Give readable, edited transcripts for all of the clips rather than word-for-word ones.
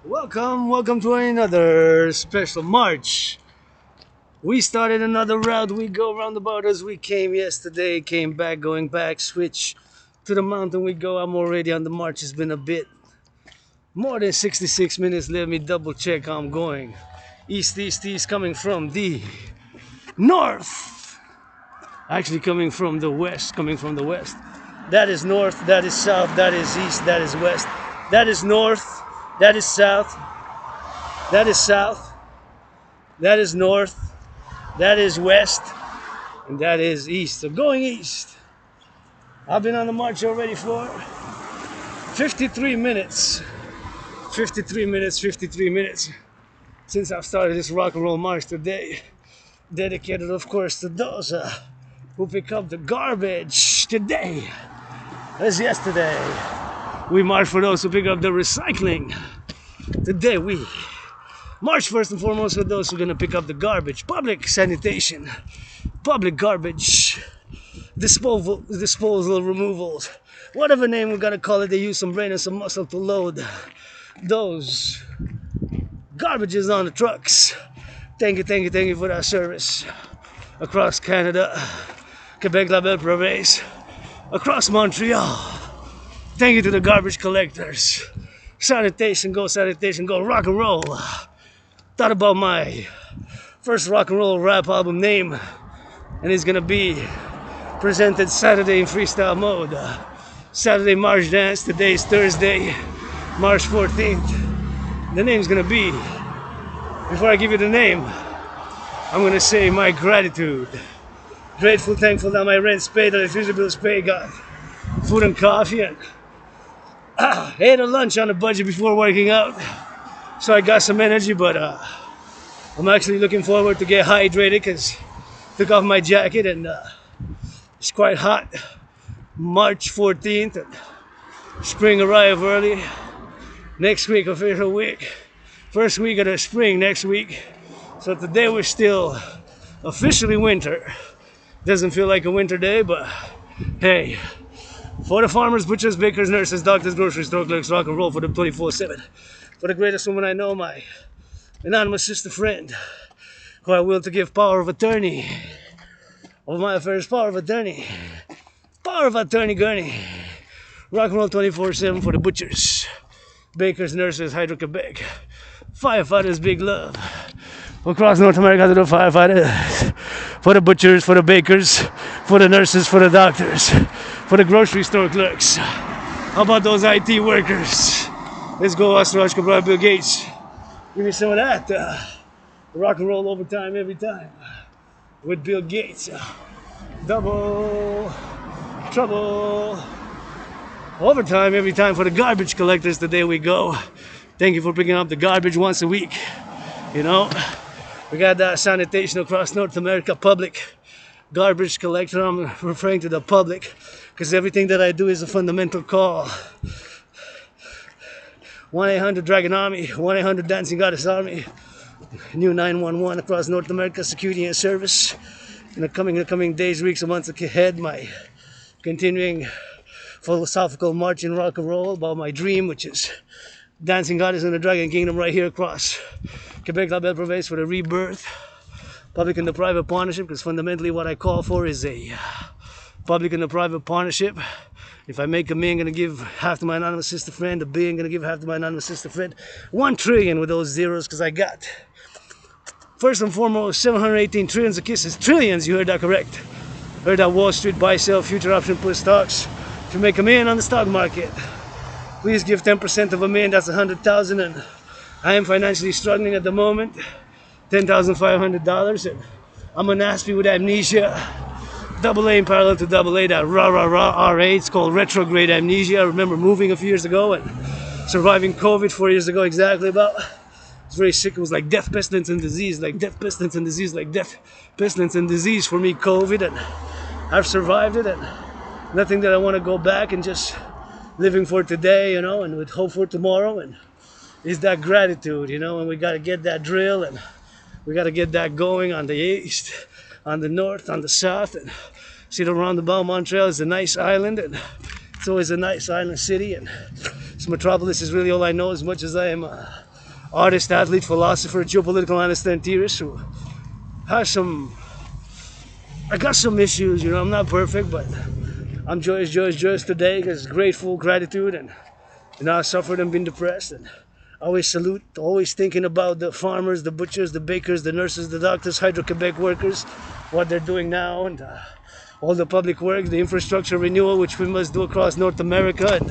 Welcome to another special march. We started another route. We go roundabout as we came yesterday, came back, going back, switch to the mountain we go. I'm already on the march. It's been a bit more than 66 minutes. Let me double check how I'm going. East, coming from the north. Actually coming from the west, That is north, that is south, that is east, that is west. That is north, that is south, that is south, that is north, that is west, and that is east. So going east. I've been on the march already for 53 minutes. 53 minutes since I've started this rock and roll march today. Dedicated, of course, to those who pick up the garbage today. As yesterday, we march for those who pick up the recycling. Today we march first and foremost for those who are going to pick up the garbage. Public sanitation, public garbage, disposal, removals, whatever name we're going to call it. They use some brain and some muscle to load those garbages on the trucks. Thank you for that service. Across Canada, Quebec, liable, Prive, across Montreal. Thank you to the garbage collectors. Sanitation, go rock and roll. Thought about my first rock and roll rap album name, and it's gonna be presented Saturday in freestyle mode. Saturday March Dance. Today is Thursday, March 14th. The name's gonna be, before I give you the name, I'm gonna say my gratitude. Grateful, thankful that my rent's paid, electricity bills paid, got food and coffee, and ate a lunch on a budget before working out, so I got some energy. But I'm actually looking forward to get hydrated because took off my jacket and it's quite hot. March 14th, and spring arrive early. Next week, official week, first week of the spring next week. So today we're still officially winter. Doesn't feel like a winter day, but hey, for the farmers, butchers, bakers, nurses, doctors, grocery store clerks, rock and roll for them 24/7. For the greatest woman I know, my anonymous sister friend, who I will to give power of attorney of my affairs, power of attorney gurney. Rock and roll 24/7 for the butchers, bakers, nurses, Hydro-Quebec, firefighters, big love. Across North America to the firefighters, for the butchers, for the bakers, for the nurses, for the doctors, for the grocery store clerks. How about those IT workers? Let's go, Astrology, Bill Gates. Give me some of that. Rock and roll overtime every time with Bill Gates. Double trouble. Overtime every time for the garbage collectors. Today we go. Thank you for picking up the garbage once a week. You know, we got that sanitation across North America, public garbage collector. I'm referring to the public because everything that I do is a fundamental call. 1-800 Dragon Army, 1-800 Dancing Goddess Army, new 911 across North America, security and service. In the coming days, weeks, and months ahead, my continuing philosophical march in rock and roll about my dream, which is Dancing Goddess in the Dragon Kingdom right here across Quebec, La Belle Province, for the rebirth. Public and the private partnership, because fundamentally what I call for is a public and the private partnership. If I make a million, I'm going to give half to my anonymous sister friend. A billion, I'm going to give half to my anonymous sister friend. 1 trillion with those zeros, because I got, first and foremost, 718 trillions of kisses. Trillions, you heard that correct. Heard that Wall Street buy, sell, future option, put stocks. To make a million on the stock market, please give 10% of a million, that's 100,000, and I am financially struggling at the moment. $10,500, and I'm an aspie with amnesia. Double A in parallel to double A, that RA. It's called retrograde amnesia. I remember moving a few years ago and surviving COVID 4 years ago exactly about. I was very sick. It was like death, pestilence, and disease. Like death, pestilence, and disease. Like death, pestilence, and disease for me, COVID. And I've survived it, and nothing that I want to go back, and just living for today, you know, and with hope for tomorrow. And is that gratitude, you know, and we got to get that drill, and we got to get that going on the east, on the north, on the south. And see the roundabout. Montreal is a nice island, and it's always a nice island city, and this metropolis is really all I know, as much as I am artist, athlete, philosopher, geopolitical analyst, and theorist who has some. I got some issues, you know. I'm not perfect, but I'm joyous today because grateful, gratitude, and I suffered and been depressed. And always salute, always thinking about the farmers, the butchers, the bakers, the nurses, the doctors, Hydro-Quebec workers, what they're doing now, and all the public work, the infrastructure renewal, which we must do across North America. And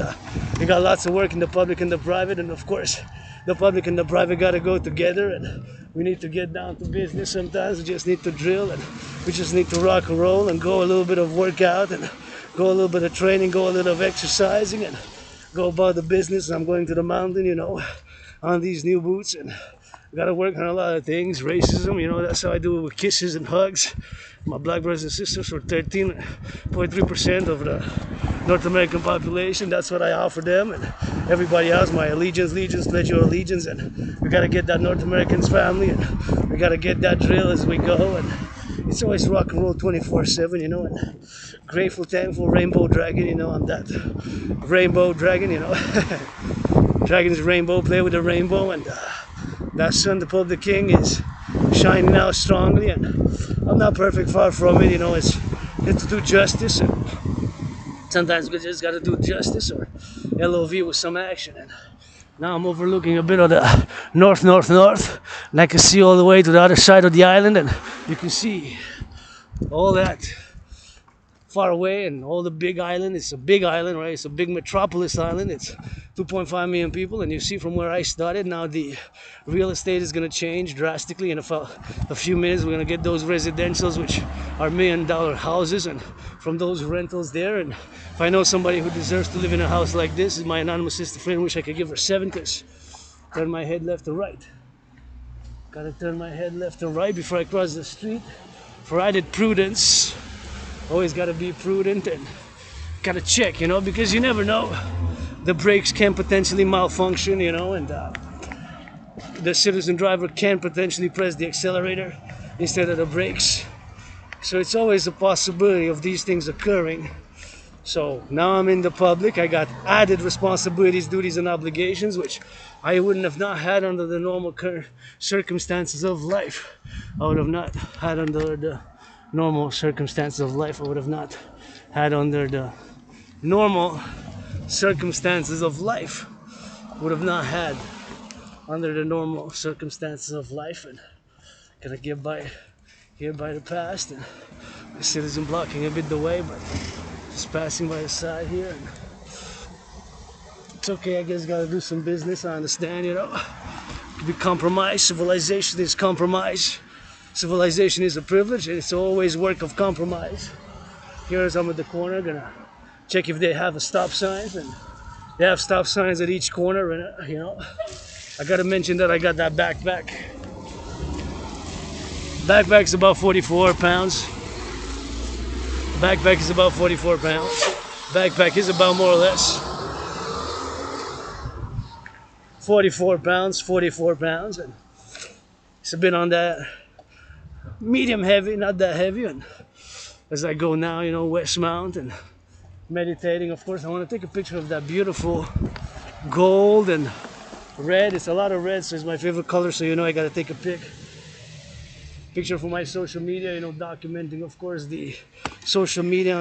we got lots of work in the public and the private, and of course, the public and the private got to go together. And we need to get down to business sometimes. We just need to drill, and we just need to rock and roll and go a little bit of workout and go a little bit of training, go a little of exercising, and go about the business. I'm going to the mountain, you know, on these new boots, and I gotta work on a lot of things. Racism, you know, that's how I do it with kisses and hugs. My black brothers and sisters were 13.3% of the North American population. That's what I offer them, and everybody else, my allegiance, pledge your allegiance, and we gotta get that North Americans family, and we gotta get that drill as we go, and it's always rock and roll 24/7, you know, and grateful, thankful, rainbow dragon, you know, I'm that rainbow dragon, you know. Dragon's rainbow, play with the rainbow, and that sun, the Pope, the King, is shining out strongly, and I'm not perfect, far from it, you know. It's to do justice, and sometimes we just gotta do justice or LOV with some action. And now I'm overlooking a bit of the north, and I can see all the way to the other side of the island, and you can see all that far away, and all the big island. It's a big island, right? It's a big metropolis island. It's 2.5 million people, and you see from where I started, now the real estate is going to change drastically. In a few minutes, we're going to get those residentials, which are $1 million houses, and from those rentals there. And if I know somebody who deserves to live in a house like this, is my anonymous sister friend. Wish I could give her 7, because turn my head left or right. Gotta turn my head left or right before I cross the street. For added prudence, always gotta be prudent and gotta check, you know, because you never know. The brakes can potentially malfunction, you know, and the citizen driver can potentially press the accelerator instead of the brakes. So it's always a possibility of these things occurring. So now I'm in the public. I got added responsibilities, duties, and obligations, which I wouldn't have not had under the normal circumstances of life. I would have not had under the normal circumstances of life. I would have not had under the normal circumstances of life. Would have not had under the normal circumstances of life. And gotta get by here by the past, and the citizen blocking a bit the way, but just passing by the side here. And it's okay, I guess gotta do some business, I understand, you know. Be compromised. Civilization is compromise. Civilization is a privilege, and it's always work of compromise. Here's I'm at the corner, gonna check if they have a stop signs, and they have stop signs at each corner, and you know. I gotta mention that I got that backpack. Backpack's about 44 pounds. Backpack is about 44 pounds. Backpack is about more or less 44 pounds, and it's a bit on that medium heavy, not that heavy. And as I go now, you know, West Mount and meditating, of course, I want to take a picture of that beautiful gold and red. It's a lot of red, so it's my favorite color, so you know I gotta take a picture for my social media, you know, documenting, of course, the social media,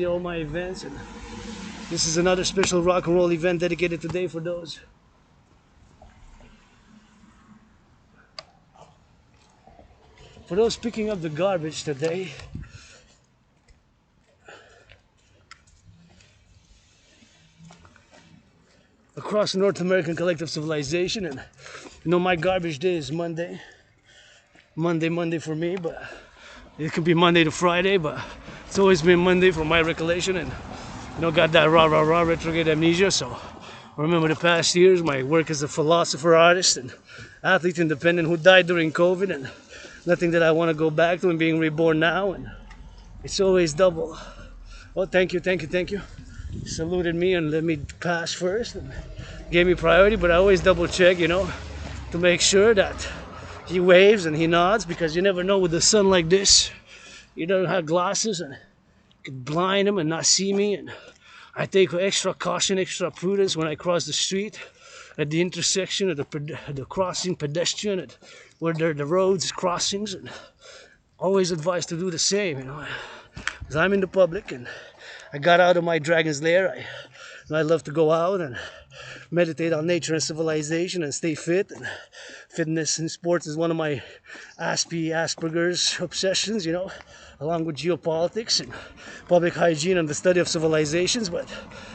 all my events. And this is another special rock and roll event dedicated today for those picking up the garbage today. Across the North American Collective Civilization. And you know, my garbage day is Monday for me, but it could be Monday to Friday, but it's always been Monday from my recollection. And you know, got that rah retrograde amnesia. So I remember the past years, my work as a philosopher, artist, and athlete independent who died during COVID, and nothing that I want to go back to, and being reborn now. And it's always double. Oh, thank you. He saluted me and let me pass first and gave me priority, but I always double check, you know, to make sure that he waves and he nods, because you never know with the sun like this. You don't have glasses and it could blind him and not see me. And I take extra caution, extra prudence when I cross the street. at the intersection of the crossing pedestrian, at where there are the roads crossings, and always advised to do the same, you know. Because I'm in the public and I got out of my dragon's lair. I love to go out and meditate on nature and civilization and stay fit. And fitness and sports is one of my Asperger's obsessions, you know, along with geopolitics and public hygiene and the study of civilizations. But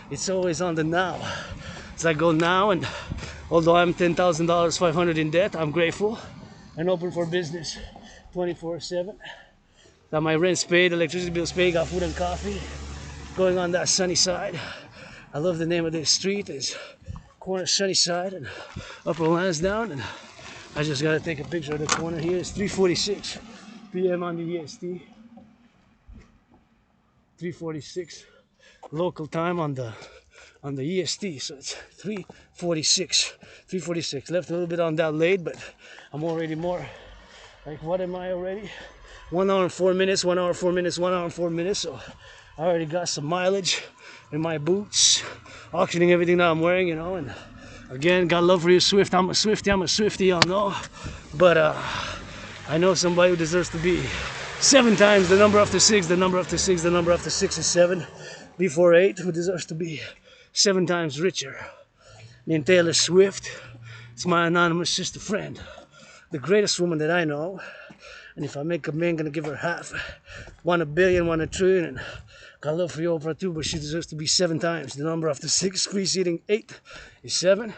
it's always on the now. As I go now, and although I'm $10,000, 500 in debt, I'm grateful and open for business 24/7. Got my rent's paid, electricity bills paid, got food and coffee. Going on that sunny side. I love the name of this street. It's corner Sunnyside and Upper Lansdowne, and I just gotta take a picture of the corner here. It's 3:46 p.m. on the EST. 3:46 local time on the EST, so it's 3:46. 3:46. Left a little bit on that late, but I'm already more like, what am I already? 1 hour and 4 minutes. 1 hour 4 minutes. 1 hour and 4 minutes. So I already got some mileage in my boots, auctioning everything that I'm wearing, you know. And again, got love for you, Swift. I'm a Swiftie, y'all know. But I know somebody who deserves to be 7 times the number after 6, the number after 6, the number after 6 is 7, before 8, who deserves to be 7 times richer. Named Taylor Swift. It's my anonymous sister friend, the greatest woman that I know. And if I make a man, gonna give her half. 1 billion, 1 trillion, and got love for you, Oprah too, but she deserves to be 7 times. The number after 6, preceding 8 is 7.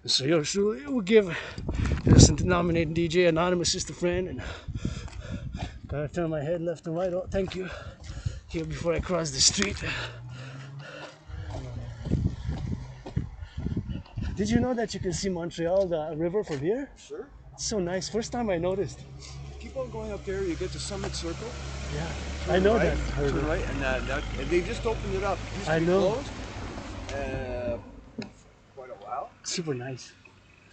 And so yours truly will give innocent nominated DJ, anonymous sister friend, and gotta turn my head left and right. Oh, thank you. Here before I cross the street. Did you know that you can see Montreal, the river, from here? Sure. It's so nice. First time I noticed. Keep on going up there, you get to Summit Circle. Yeah, Turn I know right, that. Turn right, and they just opened it up. It used to I be know. closed, quite a while. Super nice.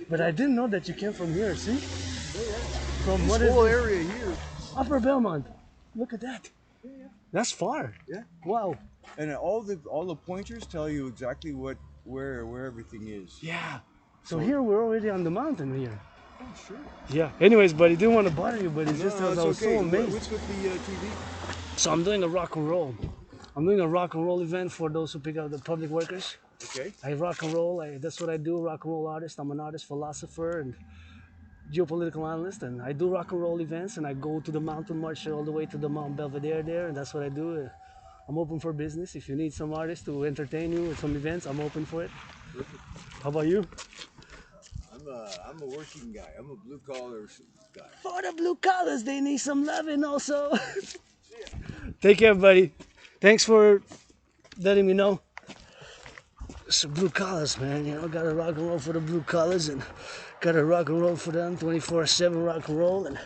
But I didn't know that you came from here, see? From This what is whole it? area here. Upper Belmont. Look at that. Yeah. That's far. Yeah. Wow. And all the pointers tell you exactly where everything is. Yeah. So here we're already on the mountain here. Oh, sure. Yeah. Anyways, buddy, didn't want to bother you, but it's just No, as it's I was okay. so amazed. What's with the TV? So I'm doing a rock and roll. I'm doing a rock and roll event for those who pick up the public workers. Okay. I rock and roll. That's what I do. Rock and roll artist. I'm an artist, philosopher, and geopolitical analyst. And I do rock and roll events. And I go to the mountain march all the way to the Mount Belvedere there. And that's what I do. I'm open for business. If you need some artists to entertain you with some events, I'm open for it. Perfect. How about you? I'm a working guy. I'm a blue collar guy. For the blue collars, they need some loving also. Take care, buddy. Thanks for letting me know. So blue collars, man. You know, gotta rock and roll for the blue collars, and gotta rock and roll for them 24/7 rock and roll, and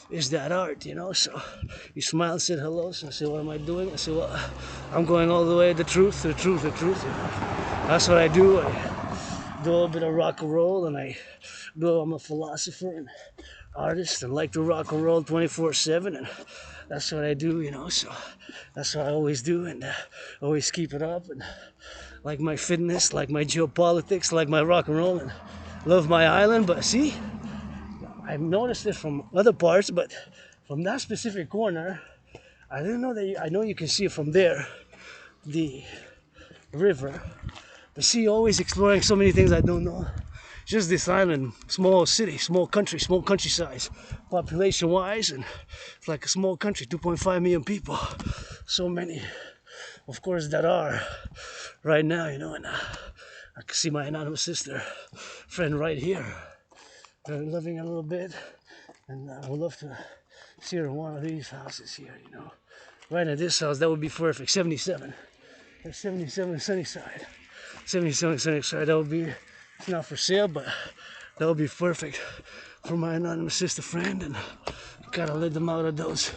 it's that art, you know. So you smile, said hello. So I said, what am I doing? I said, well, I'm going all the way, the truth. You know? That's what I do. I do a little bit of rock and roll, and I'm a philosopher and artist and like to rock and roll 24/7, and that's what I do, you know. So that's what I always do, and always keep it up, and like my fitness, like my geopolitics, like my rock and roll, and love my island. But see, I've noticed it from other parts, but from that specific corner, I didn't know that. I know you can see it from there, the river. But see, always exploring so many things I don't know. Just this island, small city, small country, small countryside, population-wise, and it's like a small country, 2.5 million people. So many, of course, that are right now, you know. And I can see my anonymous sister friend right here. They're living a little bit, and I would love to see her in one of these houses here, you know. Right in this house, that would be perfect. 77. That's 77 Sunnyside. 77 Sunnyside, that would be, it's not for sale, but that would be perfect for my anonymous sister friend, and gotta let them out of those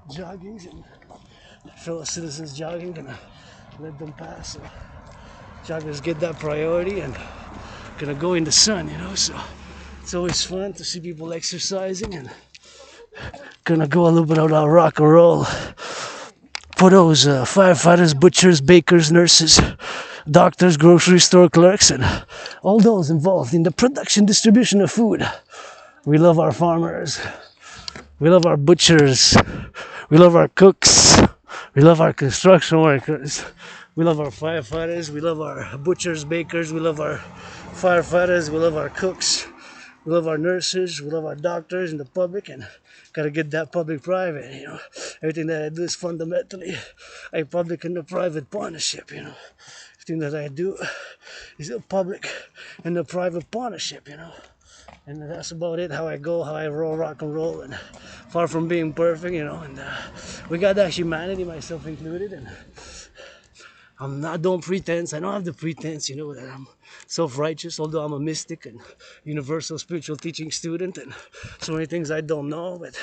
joggings and fellow citizens jogging, and let them pass. So joggers get that priority, and gonna go in the sun, you know. So it's always fun to see people exercising, and gonna go a little bit of that rock and roll for those firefighters, butchers, bakers, nurses, doctors, grocery store clerks, and all those involved in the production, distribution of food. We love our farmers. We love our butchers. We love our cooks. We love our construction workers. We love our firefighters. We love our butchers, bakers. We love our firefighters. We love our cooks. We love our nurses. We love our doctors and the public. And gotta get that public private, you know. Everything that I do is fundamentally a public and a private partnership, you know. Everything that I do is a public and a private partnership, you know. And that's about it, how I go, how I roll, rock and roll, and far from being perfect, you know. And we got that humanity, myself included, and I don't pretense. I don't have the pretense, you know, that I'm self-righteous, although I'm a mystic and universal spiritual teaching student, and so many things I don't know, but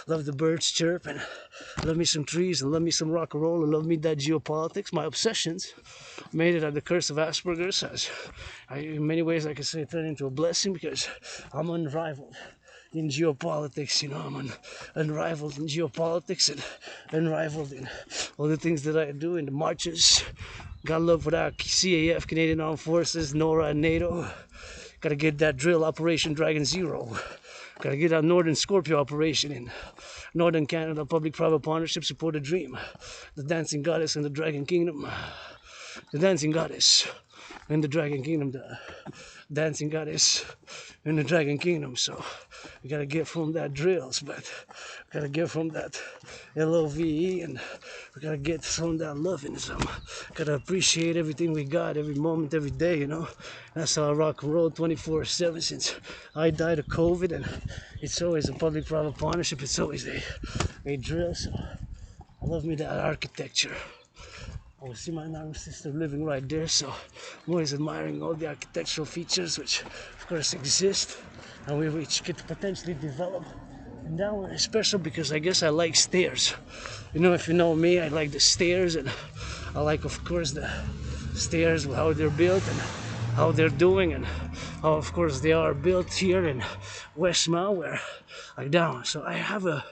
love the birds chirp, and love me some trees, and love me some rock and roll, and love me that geopolitics. My obsessions made it at the curse of Asperger's, as in many ways I could say it turned into a blessing, because I'm unrivaled in geopolitics, you know. I'm unrivaled in geopolitics and unrivaled in all the things that I do in the marches. Got love for that CAF, Canadian Armed Forces, NORA, and NATO. Gotta get that drill, Operation Dragon Zero. Gotta get that Northern Scorpio operation in Northern Canada, public-private partnership, support a dream. The dancing goddess in the Dragon Kingdom. The dancing goddess in the Dragon Kingdom. The dancing goddess in the Dragon Kingdom. So we gotta get from that drills, but we gotta get from that LOVE, and we gotta get from that lovingism. Gotta appreciate everything we got, every moment, every day, you know. That's how I rock and roll 24/7 since I died of COVID, and it's always a public-private partnership. It's always a drill. So I love me that architecture. I will see my young sister living right there, so I'm always admiring all the architectural features which of course exist and which could potentially develop. And that one is special because I guess I like stairs. You know, if you know me, I like the stairs, and I like, of course, the stairs, how they're built and how they're doing, and how, of course, they are built here in Westmount, where I'm down. So I have a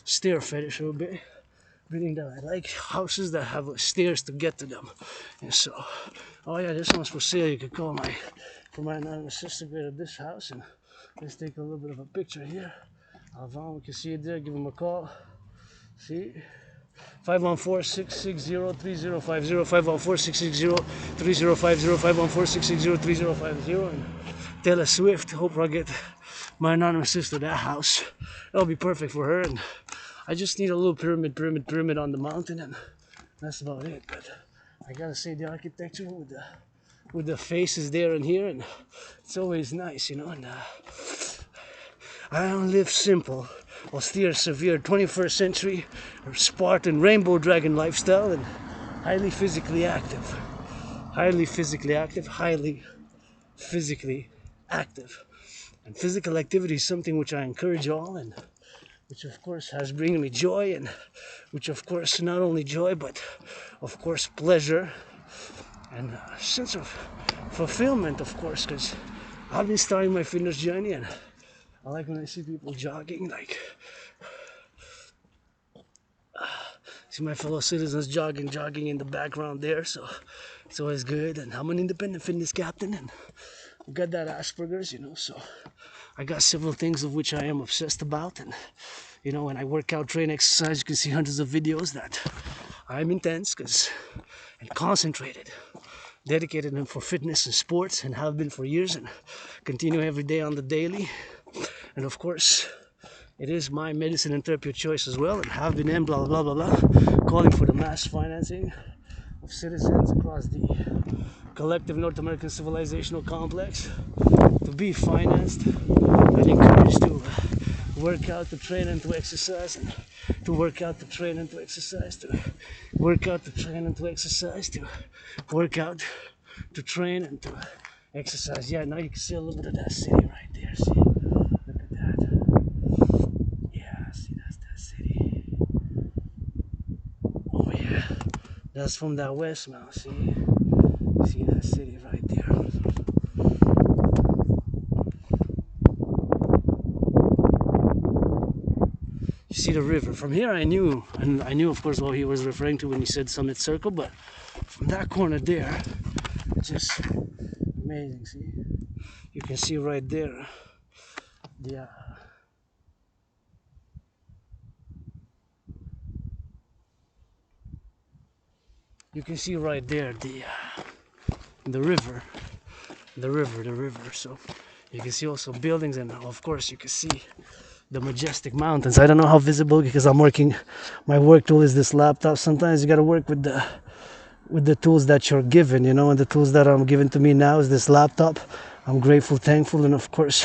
stair fetish a little bit. Reading that I like houses that have stairs to get to them. And so, oh yeah, this one's for sale. You could call for my anonymous sister, go to this house, and let's take a little bit of a picture here. Alvan, we can see it there. Give him a call. See, 514-660-3050, 514-660-3050, 514-660-3050, and Taylor Swift. Hope I get my anonymous sister that house. That'll be perfect for her. And I just need a little pyramid on the mountain, and that's about it. But I gotta say, the architecture with the faces there and here, and it's always nice, you know. And I don't live simple, austere, severe, 21st century, Spartan, rainbow dragon lifestyle, and highly physically active. Highly physically active, highly physically active. And physical activity is something which I encourage all, and which of course has bringing me joy, and which of course not only joy but of course pleasure and a sense of fulfillment, of course, because I've been starting my fitness journey, and I like when I see people jogging, like see my fellow citizens jogging in the background there, so it's always good. And I'm an independent fitness captain, and I've got that Asperger's, you know, so I got several things of which I am obsessed about. And you know, when I work out, train, exercise, you can see hundreds of videos that I'm intense and concentrated, dedicated and for fitness and sports, and have been for years, and continue every day on the daily. And of course, it is my medicine and therapy of choice as well, and have been in blah blah blah blah, calling for the mass financing of citizens across the collective North American civilizational complex to be financed and encouraged to work out, to train, and to exercise, and to work out, to train, and to exercise, to work out, to train, and to exercise, to work out, to train, and to exercise. Yeah, now you can see a little bit of that city right there. See, look at that. Yeah, see, that's that city. Oh yeah, that's from that Westmount. See that city right there. You see the river. From here I knew of course what he was referring to when he said Summit Circle, but from that corner there, which is amazing. See, you can see right there. Yeah. You can see right there the river, the river. So you can see also buildings, and of course you can see the majestic mountains. I don't know how visible because I'm working. My work tool is this laptop. Sometimes you got to work with the tools that you're given, you know, and the tools that are given to me now is this laptop. I'm grateful, thankful, and of course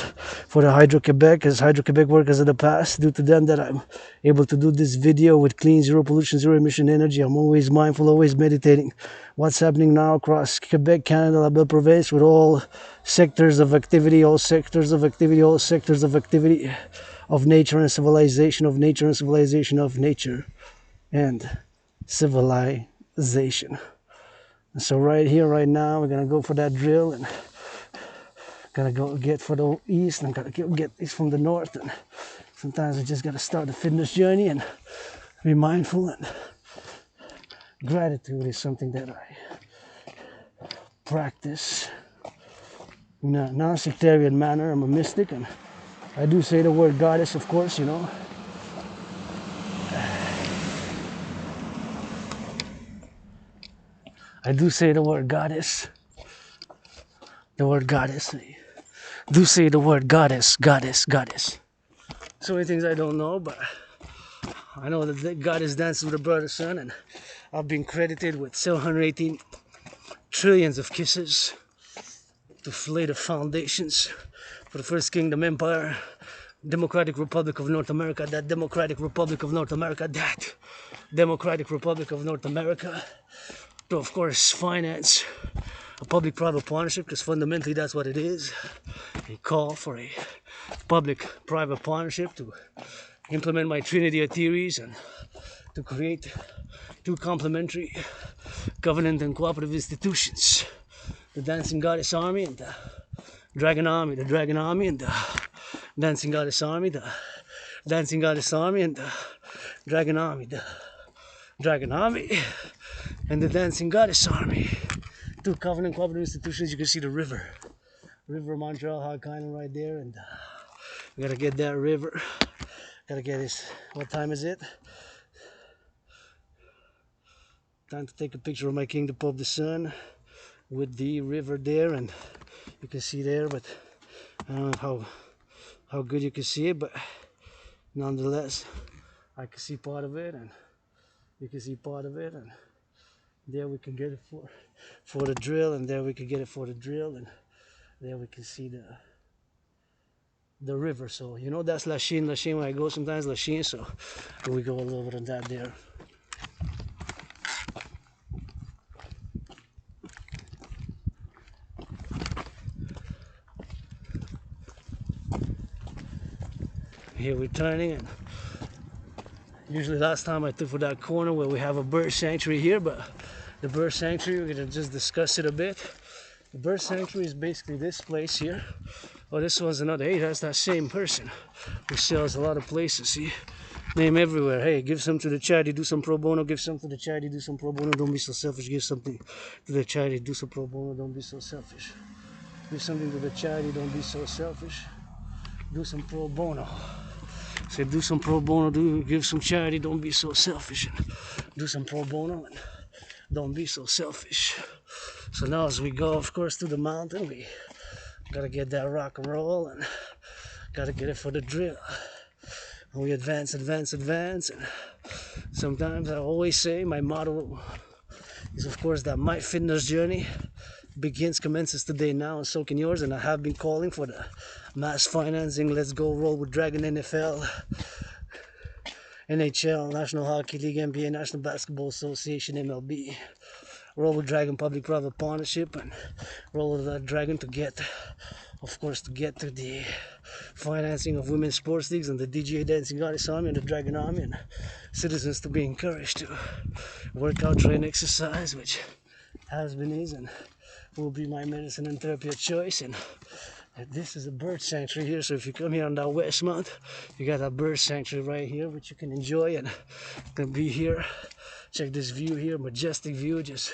for the Hydro-Quebec, as Hydro-Quebec workers of the past, due to them that I'm able to do this video with clean, zero pollution, zero emission energy. I'm always mindful, always meditating what's happening now across Quebec, Canada, La Belle Province, with all sectors of activity, all sectors of activity, all sectors of activity of nature and civilization, of nature and civilization, of nature and civilization. And so right here, right now, we're gonna go for that drill, and gotta go get for the east, and gotta get east from the north. And sometimes we just gotta start the fitness journey and be mindful. And gratitude is something that I practice in a non-sectarian manner. I'm a mystic, and I do say the word goddess, of course, you know. I do say the word goddess. The word goddess. I do say the word goddess, goddess, goddess. So many things I don't know, but I know that God is dancing with a brother son, and I've been credited with 718 trillions of kisses to lay the foundations for the first kingdom empire, Democratic Republic of North America, that Democratic Republic of North America, that Democratic Republic of North America, to of course finance a public-private partnership, because fundamentally that's what it is, a call for a public-private partnership to implement my Trinity of theories and to create two complementary covenant and cooperative institutions, the Dancing Goddess Army and the Dragon Army, the Dragon Army and the Dancing Goddess Army, the Dancing Goddess Army and the Dragon Army, the Dragon Army and the Dancing Goddess Army. Two covenant cooperative institutions. You can see the river Montreal, Hog Island right there, and we gotta get that river. Gotta get this. What time is it? Time to take a picture of my King, the Pope, the Sun, with the river there, and you can see there, but I don't know how good you can see it, but nonetheless, I can see part of it, and you can see part of it, and there we can get it for the drill, and there we can get it for the drill, and there we can see the river. So you know that's Lachine when I go sometimes, Lachine, so we go a little bit on that there. Here we're turning, and usually last time I took for that corner where we have a bird sanctuary here, but the bird sanctuary, we're gonna just discuss it a bit. The bird sanctuary is basically this place here. Oh, this one's another. Hey, that's that same person who sells a lot of places. See, name everywhere. Hey, give some to the charity, do some pro bono. Give some to the charity, do some pro bono. Don't be so selfish. Give something to the charity, do some pro bono. Don't be so selfish. Give something to the charity. Don't be so selfish. Do some pro bono. Say, do some pro bono. Give some charity. Don't be so selfish. And do some pro bono. And don't be so selfish. So now as we go, of course, to the mountain, we gotta get that rock and roll, and gotta get it for the drill. And we advance. And sometimes I always say my motto is, of course, that my fitness journey commences today now, and so can yours. And I have been calling for the mass financing. Let's go roll with Dragon NFL, NHL, National Hockey League, NBA, National Basketball Association, MLB. Roll with Dragon Public-Private Partnership, and roll with that Dragon to get, of course, to the financing of women's sports leagues and the DGA Dancing Goddess Army and the Dragon Army, and citizens to be encouraged to work out, train, exercise, which has been, is, and will be my medicine and therapy of choice. And this is a bird sanctuary here, so if you come here on that west mount, you got that bird sanctuary right here, which you can enjoy and can be here. Check this view here, majestic view, just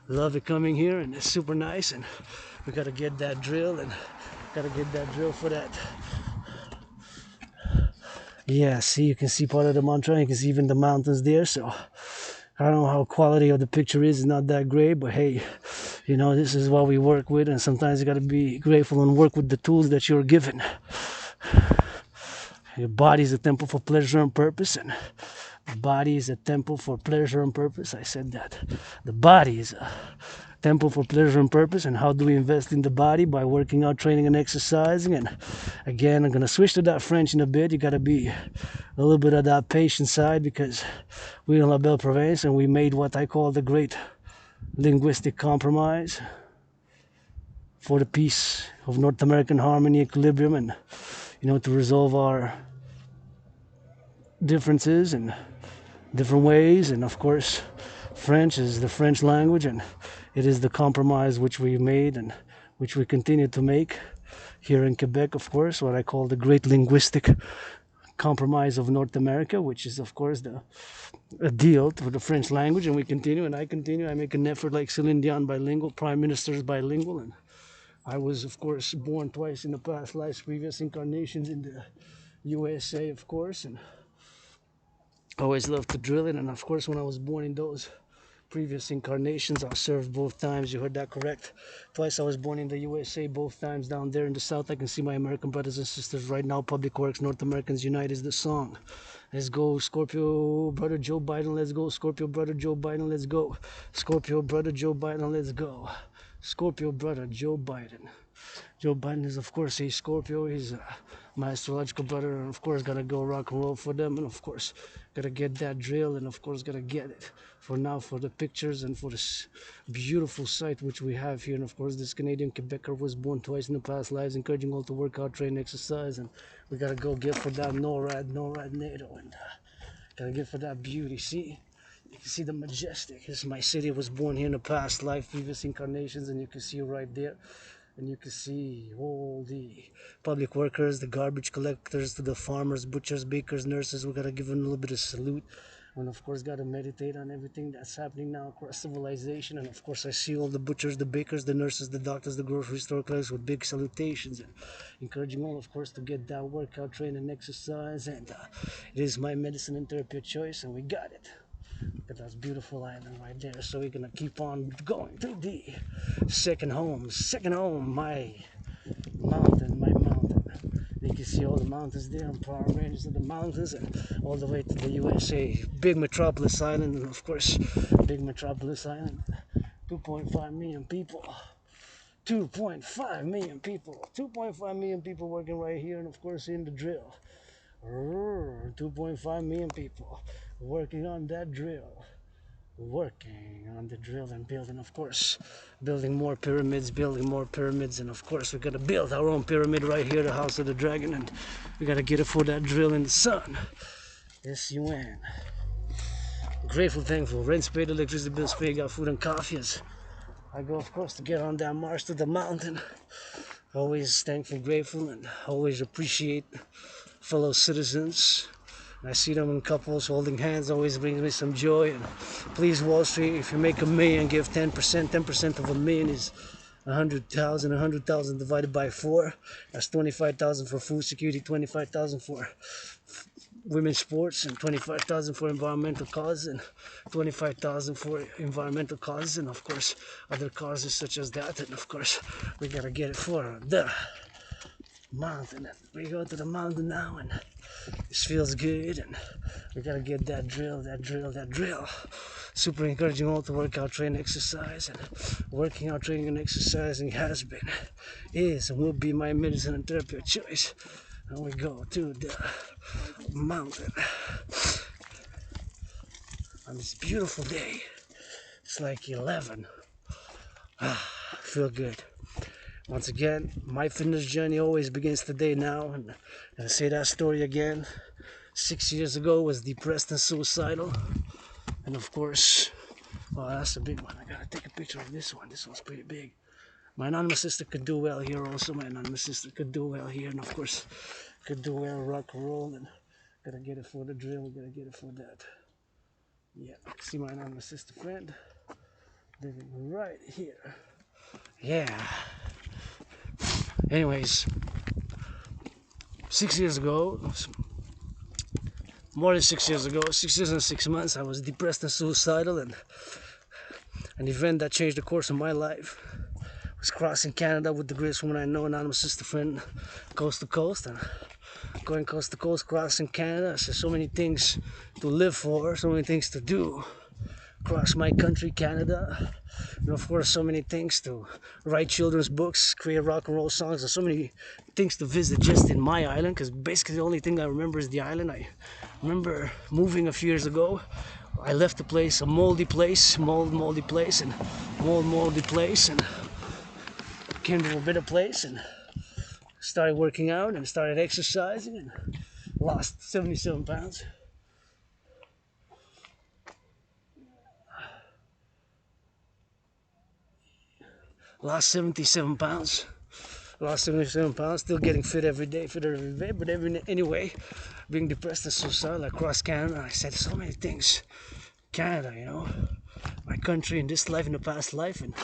Love it coming here, and it's super nice. And we gotta get that drill, and gotta get that drill for that. Yeah, see, you can see part of the mountain. You can see even the mountains there. So I don't know how quality of the picture is. It's not that great, but hey, you know, this is what we work with, and sometimes you gotta be grateful and work with the tools that you're given. Your body is a temple for pleasure and purpose, and the body is a temple for pleasure and purpose. I said that. The body is a temple for pleasure and purpose. And how do we invest in the body? By working out, training, and exercising. And again, I'm gonna switch to that French in a bit. You gotta be a little bit of that patient side, because we in Labelle Province, and we made what I call the great linguistic compromise for the peace of North American harmony, equilibrium, and you know, to resolve our differences in different ways. And of course, French is the French language, and it is the compromise which we made and which we continue to make here in Quebec, of course, what I call the great linguistic compromise of North America, which is of course a deal for the French language. And we continue, and I continue. I make an effort like Celine Dion, bilingual, prime minister is bilingual, and I was of course born twice in the past lives, previous incarnations in the USA, of course, and always loved to drill it. And of course, when I was born in those previous incarnations, I served both times. You heard that correct. Twice I was born in the USA, both times down there in the South. I can see my American brothers and sisters right now. Public Works, North Americans Unite is the song. Let's go, Scorpio, brother Joe Biden, let's go. Scorpio, brother Joe Biden, let's go. Scorpio, brother Joe Biden, let's go. Scorpio, brother Joe Biden. Joe Biden is, of course, a Scorpio. He's my astrological brother, and of course, gotta go rock and roll for them, and of course, gotta get that drill, and of course, gotta get it for now, for the pictures and for this beautiful site which we have here. And of course, this Canadian Quebecer was born twice in the past lives, encouraging all to work out, train, exercise, and we gotta go get for that NORAD, NATO, and gotta get for that beauty. See, you can see the majestic. This is my city. I was born here in the past life, previous incarnations, and you can see right there. And you can see all the public workers, the garbage collectors, to the farmers, butchers, bakers, nurses. We gotta give them a little bit of salute. And of course, gotta meditate on everything that's happening now across civilization. And of course, I see all the butchers, the bakers, the nurses, the doctors, the grocery store clerks with big salutations, and encouraging all, of course, to get that workout, train, and exercise. And it is my medicine and therapy of choice, and we got it. Look at that beautiful island right there. So we're gonna keep on going to the second home, my mountain. You can see all the mountains there and power ranges of the mountains, and all the way to the USA. Big metropolis island, and of course, big metropolis island. 2.5 million people. 2.5 million people. 2.5 million people working right here, and of course in the drill. 2.5 million people working on that drill. Working on the drill and building, of course, building more pyramids, and of course we gotta build our own pyramid right here, the House of the Dragon, and we gotta get it for that drill in the sun. S-U-N. Grateful, thankful, rent's paid, electricity bills paid, got food and coffee. As I go, of course, to get on that march to the mountain. Always thankful, grateful, and always appreciate fellow citizens. I see them in couples holding hands, always brings me some joy. And please, Wall Street, if you make $1 million, give 10%. 10% of $1 million is 100,000. 100,000 divided by 4. That's 25,000 for food security, 25,000 for women's sports, and 25,000 for environmental causes, and 25,000 for environmental causes, and of course other causes such as that. And of course we gotta get it for the mountain. We go to the mountain now, and this feels good, and we gotta get that drill. Super encouraging all to work out, train, exercise, and working out, training, and exercising has been, is, and will be my medicine and therapy of choice. And we go to the mountain on this beautiful day. It's like 11. Feel good. Once again, my fitness journey always begins today now, and I say that story again. 6 years ago, was depressed and suicidal, and of course, well, that's a big one. I gotta take a picture of this one. This one's pretty big. My anonymous sister could do well here also. My anonymous sister could do well here, and of course, could do well rock and roll, and gotta get it for the drill, gotta get it for that. Yeah, see my anonymous sister friend. living right here. Yeah. Anyways, 6 years ago, more than 6 years ago, 6 years and 6 months, I was depressed and suicidal, and an event that changed the course of my life was crossing Canada with the greatest woman I know, anonymous sister friend, coast to coast, and going coast to coast, crossing Canada. There's so many things to live for, so many things to do. Across my country, Canada, and of course so many things to write children's books, create rock and roll songs, and so many things to visit just in my island, because basically the only thing I remember is the island. I remember moving a few years ago. I left the place, a moldy place, moldy place, and moldy place, and came to a better place and started working out and started exercising and lost 77 pounds. Lost 77 pounds. Lost 77 pounds, still getting fit every day, but anyway, being depressed and suicidal across Canada, I said so many things. Canada, you know, my country in this life, in the past life, and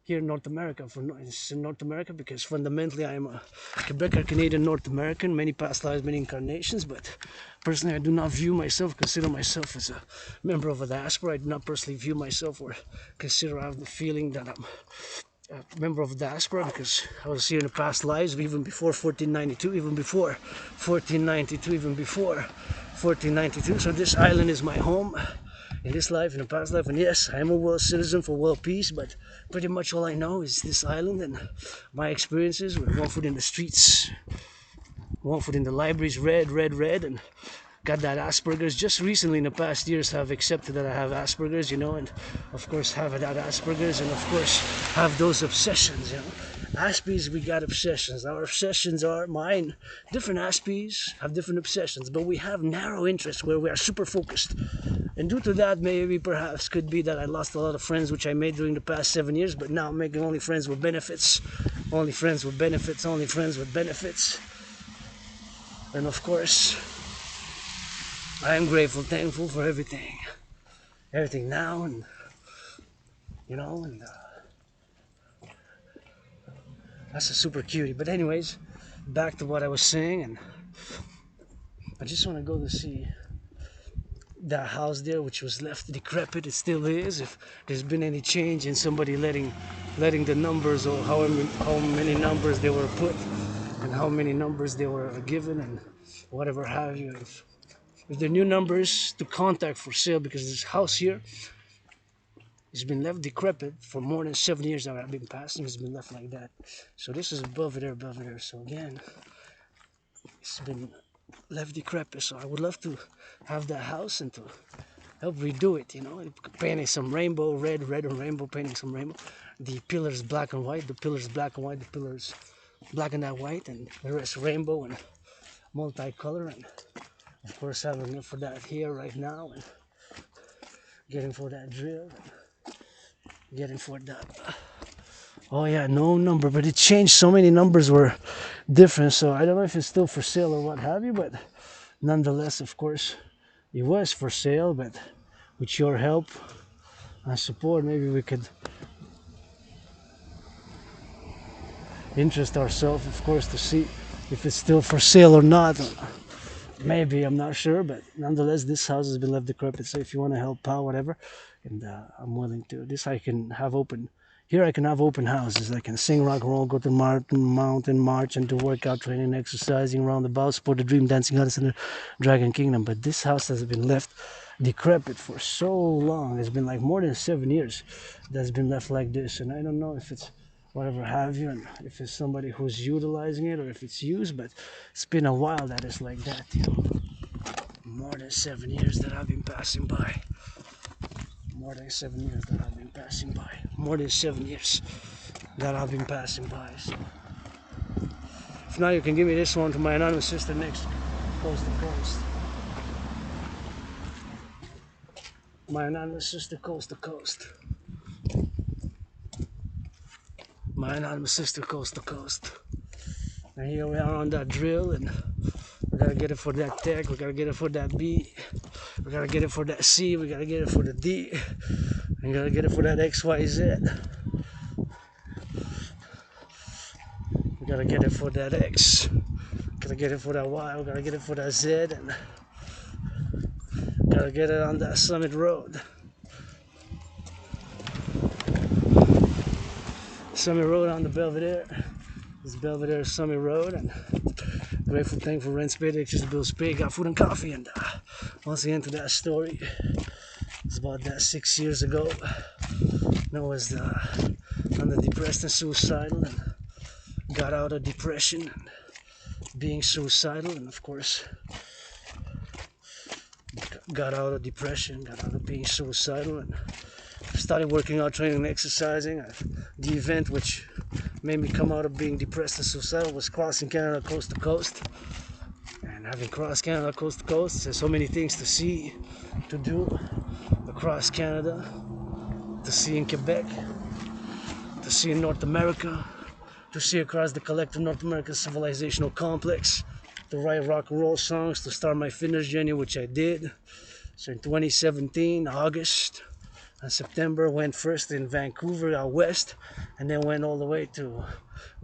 here in North America. It's in North America because fundamentally I am a Quebecer, Canadian, North American, many past lives, many incarnations, but personally I do not consider myself as a member of a diaspora. I do not personally view myself or I have the feeling that I'm a member of the diaspora because I was here in the past lives, even before 1492, even before 1492, even before 1492. So this island is my home in this life, in the past life, and yes, I am a world citizen for world peace, but pretty much all I know is this island and my experiences with one foot in the streets, one foot in the libraries, red, and got that Asperger's. Just recently in the past years have accepted that I have Asperger's, you know, and of course have that Asperger's, and of course have those obsessions, you know. Aspies, we got obsessions. Our obsessions are mine. Different Aspies have different obsessions, but we have narrow interests where we are super focused. And due to that, maybe perhaps could be that I lost a lot of friends which I made during the past 7 years, but now I'm making only friends with benefits. Only friends with benefits, only friends with benefits. And of course, I am grateful, thankful for everything. Everything now, and you know, and that's a super cutie. But anyways, back to what I was saying, and I just want to go to see that house there, which was left decrepit. It still is. If there's been any change in somebody letting the numbers, or how many numbers they were put, and how many numbers they were given, and whatever have you. If there are new numbers to contact for sale, because this house here has been left decrepit for more than 7 years that I've been passing. It's been left like that. So this is above there. So again, it's been left decrepit. So I would love to have that house and to help redo it, you know, painting some rainbow, red and rainbow, painting some rainbow. The pillars black and white, the pillars black and white, the pillars black and white, and the rest rainbow and multicolor. And of course having it for that here right now, and getting for that drill, and getting for that. Oh yeah, no number, but it changed. So many numbers were different, so I don't know if it's still for sale or what have you, but nonetheless, of course, it was for sale. But with your help and support, maybe we could interest ourselves, of course, to see if it's still for sale or not. Maybe, I'm not sure, but nonetheless, this house has been left decrepit. So if you want to help out, whatever, and I'm willing to. This I can have open. Here I can have open houses. I can sing rock and roll, go to mountain, march, and do workout training, exercising, roundabout, sport the dream, dancing goddess in the Dragon Kingdom. But this house has been left decrepit for so long. It's been like more than 7 years that's been left like this, and I don't know if it's whatever have you, and if it's somebody who's utilizing it or if it's used, but it's been a while that it's like that, you know. More than 7 years that I've been passing by. More than 7 years that I've been passing by. More than 7 years that I've been passing by. So if not, you can give me this one to my anonymous sister next, coast to coast. My anonymous sister, coast to coast. My anonymous sister, coast to coast. And here we are on that drill, and we gotta get it for that tech, we gotta get it for that B, we gotta get it for that C, we gotta get it for the D, we You gotta get it for that XYZ. We gotta get it for that X. Gotta get it for that Y. We gotta get it for that Z. And gotta get it on that Summit Road. Summit Road on the Belvedere. This Belvedere Summit Road. And grateful thing for Rent Spade, Extras Bill Spade. Got food and coffee. And once again to that story. It's about that 6 years ago. I was under depressed and suicidal. And got out of depression and being suicidal, and of course got out of depression, got out of being suicidal, and started working out, training and exercising. The event which made me come out of being depressed and suicidal was crossing Canada coast to coast. And having crossed Canada coast to coast, there's so many things to see, to do across Canada, to see in Quebec, to see in North America, to see across the collective North American civilizational complex, to write rock and roll songs, to start my fitness journey, which I did. So in 2017, August and September, went first in Vancouver out west, and then went all the way to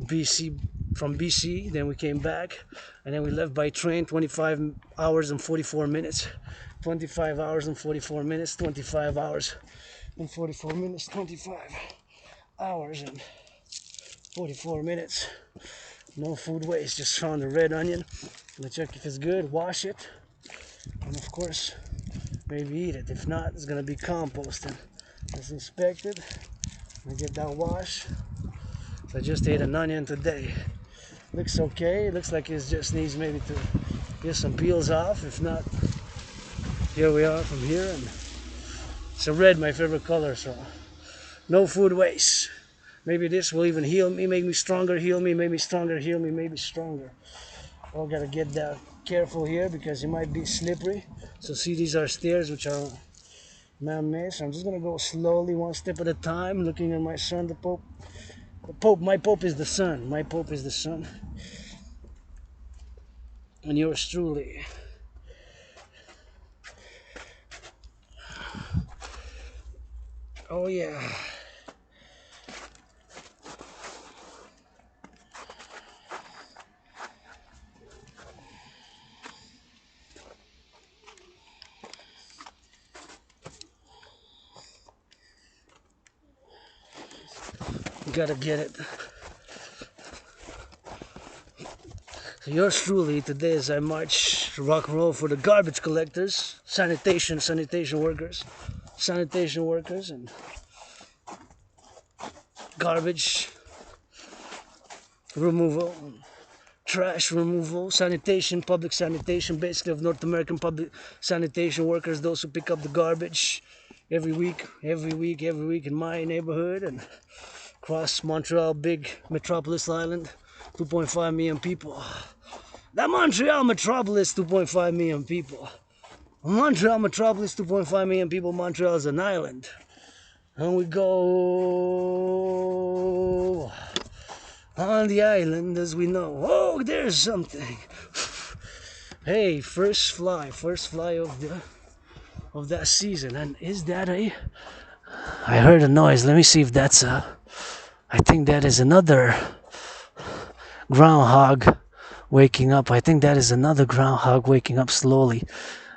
BC. From BC, then we came back, and then we left by train, 25 hours and 44 minutes. 25 hours and 44 minutes, 25 hours and 44 minutes, 25 hours and 44 minutes. No food waste, just found the red onion. Gonna check if it's good, wash it, and of course maybe eat it. If not, it's gonna be composted. Let's inspect it and get that wash. So I just ate an onion today. Looks okay, looks like it just needs maybe to get some peels off. If not, here we are from here, and it's a red, my favorite color, so no food waste. Maybe this will even heal me, make me stronger, heal me, make me stronger, heal me, make me stronger. Oh, gotta get that careful here because it might be slippery. So see, these are stairs which are man-made. So I'm just gonna go slowly, one step at a time, looking at my son, the Pope. The Pope, my Pope is the sun. My Pope is the sun. And yours truly. Oh yeah. Gotta get it. So yours truly, today as I march rock and roll for the garbage collectors, sanitation workers, and garbage removal, trash removal, sanitation, public sanitation, basically of North American public sanitation workers, those who pick up the garbage every week in my neighborhood and across Montreal, big metropolis island, 2.5 million people. That Montreal metropolis, 2.5 million people. Montreal metropolis, 2.5 million people. Montreal is an island. And we go on the island as we know. Oh, there's something. Hey, first fly of that season. And is that I heard a noise. Let me see if that's I think that is another groundhog waking up. I think that is another groundhog waking up slowly.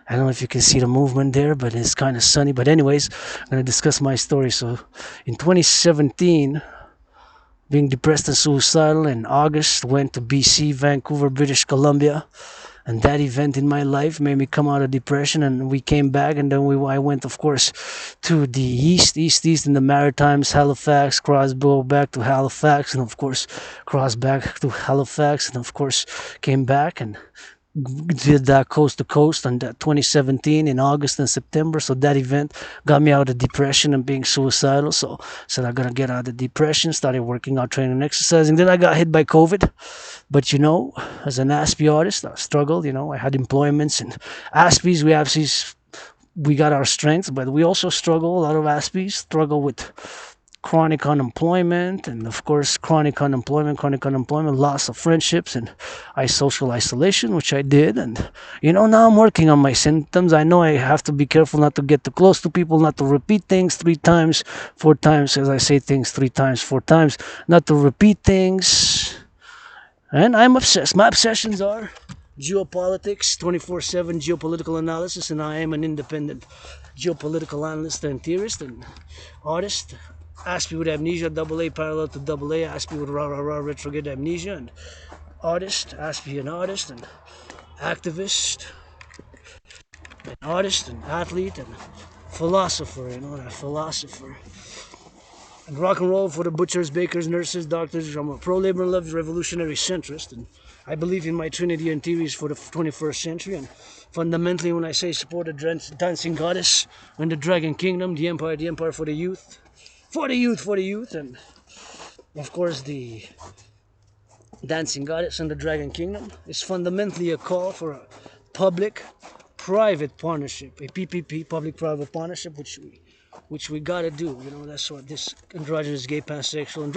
I don't know if you can see the movement there, but it's kind of sunny. But anyways, I'm going to discuss my story. So in 2017, being depressed and suicidal, in August, went to BC, Vancouver, British Columbia. And that event in my life made me come out of depression, and we came back, and then I went, of course, to the east in the Maritimes, Halifax, go back to Halifax, and of course, cross back to Halifax, and of course, came back and did that coast to coast on that 2017 in August and September. So that event got me out of depression and being suicidal. So said I'm gonna get out of depression, started working out, training and exercising. Then I got hit by COVID. But as an Aspie artist, I struggled. I had employments, and Aspies, we got our strengths, but we also struggle. A lot of Aspies struggle with chronic unemployment, and of course chronic unemployment, loss of friendships, and social isolation, which I did. And now I'm working on my symptoms. I know I have to be careful not to get too close to people, not to repeat things 3 times, 4 times, as I say things 3 times, 4 times, not to repeat things. And I'm obsessed. My obsessions are geopolitics, 24/7 geopolitical analysis, and I am an independent geopolitical analyst and theorist and artist. Aspie with amnesia, double A parallel to double A, Aspie with rah rah rah retrograde amnesia, and artist, Aspie an artist and activist, an artist and athlete and philosopher, that philosopher. And rock and roll for the butchers, bakers, nurses, doctors. I'm a pro-labor and love revolutionary centrist, and I believe in my trinity and theories for the 21st century. And fundamentally, when I say support the dancing goddess and the dragon kingdom, the empire for the youth, and of course the dancing goddess and the dragon kingdom is fundamentally a call for a public-private partnership, a PPP, public-private partnership, which we gotta do. That's what this androgynous, gay, pansexual,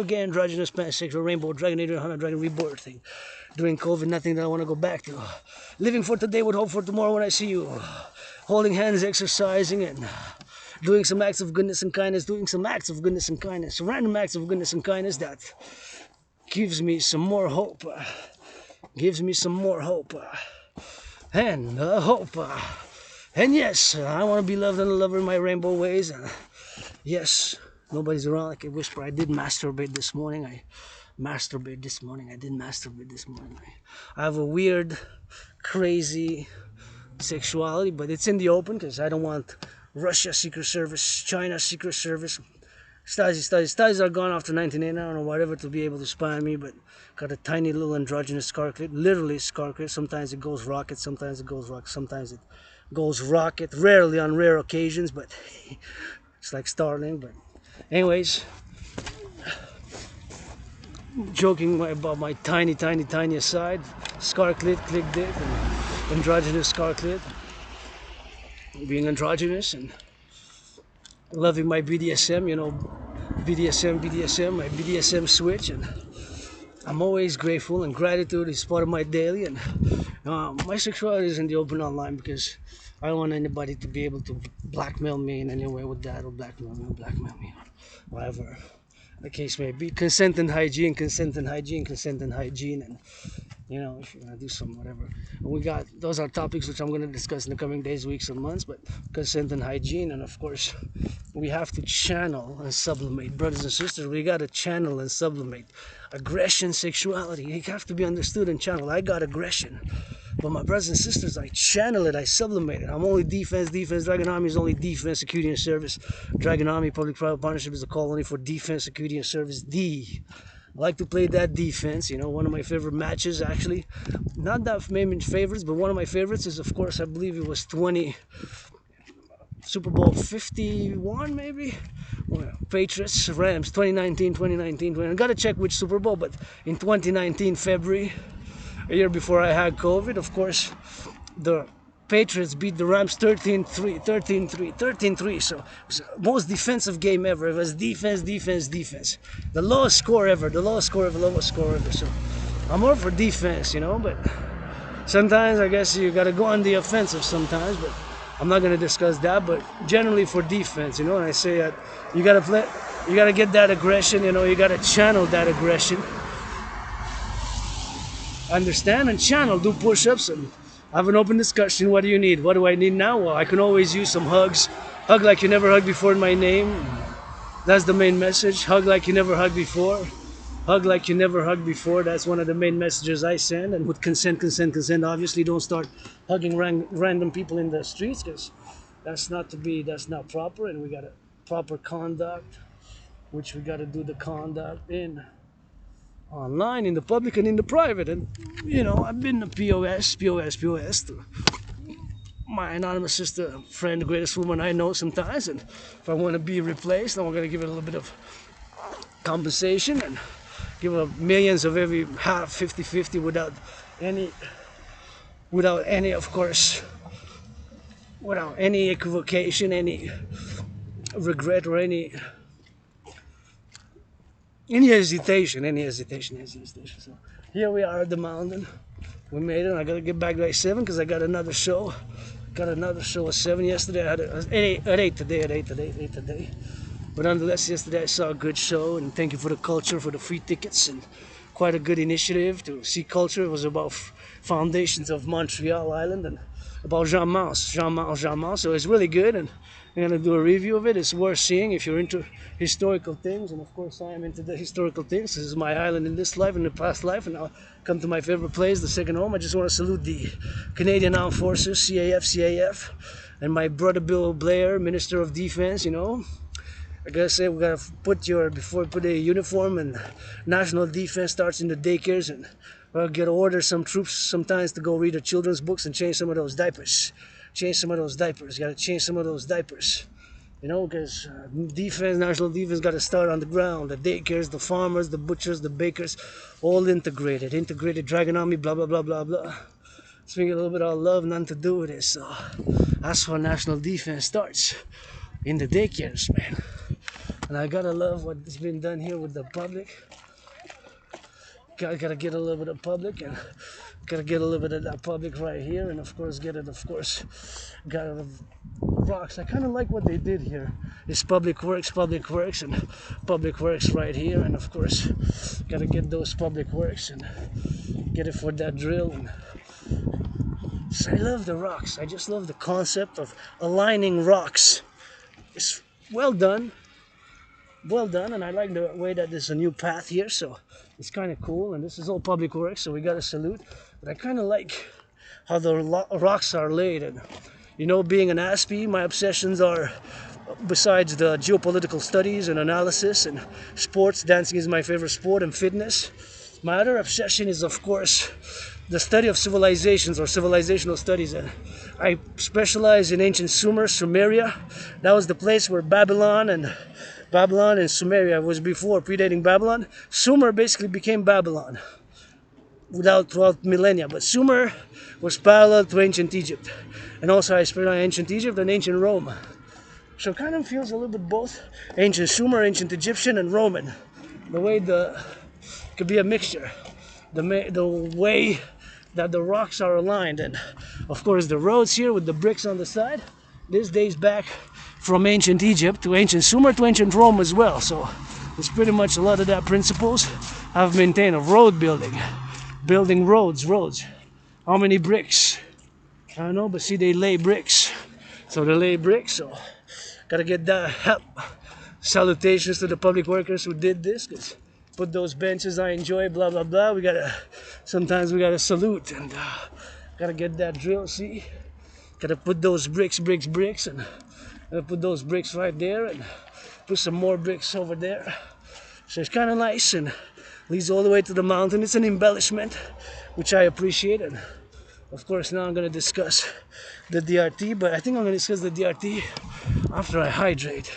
gay, androgynous, pansexual, rainbow, dragon, dragon reborn thing. During COVID, nothing that I want to go back to. Living for today with hope for tomorrow when I see you. Holding hands, exercising, and doing some acts of goodness and kindness, random acts of goodness and kindness that gives me some more hope. And hope. And yes, I want to be loved and a lover in my rainbow ways. Yes, nobody's around. Like I whisper, I did masturbate this morning. I did masturbate this morning. I have a weird, crazy sexuality, but it's in the open because I don't want Russia Secret Service, China Secret Service, Stasi are gone after 1989 or whatever to be able to spy on me, but got a tiny little androgynous scar clit, literally scar clit. Sometimes it goes rocket, sometimes it goes rocket, rarely on rare occasions, but it's like Starling. But anyways, joking about my tiny aside, scar clit, click dick, and androgynous scar clit, being androgynous and loving my BDSM, BDSM, my BDSM switch, and I'm always grateful, and gratitude is part of my daily. And my sexuality is in the open online because I don't want anybody to be able to blackmail me in any way with that, or blackmail me, whatever the case may be. Consent and hygiene, and if you want to do some whatever. And those are topics which I'm going to discuss in the coming days, weeks, and months. But consent and hygiene, and of course, we have to channel and sublimate, brothers and sisters. We got to channel and sublimate aggression, sexuality. You have to be understood and channeled. I got aggression, but my brothers and sisters, I channel it, I sublimate it. I'm only defense. Dragon Army is only defense, security, and service. Dragon Army public-private partnership is a call only for defense, security, and service. I like to play that defense. One of my favorite matches, actually, not that many favorites, but one of my favorites is, of course, I believe it was Super Bowl 51, maybe. Patriots, Rams, 2019. I gotta check which Super Bowl, but in 2019 February, a year before I had COVID, of course, the Patriots beat the Rams 13-3. So it was the most defensive game ever. It was defense. The lowest score ever. So I'm more for defense, but sometimes I guess you gotta go on the offensive sometimes, but I'm not gonna discuss that. But generally for defense, and I say that you gotta get that aggression, you gotta channel that aggression. Understand and channel, do push-ups and have an open discussion. What do you need? What do I need now? Well, I can always use some hugs. Hug like you never hugged before in my name. That's the main message. Hug like you never hugged before. That's one of the main messages I send. And with consent. Obviously, don't start hugging random people in the streets, because that's not proper. And we got a proper conduct, which we got to do the conduct in online, in the public, and in the private. And I've been a POS to my anonymous sister friend, the greatest woman I know sometimes. And if I want to be replaced, then we're going to give it a little bit of compensation and give her millions of every half, 50-50, without any, of course, without any equivocation, any regret, or any any hesitation, So here we are at the mountain. We made it. I gotta get back by 7 because I got another show. Got another show at 7 yesterday. I had at 8 today. But nonetheless, yesterday I saw a good show, and thank you for the culture, for the free tickets, and quite a good initiative to see culture. It was about foundations of Montreal Island and about Jean Mance. So it's really good, and I'm gonna do a review of it. It's worth seeing if you're into historical things, and of course I am into the historical things. This is my island in this life, in the past life, and I'll come to my favorite place, the second home. I just want to salute the Canadian Armed Forces, CAF, and my brother Bill Blair, Minister of Defense. I gotta say, we gotta before put a uniform, and national defense starts in the daycares, and we'll get order some troops sometimes to go read the children's books and change some of those diapers. Gotta change some of those diapers. Because national defense gotta start on the ground. The daycares, the farmers, the butchers, the bakers, all integrated. Integrated Dragon Army, blah, blah, blah, blah, blah. Speaking a little bit of love, nothing to do with it. So that's where national defense starts. In the daycares, man. And I gotta love what's been done here with the public. Gotta get a little bit of public, and gotta get a little bit of that public right here, and of course got it of rocks. I kind of like what they did here. It's public works, and public works right here, and of course gotta get those public works and get it for that drill. And so I love the rocks. I just love the concept of aligning rocks. It's well done, and I like the way that there's a new path here, so it's kind of cool. And this is all public works, so we got to salute. But I kind of like how the rocks are laid. And being an ASPE, my obsessions are, besides the geopolitical studies and analysis and sports, dancing is my favorite sport, and fitness. My other obsession is, of course, the study of civilizations or civilizational studies. And I specialize in ancient Sumeria. That was the place where Babylon and Sumeria was before, predating Babylon. Sumer basically became Babylon throughout millennia, but Sumer was parallel to ancient Egypt. And also I specialize in ancient Egypt and ancient Rome. So it kind of feels a little bit both ancient Sumer, ancient Egyptian, and Roman. The way could be a mixture. The way that the rocks are aligned, and of course the roads here with the bricks on the side. This dates back from ancient Egypt to ancient Sumer to ancient Rome as well. So it's pretty much a lot of that principles I've maintained of road building roads. How many bricks? I don't know, but see, they lay bricks. So they lay bricks. So gotta get that help. Salutations to the public workers who did this. Cause put those benches, I enjoy, blah blah blah. Sometimes we gotta salute, and gotta get that drill. See, gotta put those bricks, and gotta put those bricks right there, and put some more bricks over there. So it's kind of nice, and leads all the way to the mountain. It's an embellishment, which I appreciate. And of course, now I'm gonna discuss the DRT, but I think I'm gonna discuss the DRT after I hydrate.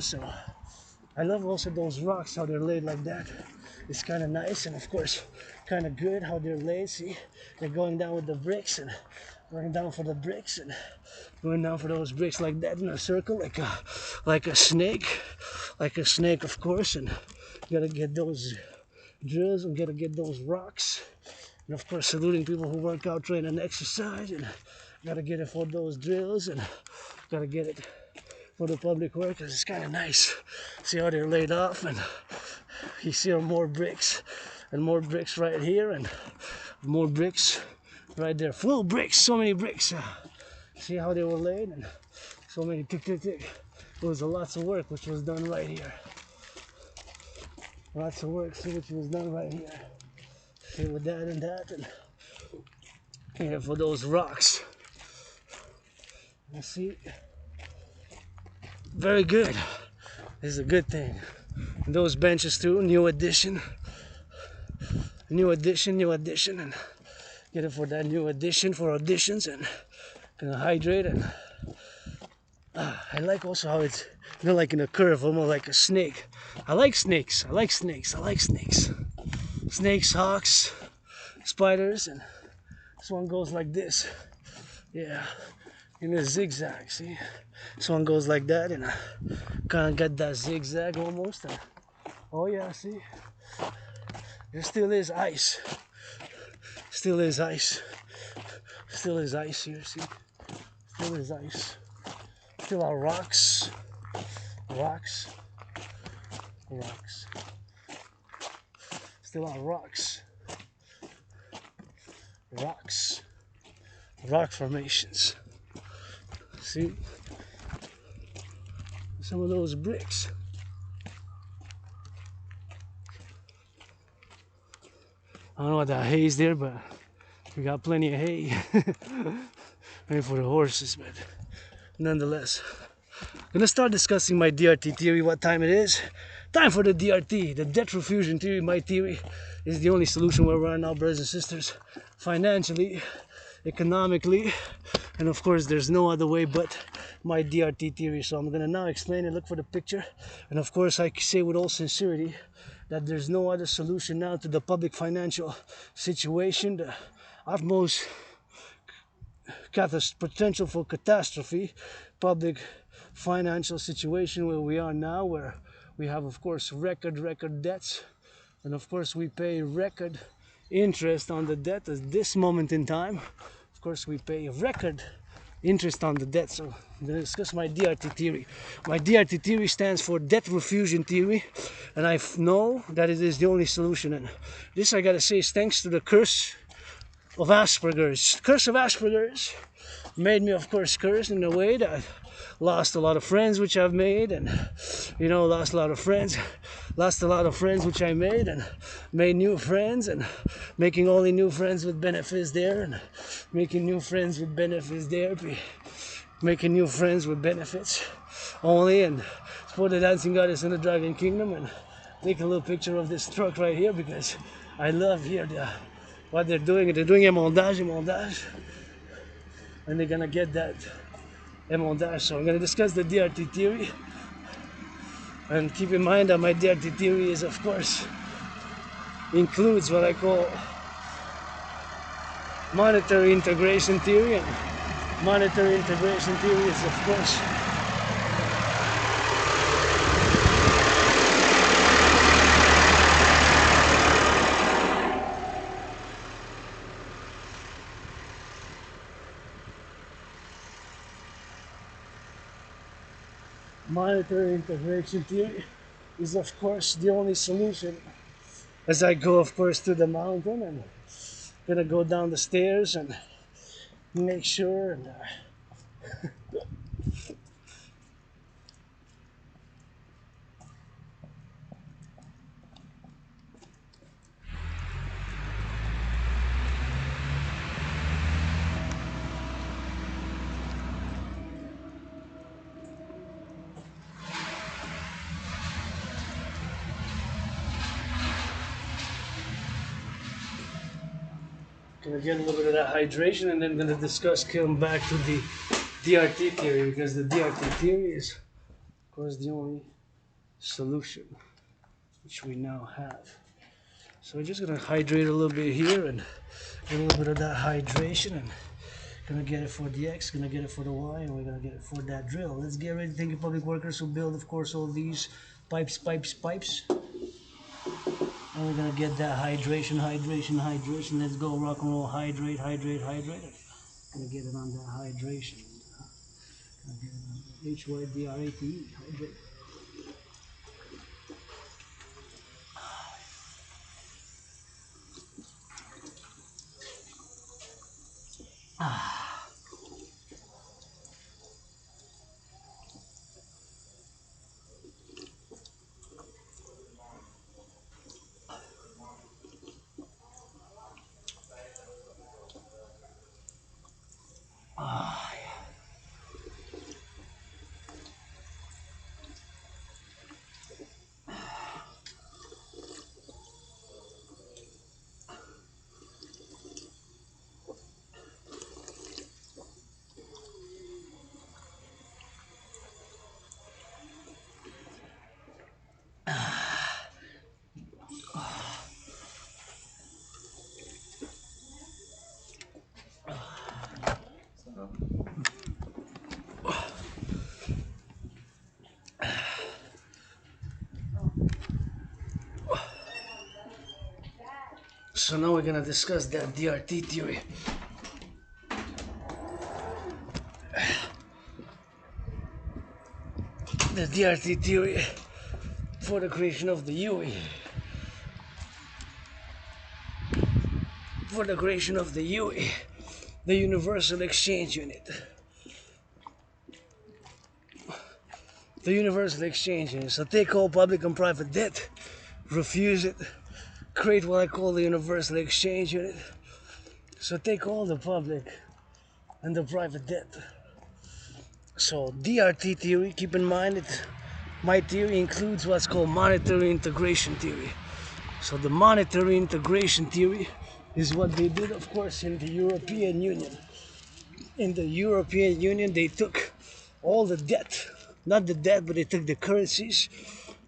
So I love also those rocks, how they're laid like that. It's kind of nice, and of course kind of good how they're laid. See, they're going down with the bricks, and going down for the bricks, and going down for those bricks like that in a circle, like a snake, of course. And you gotta get those drills, and gotta get those rocks, and of course saluting people who work out, train, and exercise, and gotta get it for those drills, and gotta get it for the public workers. It's kind of nice. See how they're laid off, and you see more bricks, and more bricks right here, and more bricks right there. Full bricks, so many bricks. See how they were laid, and so many tick. It was lots of work which was done right here. Lots of work, see, which was done right here. See, with that, and here for those rocks. You see. Very good. This is a good thing. And those benches too, new addition, and get it for that new addition for auditions, and gonna hydrate. And I like also how it's like in a curve, almost like a snake. I like snakes. Snakes, hawks, spiders, and this one goes like this. Yeah, in a zigzag. See. This one goes like that, and I kind of got that zigzag almost. And Oh yeah, see? There still is ice. Still is ice. Still is ice here, see? Still is ice. Still are rocks. Rocks. Rocks. Still are rocks. Rocks. Rock formations. See? Some of those bricks. I don't know what that hay is there, but we got plenty of hay. Maybe for the horses, but nonetheless. Gonna start discussing my DRT theory, what time it is. Time for the DRT, the debt refusion theory. My theory is the only solution where we are now, brothers and sisters. Financially, economically, and of course there's no other way but my DRT theory. So I'm gonna now explain it, look for the picture, and of course I say with all sincerity that there's no other solution now to the public financial situation, the utmost potential for catastrophe, public financial situation where we are now, where we have of course record debts, and of course we pay record interest on the debt at this moment in time. Of course we pay record interest on the debt. So I'm going to discuss my DRT theory. My DRT theory stands for debt refusion theory, and I know that it is the only solution. And this, I gotta say, is thanks to the curse of Asperger's. Curse of Asperger's made me, of course, cursed in a way that I lost a lot of friends which I've made, and lost a lot of friends which I made, and made new friends, and making only new friends with benefits there, and making new friends with benefits there, making new friends with benefits only, and support the dancing goddess in the dragon kingdom, and take a little picture of this truck right here because I love here what they're doing. They're doing émondage, and they're gonna get that émondage. So I'm gonna discuss the DRT theory, and keep in mind that my DRT theory is, of course, includes what I call monetary integration theory, and monetary integration theory is, of course, the only solution as I go, of course, to the mountain, and gonna go down the stairs and make sure and gonna get a little bit of that hydration, and then gonna come back to the DRT theory, because the DRT theory is, of course, the only solution which we now have. So we're just gonna hydrate a little bit here and get a little bit of that hydration, and gonna get it for the X, gonna get it for the Y, and we're gonna get it for that drill. Let's get ready. Thank you, public workers who build, of course, all these pipes. And we're gonna get that hydration. Let's go, rock and roll. Hydrate. Gonna get it on that hydration. Gonna get it on the HYDRATE. Hydrate. So now we're gonna discuss that DRT theory. The DRT theory for the creation of the UE. For the creation of the UE, the Universal Exchange Unit. The Universal Exchange Unit. So take all public and private debt, refuse it, create what I call the Universal Exchange Unit. So take all the public and the private debt. So DRT theory, keep in mind my theory includes what's called monetary integration theory. So the monetary integration theory is what they did, of course, in the European Union. In the European Union, they took all the debt, not the debt, but they took the currencies.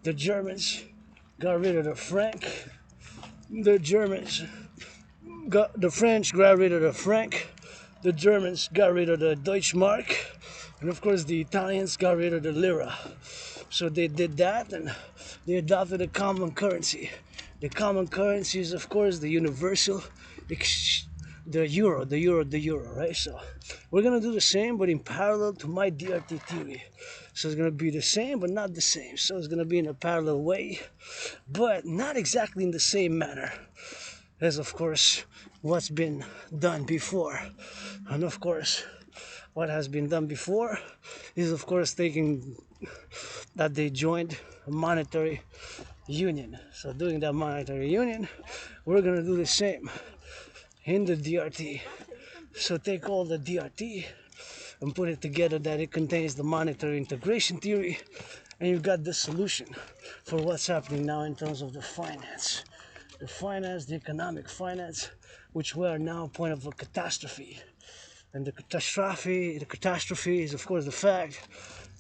The Germans got rid of the franc. The French got rid of the franc. The Germans got rid of the Deutsche Mark. And of course, the Italians got rid of the lira. So they did that and they adopted a common currency. The common currency is, of course, the universal, the euro, right? So we're gonna do the same, but in parallel to my DRT theory. So it's gonna be the same, but not the same. So it's gonna be in a parallel way, but not exactly in the same manner as, of course, what's been done before. And of course, what has been done before is, of course, taking that they joined a monetary union. So doing that monetary union, we're gonna do the same in the DRT. So take all the DRT and put it together that it contains the monetary integration theory, and you've got the solution for what's happening now in terms of the finance. The finance, the economic finance, which we are now point of a catastrophe. And the catastrophe is, of course, the fact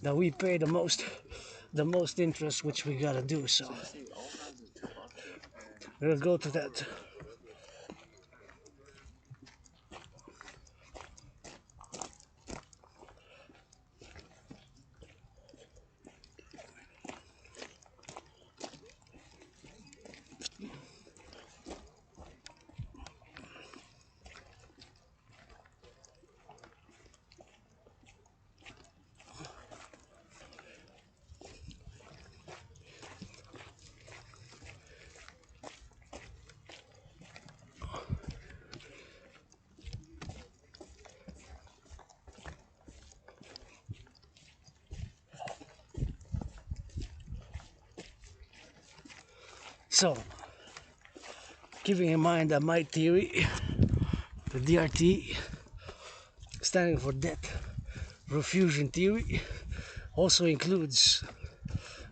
that we pay the most interest, which we gotta do. So let's go to that. So, keeping in mind that my theory, the DRT, standing for debt refusion theory, also includes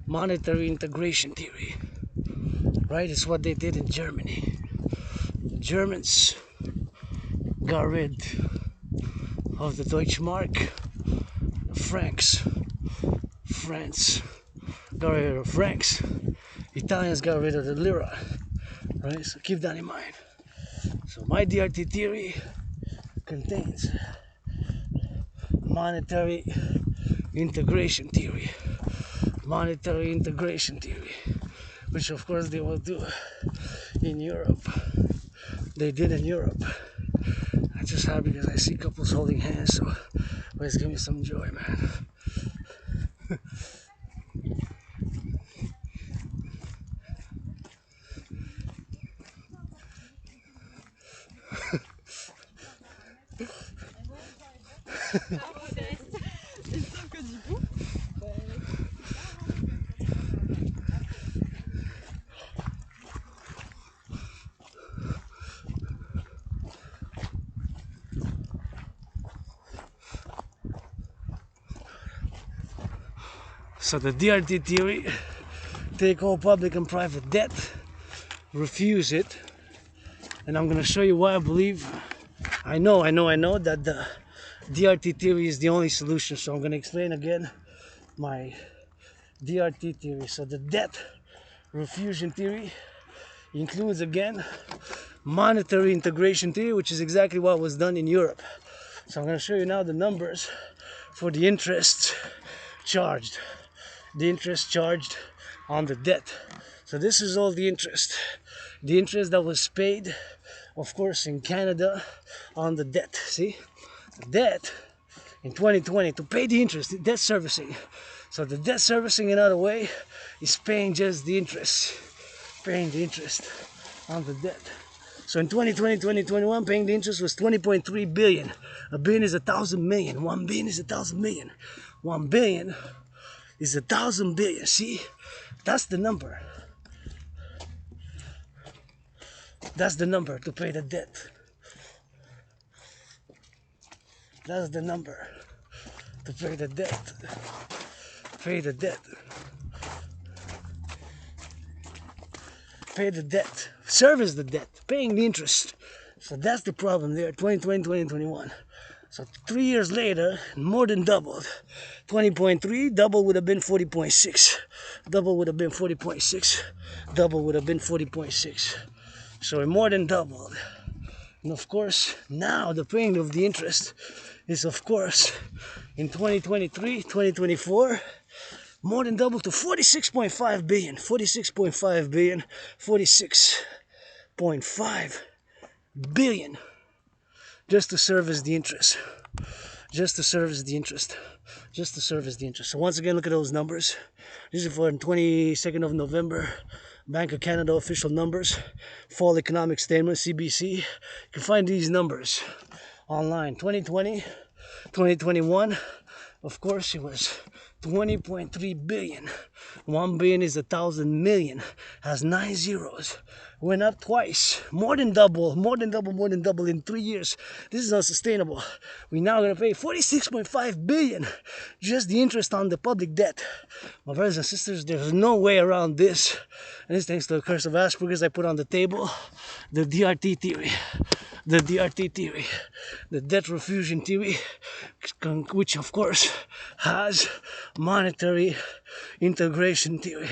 monetary integration theory, right? It's what they did in Germany. The Germans got rid of the Deutsche Mark, the francs, France got rid of francs, Italians got rid of the lira, right? So keep that in mind. So my DRT theory contains monetary integration theory, which of course they will do in Europe. They did in Europe. I'm just happy because I see couples holding hands, so always give me some joy, man. So the DRT theory, take all public and private debt, refuse it, and I'm gonna show you why I believe, I know that the DRT theory is the only solution. So I'm gonna explain again my DRT theory. So the debt refusion theory includes again monetary integration theory, which is exactly what was done in Europe. So I'm gonna show you now the numbers for the interest charged. The interest charged on the debt. So this is all the interest. the interest that was paid, of course, in Canada on the debt. See, the debt in 2020 to pay the interest, the debt servicing. So the debt servicing, another way, is paying just the interest, paying the interest on the debt. So in 2020, 2021, paying the interest was 20.3 billion. A billion is 1,000 million. 1 billion is 1,000 million. 1 billion is 1,000 billion. See, that's the number. That's the number to pay the debt. That's the number to pay the debt. Pay the debt. Pay the debt. Service the debt. Paying the interest. So that's the problem there. 2020, 2021. So 3 years later, more than doubled. 20.3, double would have been 40.6. Double would have been 40.6. Double would have been 40.6. So it more than doubled. And of course, now the paying of the interest is, of course, in 2023, 2024, more than doubled to 46.5 billion. 46.5 billion. 46.5 billion. Just to service the interest. Just to service the interest. Just to service the interest. So once again, look at those numbers. This is for the 22nd of November. Bank of Canada official numbers. Fall economic statement, CBC. You can find these numbers online. 2020, 2021. Of course, it was 20.3 billion. 1 billion is 1,000 million. Has 9 zeros. Went up twice. More than double. More than double. More than double in 3 years. This is unsustainable. We're now going to pay 46.5 billion. Just the interest on the public debt. My brothers and sisters, there's no way around this. And this thanks to the curse of Asperger's I put on the table. The DRT theory. The DRT theory. The debt refusion theory. Which of course has monetary integration theory.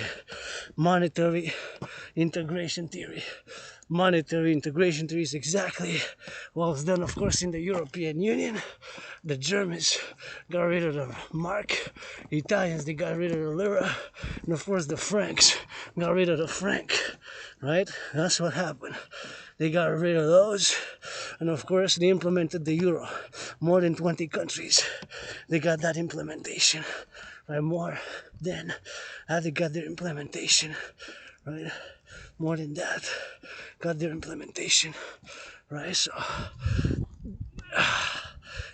Monetary integration theory. Monetary integration theory is exactly what was done, of course, in the European Union. The Germans got rid of the mark. The Italians, they got rid of the lira. And of course, the Franks got rid of the franc. Right? That's what happened. They got rid of those. And of course, they implemented the euro. More than 20 countries. They got that implementation. Right? More than they got their implementation. Right? More than that, got their implementation, right? So,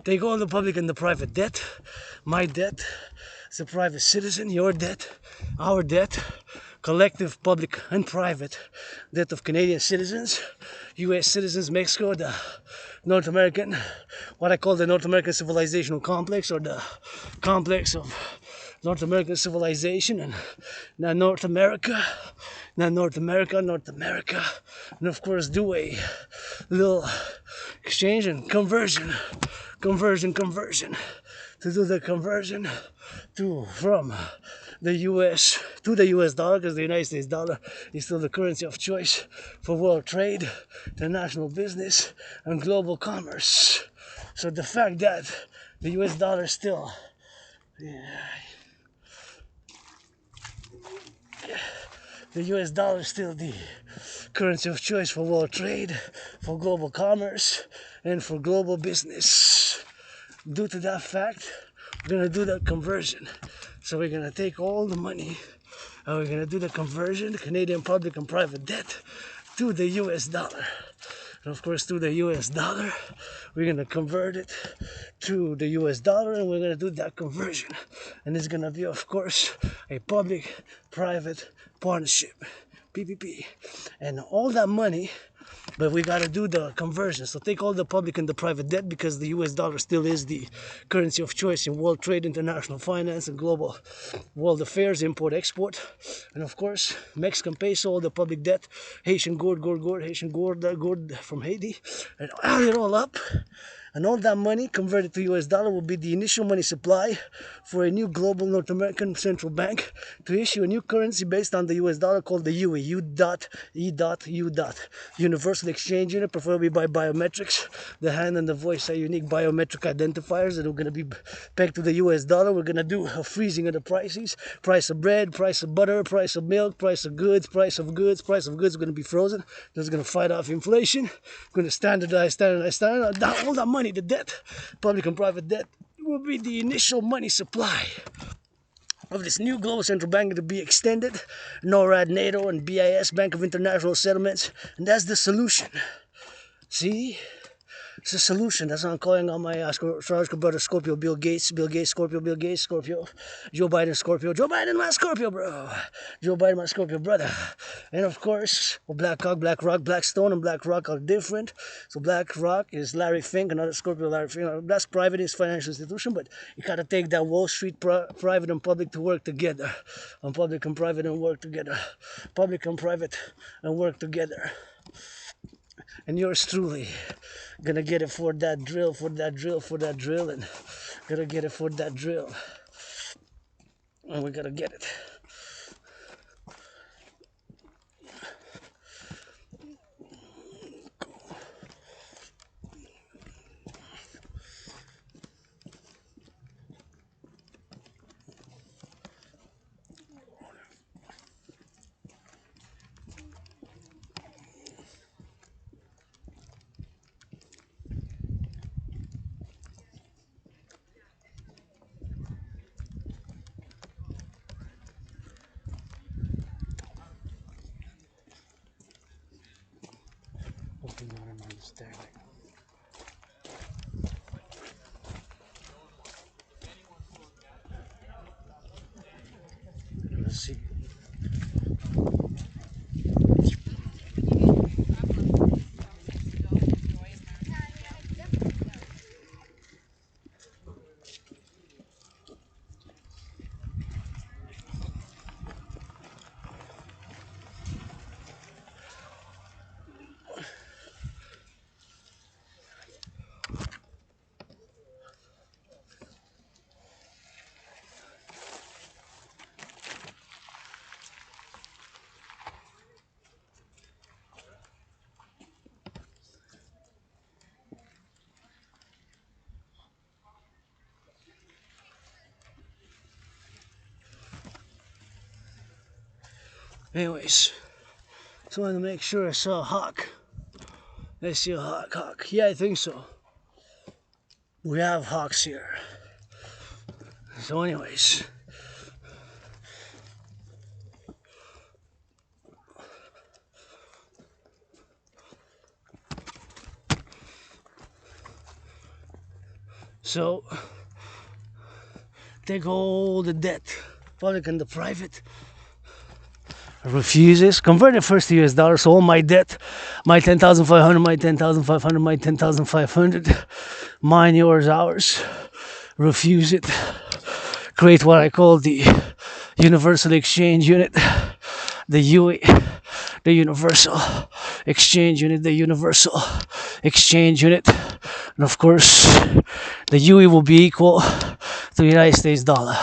take all the public and the private debt. My debt as a private citizen, your debt, our debt, collective, public, and private debt of Canadian citizens, U.S. citizens, Mexico, the North American, what I call the North American civilizational complex, or the complex of North American civilization, and now North America, and of course do a little exchange and conversion, to do the conversion from the US to the US dollar, because the United States dollar is still the currency of choice for world trade, international business, and global commerce. So the fact that the US dollar still the US dollar is still the currency of choice for world trade, for global commerce, and for global business. Due to that fact, we're going to do that conversion. So we're going to take all the money and we're going to do the conversion, the Canadian public and private debt, to the US dollar. And of course, to the US dollar, we're going to convert it to the US dollar, and we're going to do that conversion. And it's going to be, of course, a public-private partnership, PPP. And all that money, but we got to do the conversion. So take all the public and the private debt, because the US dollar still is the currency of choice in world trade, international finance, and global world affairs, import, export. And of course, Mexican peso, all the public debt, Haitian gourd, Haitian gourd from Haiti, and add it all up. And all that money converted to US dollar will be the initial money supply for a new global North American central bank to issue a new currency based on the US dollar called the UE, U.E.U. Universal universal exchange unit, preferably by biometrics. The hand and the voice are unique biometric identifiers that are going to be pegged to the US dollar. We're going to do a freezing of the prices. Price of bread, price of butter, price of milk, price of goods, price of goods. Price of goods are going to be frozen. That's going to fight off inflation. We're going to standardize. All that money, the debt, public and private debt, will be the initial money supply of this new global central bank to be extended. NORAD, NATO, and BIS, Bank of International Settlements. And that's the solution. See? It's a solution. That's what I'm calling on my astrological brother Scorpio, Bill Gates, Scorpio, Joe Biden, Scorpio, Joe Biden, my Scorpio, bro. Joe Biden, my Scorpio, brother. And of course, Black Hawk, Black Rock, Black Stone, and Black Rock are different. So Black Rock is Larry Fink, another Scorpio, Larry Fink. That's private, is financial institution, but you gotta take that Wall Street private and public to work together. And public and private and work together. Public and private and work together. And yours truly gonna get it for that drill, and gonna get it for that drill, and we gotta get it. Hoping I don't understand it. Let's see. Anyways, just wanted to make sure I saw a hawk. I see a hawk. Yeah, I think so. We have hawks here. So anyways. So, take all the debt, public and the private, refuses, convert it first to US dollars, so all my debt, my 10,500, my 10,500, my 10,500, mine, yours, ours, refuse it, create what I call the universal exchange unit, the UE, the universal exchange unit, the universal exchange unit, and of course, the UE will be equal to the United States dollar.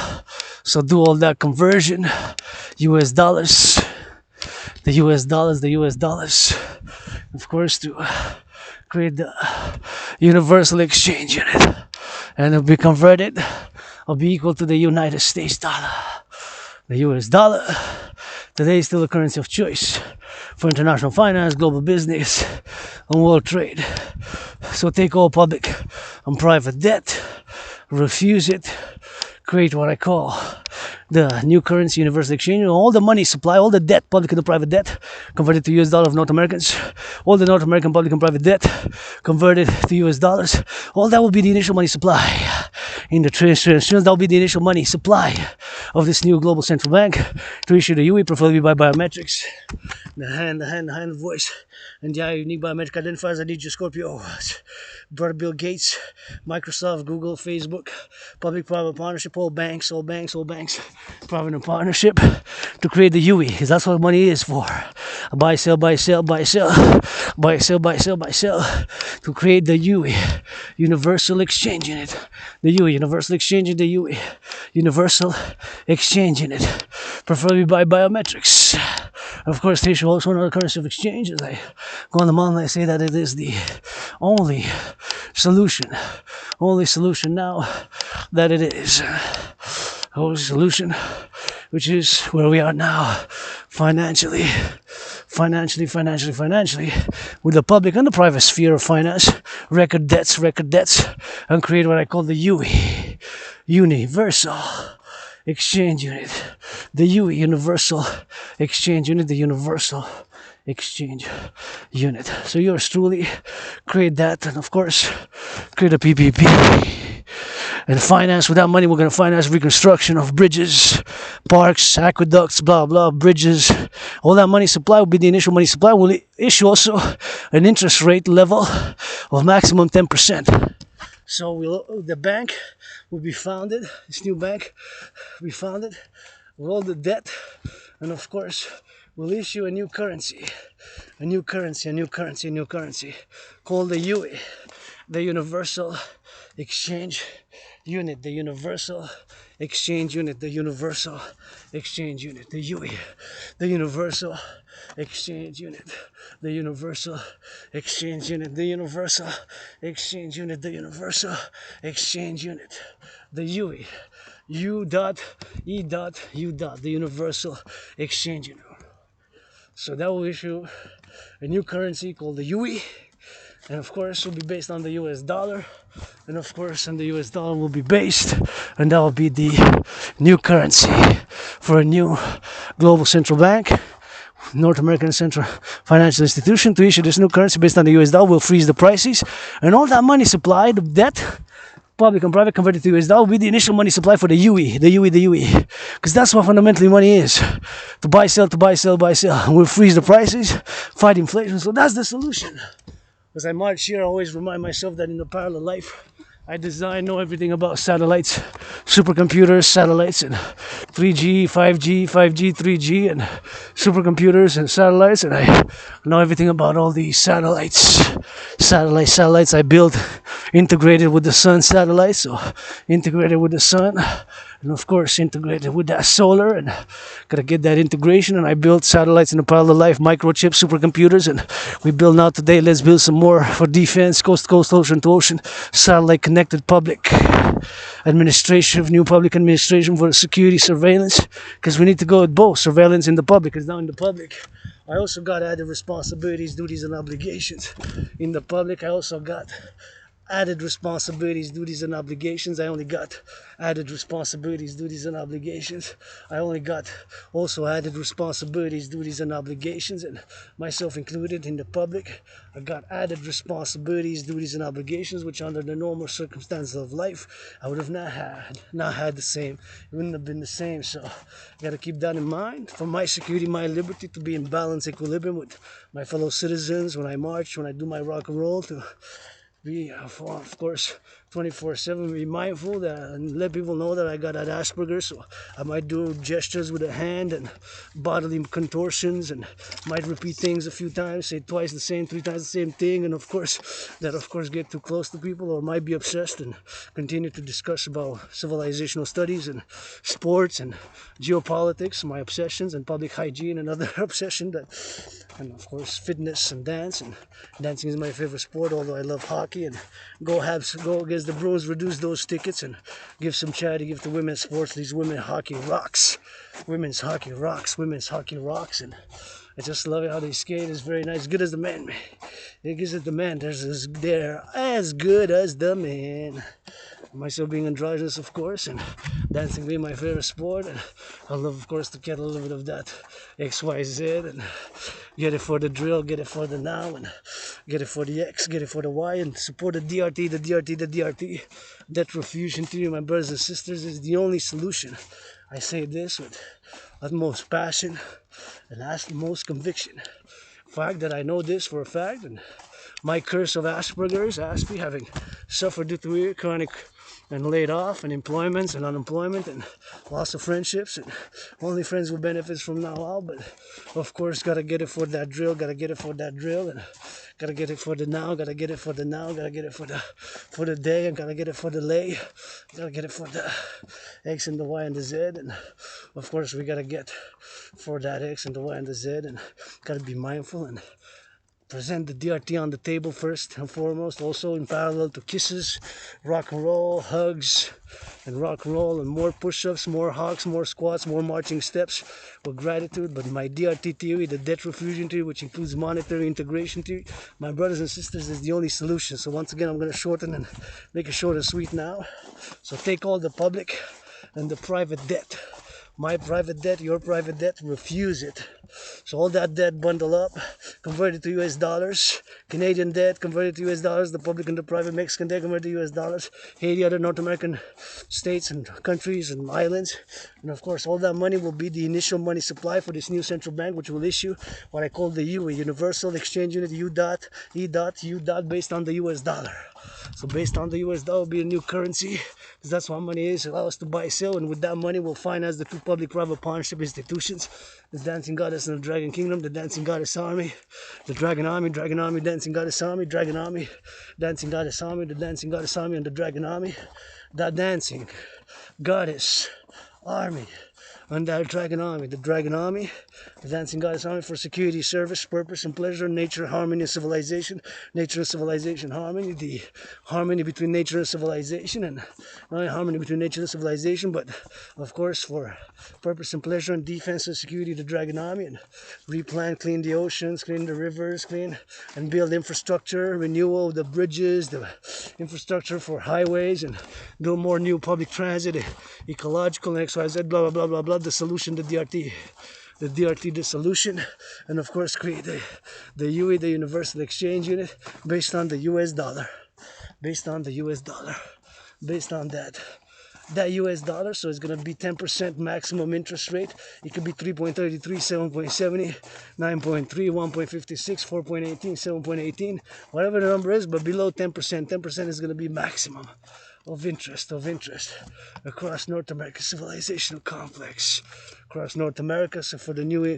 So do all that conversion, US dollars, the US dollars, of course, to create the universal exchange unit, and it'll be converted, it'll be equal to the United States dollar. The US dollar today is still the currency of choice for international finance, global business, and world trade. So take all public and private debt, refuse it, create what I call the new currency universal exchange. All the money supply, all the debt, public and the private debt, converted to US dollar of North Americans. All the North American public and private debt converted to US dollars. All that will be the initial money supply. In the transitions, that will be the initial money supply of this new global central bank to issue the UE, preferably by biometrics. The hand, voice, and the unique biometric identifiers. I need your Scorpio. Brother Bill Gates, Microsoft, Google, Facebook, public-private partnership, all banks, private and partnership to create the UE, because that's what money is for. Buy, sell, to create the UE, universal exchange unit. The UE, universal exchange unit, the UE, universal exchange unit, preferably by biometrics. Of course, they should also know the currency of exchange. As I go on the mountain, I say that it is the only solution now that it is. Only solution, which is where we are now, financially, with the public and the private sphere of finance, record debts, and create what I call the UE, Universal Exchange Unit. The UE, Universal Exchange Unit, the Universal Exchange Unit. So yours truly create that, and of course, create a PPP. And finance, with that money, we're going to finance reconstruction of bridges, parks, aqueducts, blah, blah, bridges. All that money supply will be the initial money supply. We'll issue also an interest rate level of maximum 10%. So the bank will be founded, this new bank will be founded with all the debt. And of course, we'll issue a new currency called the UE, the Universal Exchange Unit, the Universal Exchange Unit, the Universal Exchange Unit, the UE, the Universal Exchange Unit, the Universal Exchange Unit, the Universal Exchange Unit, the Universal Exchange Unit, the UE, U dot E dot U dot, the Universal Exchange Unit. So that will issue a new currency called the UE. And of course, will be based on the US dollar. And of course, on the US dollar will be based, and that will be the new currency for a new global central bank, North American Central Financial Institution, to issue this new currency based on the US dollar. Will freeze the prices, and all that money supply, the debt, public and private converted to US dollar, will be the initial money supply for the UE, because that's what fundamentally money is: to buy, sell, to buy, sell, buy, sell. We'll freeze the prices, fight inflation. So that's the solution. As I march here, I always remind myself that in the parallel life, I know everything about satellites, supercomputers, satellites, and 3G, 5G, 3G, and supercomputers and satellites, and I know everything about all these satellites. Satellites I built integrated with the sun satellites, so integrated with the sun, and of course integrated with that solar, and gotta get that integration. And I built satellites in the parallel life, microchip supercomputers, and we build now today. Let's build some more for defense, coast to coast, ocean to ocean, satellite connected public administration, new public administration for security surveillance, because we need to go with both surveillance in the public. Because now in the public, I also got added responsibilities, duties, and obligations. In the public, I also got added responsibilities, duties, and obligations. I only got added responsibilities, duties, and obligations. I only got also added responsibilities, duties, and obligations, and myself included in the public. I got added responsibilities, duties, and obligations, which under the normal circumstances of life, I would have not had the same. It wouldn't have been the same. So I got to keep that in mind for my security, my liberty, to be in balance, equilibrium with my fellow citizens when I march, when I do my rock and roll, to be, of course, 24/7, be mindful that, and let people know that I got that Asperger's, so I might do gestures with a hand and bodily contortions, and might repeat things a few times, say twice the same, 3 times the same thing, and of course get too close to people, or might be obsessed and continue to discuss about civilizational studies and sports and geopolitics, my obsessions, and public hygiene, and other obsession that, and of course fitness and dance, and dancing is my favorite sport, although I love hockey, and go against the Bruins, reduce those tickets, and give some charity, give to women's sports. These women's hockey rocks, and I just love it how they skate. It's very nice, good as the man. It gives it the man. They're as good as the man. Myself being androgynous, of course, and dancing being my favorite sport, and I love, of course, to get a little bit of that XYZ, and get it for the drill, get it for the now, and get it for the X, get it for the Y, and support the DRT. Debt refusion theory, my brothers and sisters, is the only solution. I say this with utmost passion and utmost conviction. Fact that I know this for a fact, and my curse of Asperger's, having suffered due to chronic and laid off and employments and unemployment and loss of friendships and only friends who benefits from now on. But of course, gotta get it for that drill, gotta get it for that drill, and gotta get it for the now, gotta get it for the now, gotta get it for the day, and gotta get it for the lay, gotta get it for the X and the Y and the Z, and of course we gotta get for that X and the Y and the Z, and gotta be mindful and present the DRT on the table first and foremost, also in parallel to kisses, rock and roll, hugs, and rock and roll, and more push-ups, more hogs, more squats, more marching steps with gratitude. But my DRT theory, the debt refusion theory, which includes monetary integration theory, my brothers and sisters, is the only solution. So once again, I'm going to shorten and make it short and sweet now. So take all the public and the private debt. My private debt, your private debt, refuse it. So all that debt bundle up, convert it to US dollars. Canadian debt, convert it to US dollars. The public and the private Mexican debt, convert it to US dollars. Haiti, other North American states and countries and islands. And of course, all that money will be the initial money supply for this new central bank, which will issue what I call the U, a Universal Exchange Unit, U dot, based on the US dollar. So based on the US dollar will be a new currency, because that's what money is. Allow us to buy, sell, and with that money we'll finance the two public-private partnership institutions, the Dancing Goddess and the Dragon Kingdom, the Dancing Goddess Army, the Dragon Army, Dancing Goddess Army, Dragon Army, Dancing Goddess Army, the Dancing Goddess Army, and the Dragon Army. That Dancing Goddess Army and that Dragon Army, the Dragon Army, the Dancing Goddess Army for security, service, purpose, and pleasure, nature, harmony, and civilization, nature and civilization, harmony, the harmony between nature and civilization, and not only harmony between nature and civilization, but of course for purpose and pleasure and defense and security, the Dragon Army, and replant, clean the oceans, clean the rivers, clean and build infrastructure, renewal of the bridges, the infrastructure for highways, and build more new public transit, ecological, and XYZ, blah, blah, blah, blah, blah. The solution, the DRT, the solution, and of course create the UE, the Universal Exchange Unit, based on the US dollar, based on the US dollar, based on that US dollar. So it's going to be 10% maximum interest rate. It could be 3.33, 7.70, 9.3, 1.56, 4.18, 7.18, whatever the number is, but below 10%. 10% is going to be maximum of interest across North America civilizational complex, across North America. So for the new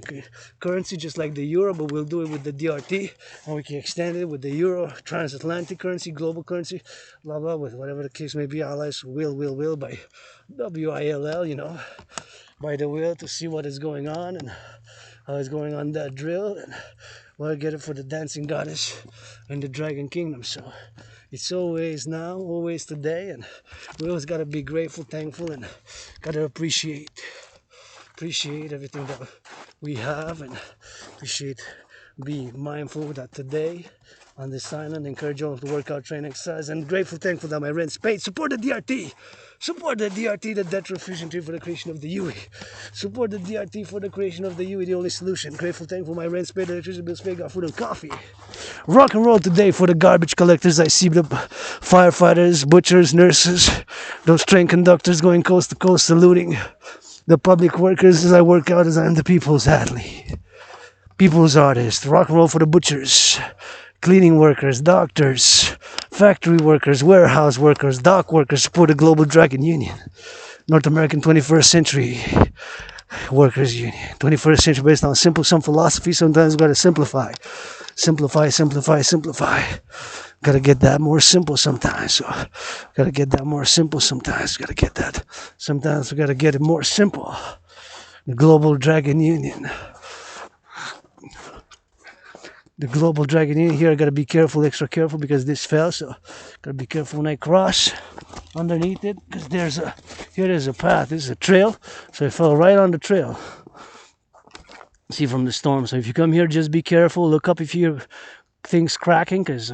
currency, just like the euro, but we'll do it with the DRT, and we can extend it with the euro, transatlantic currency, global currency, blah blah, with whatever the case may be. Allies will by WILL, you know, by the will, to see what is going on and how it's going on that drill, and we'll get it for the Dancing Goddess and the Dragon Kingdom. So it's always now, always today, and we always gotta be grateful, thankful, and gotta appreciate everything that we have, and be mindful that today on this island, encourage all to work out, train, exercise, and grateful, thankful that my rent's paid. Support the DRT. Support the DRT, the debt refusion tree, for the creation of the UE. Support the DRT for the creation of the UE, the only solution. Grateful, thankful, my rent's paid, electricity bills paid, got food and coffee. Rock and roll today for the garbage collectors. I see the firefighters, butchers, nurses, those train conductors going coast to coast saluting the public workers as I work out, as I am the people's athlete, people's artist. Rock and roll for the butchers, cleaning workers, doctors, factory workers, warehouse workers, dock workers. Support the Global Dragon Union, North American 21st Century Workers Union. 21st century based on some philosophy. Sometimes we gotta simplify. Gotta get that more simple sometimes. Gotta get that more simple sometimes. Gotta get that. Sometimes we gotta get it more simple. The Global Dragon Union. The Global Dragon Union. Here I gotta be careful, extra careful, because this fell. So gotta be careful when I cross underneath it, because there's a path. This is a trail. So I fell right on the trail. See from the storm. So if you come here, just be careful. Look up if you hear things cracking, because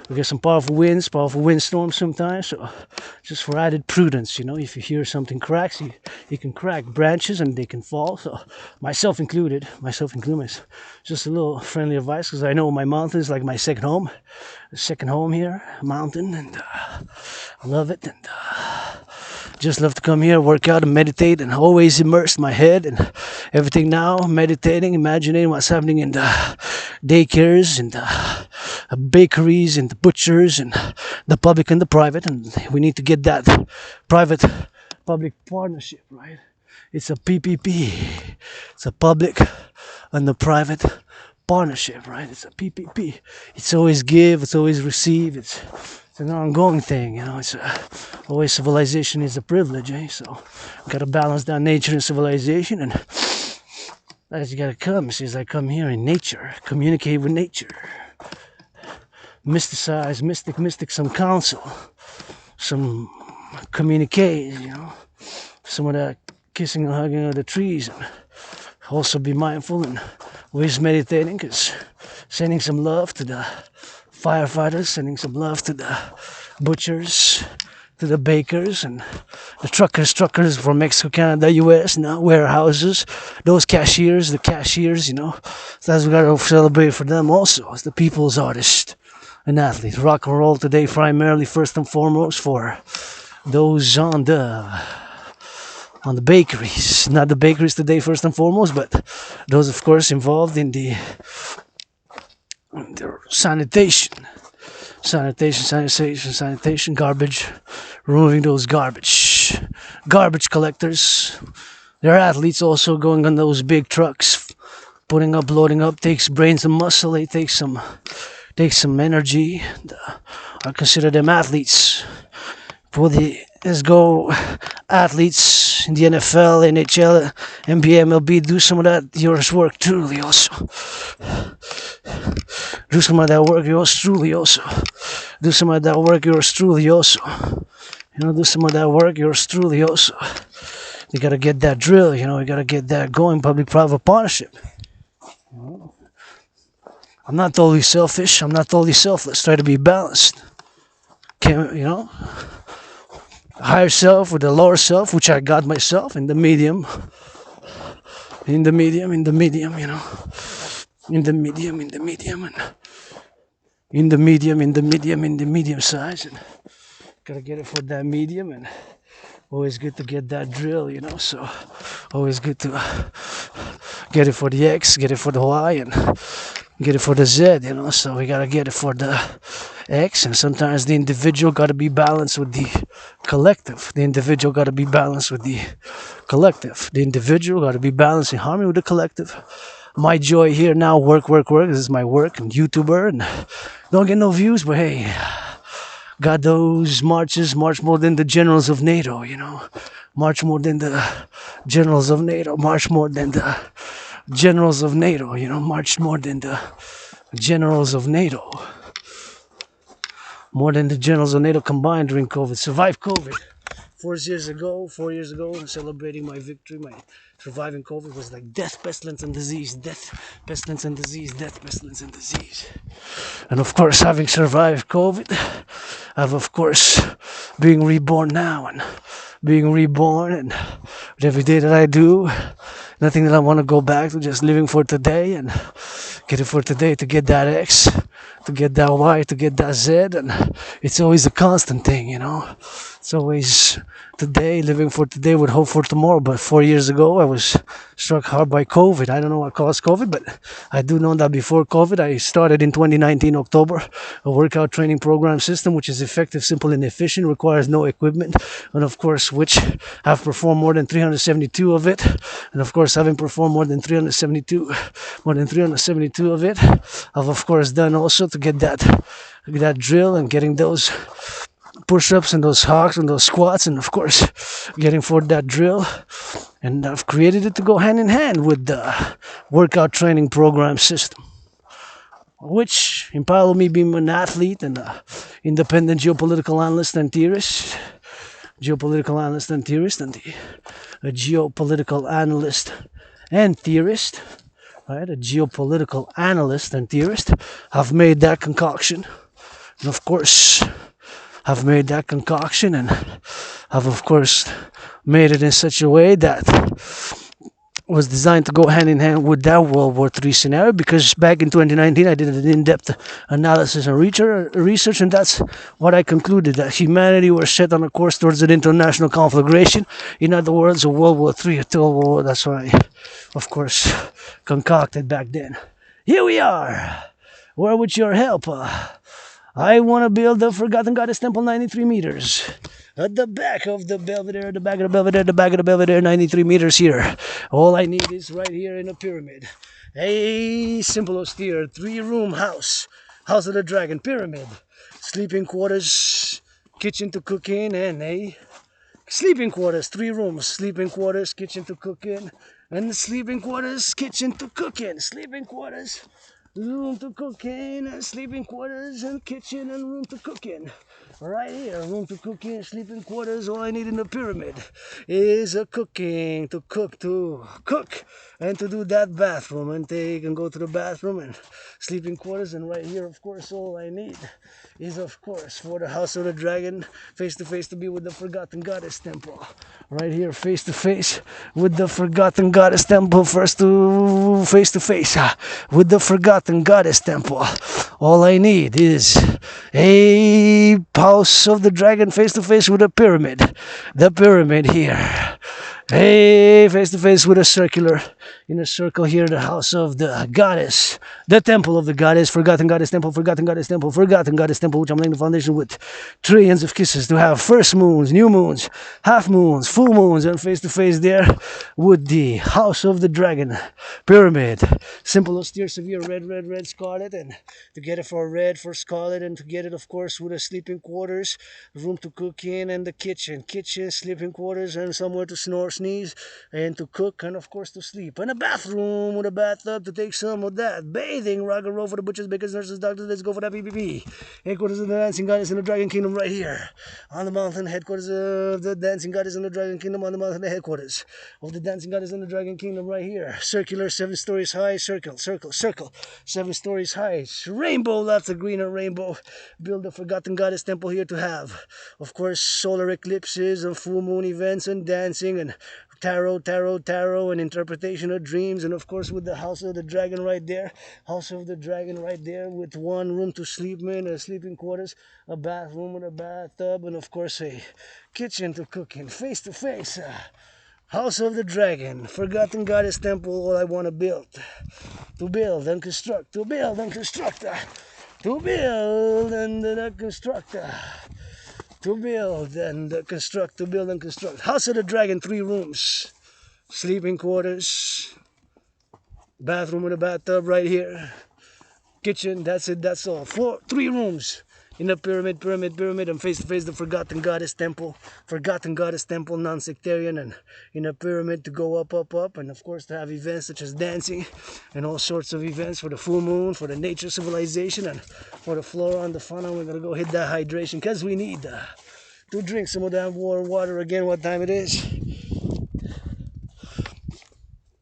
we get some powerful windstorms sometimes. So just for added prudence, you know, if you hear something cracks, you can crack branches and they can fall. So myself included, just a little friendly advice, because I know my mountain is like my second home here, mountain, and I love it. And Just love to come here, work out and meditate, and always immerse my head and everything now, meditating, imagining what's happening in the daycares and the bakeries and the butchers and the public and the private. And we need to get that private public partnership, right? It's a PPP. It's a public and the private partnership, right? It's a PPP. It's always give, it's always receive. It's an ongoing thing, you know. It's always civilization is a privilege, eh? So gotta balance that nature and civilization, and as you gotta come. Says I come here in nature, communicate with nature, mysticize, mystic, some counsel, some communicate, you know, some of that kissing and hugging of the trees, and also be mindful and always meditating, because sending some love to the firefighters, sending some love to the butchers, to the bakers, and the truckers from Mexico, Canada, US, now warehouses, those cashiers, the cashiers, you know. So that's what we gotta celebrate for them also, as the people's artist and athlete. Rock and roll today, primarily, first and foremost, for those on the bakeries. Not the bakeries today, first and foremost, but those, of course, involved in the sanitation, garbage, removing those garbage collectors. There are athletes also going on those big trucks, putting up, loading up. Takes brains and muscle. It takes some energy. I consider them athletes. For the let's go athletes in the NFL, NHL, NBA, MLB, do some of that yours work truly also. Do some of that work yours truly also. Do some of that work yours truly also. You know, do some of that work yours truly also. You gotta get that drill, you know, you gotta get that going, public-private partnership. You know? I'm not totally selfish, I'm not totally selfless. Try to be balanced. Can't, you know? Higher self with the lower self, which I got myself, in the medium, you know, in the medium, and in the medium size, and gotta get it for that medium, and always good to get that drill, you know. So always good to get it for the X, get it for the Y, and get it for the Z, you know. So we gotta get it for the X, and sometimes the individual gotta be balanced with the collective. The individual gotta be balanced with the collective. The individual gotta be balanced in harmony with the collective. My joy here now, work. This is my work, and YouTuber, and don't get no views, but hey, got those marches, march more than the generals of NATO, you know. March more than the generals of NATO, march more than the generals of NATO, you know, marched more than the generals of NATO. More than the generals of NATO combined during COVID. Survived COVID. 4 years ago, celebrating my victory, my surviving COVID was like death, pestilence, and disease. Death, pestilence, and disease. Death, pestilence, and disease. And of course, having survived COVID, I've of course being reborn now, and being reborn, and with every day that I do, nothing that I want to go back to, just living for today, and get it for today to get that X, to get that Y, to get that Z, and it's always a constant thing, you know. It's always today, living for today with hope for tomorrow. But 4 years ago, I was struck hard by COVID. I don't know what caused COVID, but I do know that before COVID, I started in 2019 October a workout training program system, which is effective, simple, and efficient, requires no equipment, and of course, which I've performed more than 372 of it. And of course, having performed more than 372 of it, I've of course done also to get that drill and getting those push-ups and those hogs and those squats, and of course getting for that drill, and I've created it to go hand in hand with the workout training program system, which in parallel me being an athlete and an independent geopolitical analyst and theorist, and a geopolitical analyst and theorist, I've made that concoction, and of course I've made that concoction, and I've of course made it in such a way that was designed to go hand in hand with that World War III scenario, because back in 2019 I did an in-depth analysis and research, and that's what I concluded, that humanity was set on a course towards an international conflagration. In other words, a World War III, a World War. That's what I, of course, concocted back then. Here we are. Where, with your help, I want to build the Forgotten Goddess Temple, 93 meters. At the back of the Belvedere, the back of the Belvedere, the back of the Belvedere, 93 meters here. All I need is right here in a pyramid. A simple austere 3-room house. House of the Dragon pyramid. Sleeping quarters, kitchen to cook in, and a sleeping quarters, 3 rooms. Sleeping quarters, kitchen to cook in, and the sleeping quarters, kitchen to cook in. Sleeping quarters, room to cook in, and sleeping quarters, and kitchen and room to cook in. Right here, room to cook in, sleeping quarters. All I need in the pyramid is a cooking to cook, and to do that bathroom, and take and go to the bathroom, and sleeping quarters. And right here, of course, all I need is, of course, for the House of the Dragon, face to face to be with the Forgotten Goddess Temple. Right here, face to face with the Forgotten Goddess Temple. First to face with the Forgotten Goddess Temple. All I need is a House of the Dragon face to face with a pyramid. The pyramid here. Hey, face to face with a circular, in a circle here, the House of the Goddess, the Temple of the Goddess, Forgotten Goddess Temple, Forgotten Goddess Temple, Forgotten Goddess Temple, which I'm laying the foundation with trillions of kisses to have first moons, new moons, half moons, full moons, and face to face there with the House of the Dragon pyramid. Simple, austere, severe, red, scarlet, and to get it for red, for scarlet, and to get it, of course, with a sleeping quarters, room to cook in, and the kitchen, sleeping quarters, and somewhere to snore, sneeze, and to cook, and of course to sleep, and a bathroom with a bathtub to take some of that, bathing, rock and roll for the butchers, bakers, nurses, doctors. Let's go for that PPP. Headquarters of the dancing goddess in the Dragon Kingdom, right here on the mountain. Headquarters of the dancing goddess in the Dragon Kingdom, on the mountain. The headquarters of the dancing goddess in the Dragon Kingdom, right here. Circular, 7 stories high, circle, 7 stories high, rainbow, lots of green and rainbow. Build a Forgotten Goddess Temple here to have, of course, solar eclipses and full moon events and dancing and tarot, and interpretation of dreams, and of course with the House of the Dragon right there, with 1 room to sleep in, a sleeping quarters, a bathroom with a bathtub, and of course a kitchen to cook in, face to face. House of the Dragon, Forgotten Goddess Temple, all I want to build and construct, to build and construct, to build and construct. House of the Dragon, 3 rooms, sleeping quarters, bathroom with a bathtub right here, kitchen. That's it. That's all. 3 rooms in the pyramid, and face to face the Forgotten Goddess Temple, non-sectarian, and in a pyramid to go up, and of course to have events such as dancing and all sorts of events for the full moon, for the nature civilization, and for the flora and the fauna. We're gonna go hit that hydration because we need to drink some of that warm water again. What time it is?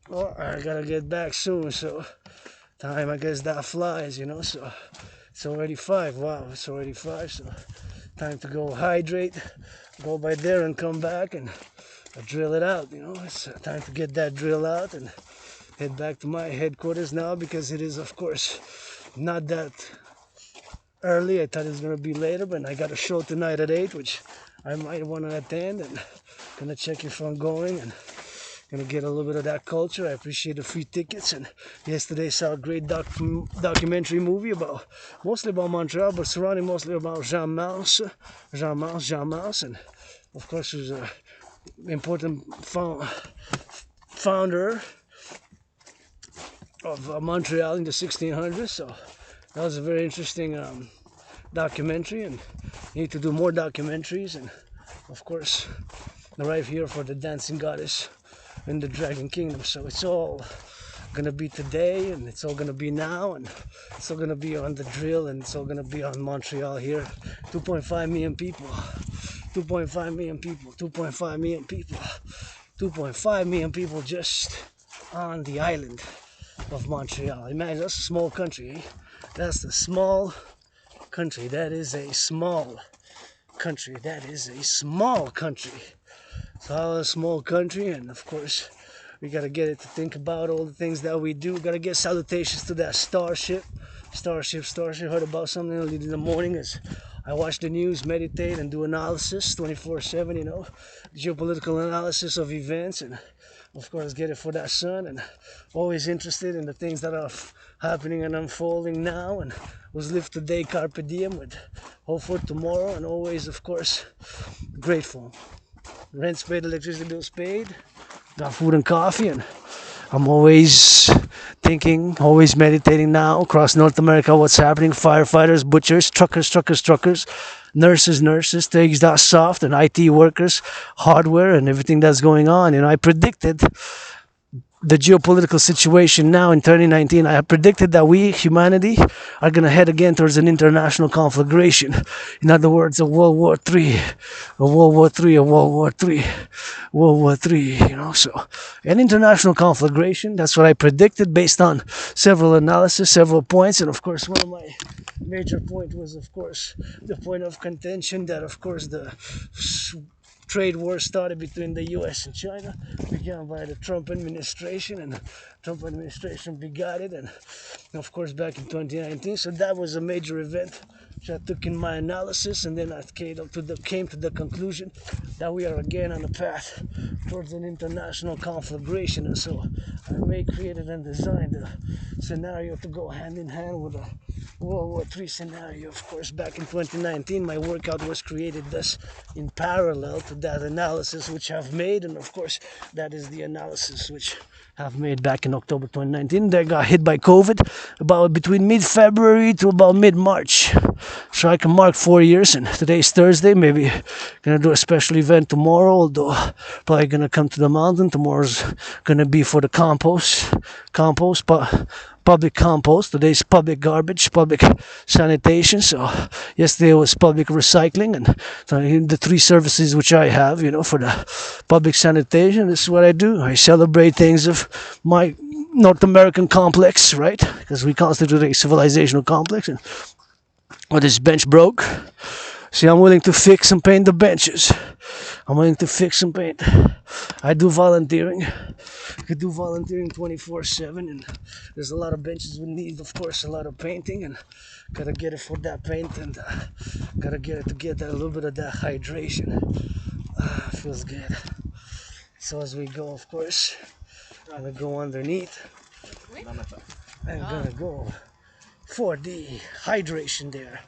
Oh, I gotta get back soon, so time, I guess that flies, so it's already 5. Wow, it's already 5, so time to go hydrate, go by there and come back and drill it out. It's time to get that drill out and head back to my headquarters now, because it is, of course, not that early. I thought it was gonna be later, but I got a show tonight at 8, which I might want to attend, and gonna check if I'm going, and gonna get a little bit of that culture. I appreciate the free tickets, and yesterday saw a great documentary movie mostly about Montreal, but surrounding mostly about Jean Marche, and of course who's an important founder of Montreal in the 1600s. So that was a very interesting documentary, and need to do more documentaries, and of course arrive here for the dancing goddess in the Dragon Kingdom. So it's all gonna be today, and it's all gonna be now, and it's all gonna be on the drill, and it's all gonna be on Montreal here. 2.5 million people, 2.5 million people, 2.5 million people, 2.5 million people just on the island of Montreal. Imagine, that's a small country, eh? That's a small country. That is a small country. So a small country, and of course We gotta get it to think about all the things that we do. Gotta get salutations to that starship. Starship. Heard about something early in the morning as I watch the news, meditate, and do analysis 24/7, geopolitical analysis of events, and of course get it for that sun, and always interested in the things that are happening and unfolding now, and was live today, carpe diem, with hope for tomorrow, and always, of course, grateful. Rent's paid, electricity bills paid, got food and coffee, and I'm always thinking, always meditating now across North America what's happening. Firefighters, butchers, truckers, nurses, things that soft, and IT workers, hardware, and everything that's going on. I predicted the geopolitical situation now in 2019. I have predicted that we, humanity, are going to head again towards an international conflagration. In other words, a World War III, World War III, So, an international conflagration, that's what I predicted based on several analysis, several points, and of course, one of my major point was, of course, the point of contention that, of course, the trade war started between the US and China, began by the Trump administration, and the Trump administration begot it, and of course back in 2019. So that was a major event which I took in my analysis, and then I came to the conclusion that we are again on a path towards an international conflagration. And so I created and designed a scenario to go hand in hand with a World War III scenario. Of course, back in 2019, my workout was created thus in parallel to that analysis which I've made, and of course, that is the analysis which I've made back in October 2019. They got hit by COVID about between mid-February to about mid-March. So I can mark 4 years, and today's Thursday. Maybe gonna do a special event tomorrow, although probably gonna come to the mountain. Tomorrow's gonna be for the public compost. Today's public garbage, public sanitation. So yesterday was public recycling, and so the 3 services which I have, for the public sanitation. This is what I do. I celebrate things of my North American complex, right? Because we constitute a civilizational complex. And this bench broke. See, I'm willing to fix and paint the benches. I'm willing to fix and paint. I do volunteering. I could do volunteering 24/7, and there's a lot of benches we need, of course, a lot of painting, and gotta get it for that paint, and gotta get it to get that, a little bit of that hydration. Feels good. So as we go, of course, I'm gonna go underneath. I'm gonna go for the hydration there.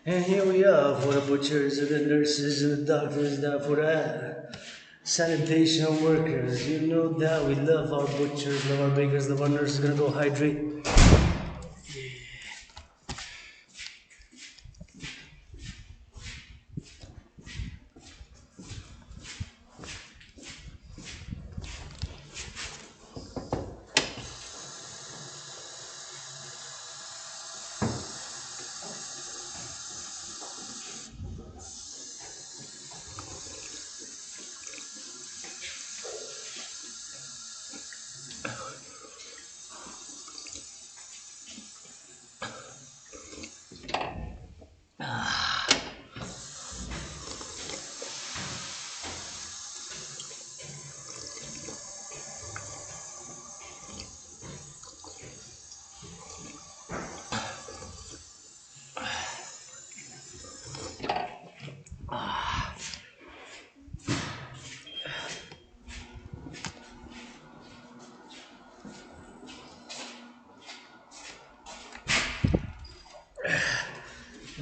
And here we are for the butchers and the nurses and the doctors, that for that. Sanitation workers, you know that we love our butchers, love our bakers, love our nurses. Gonna go hydrate.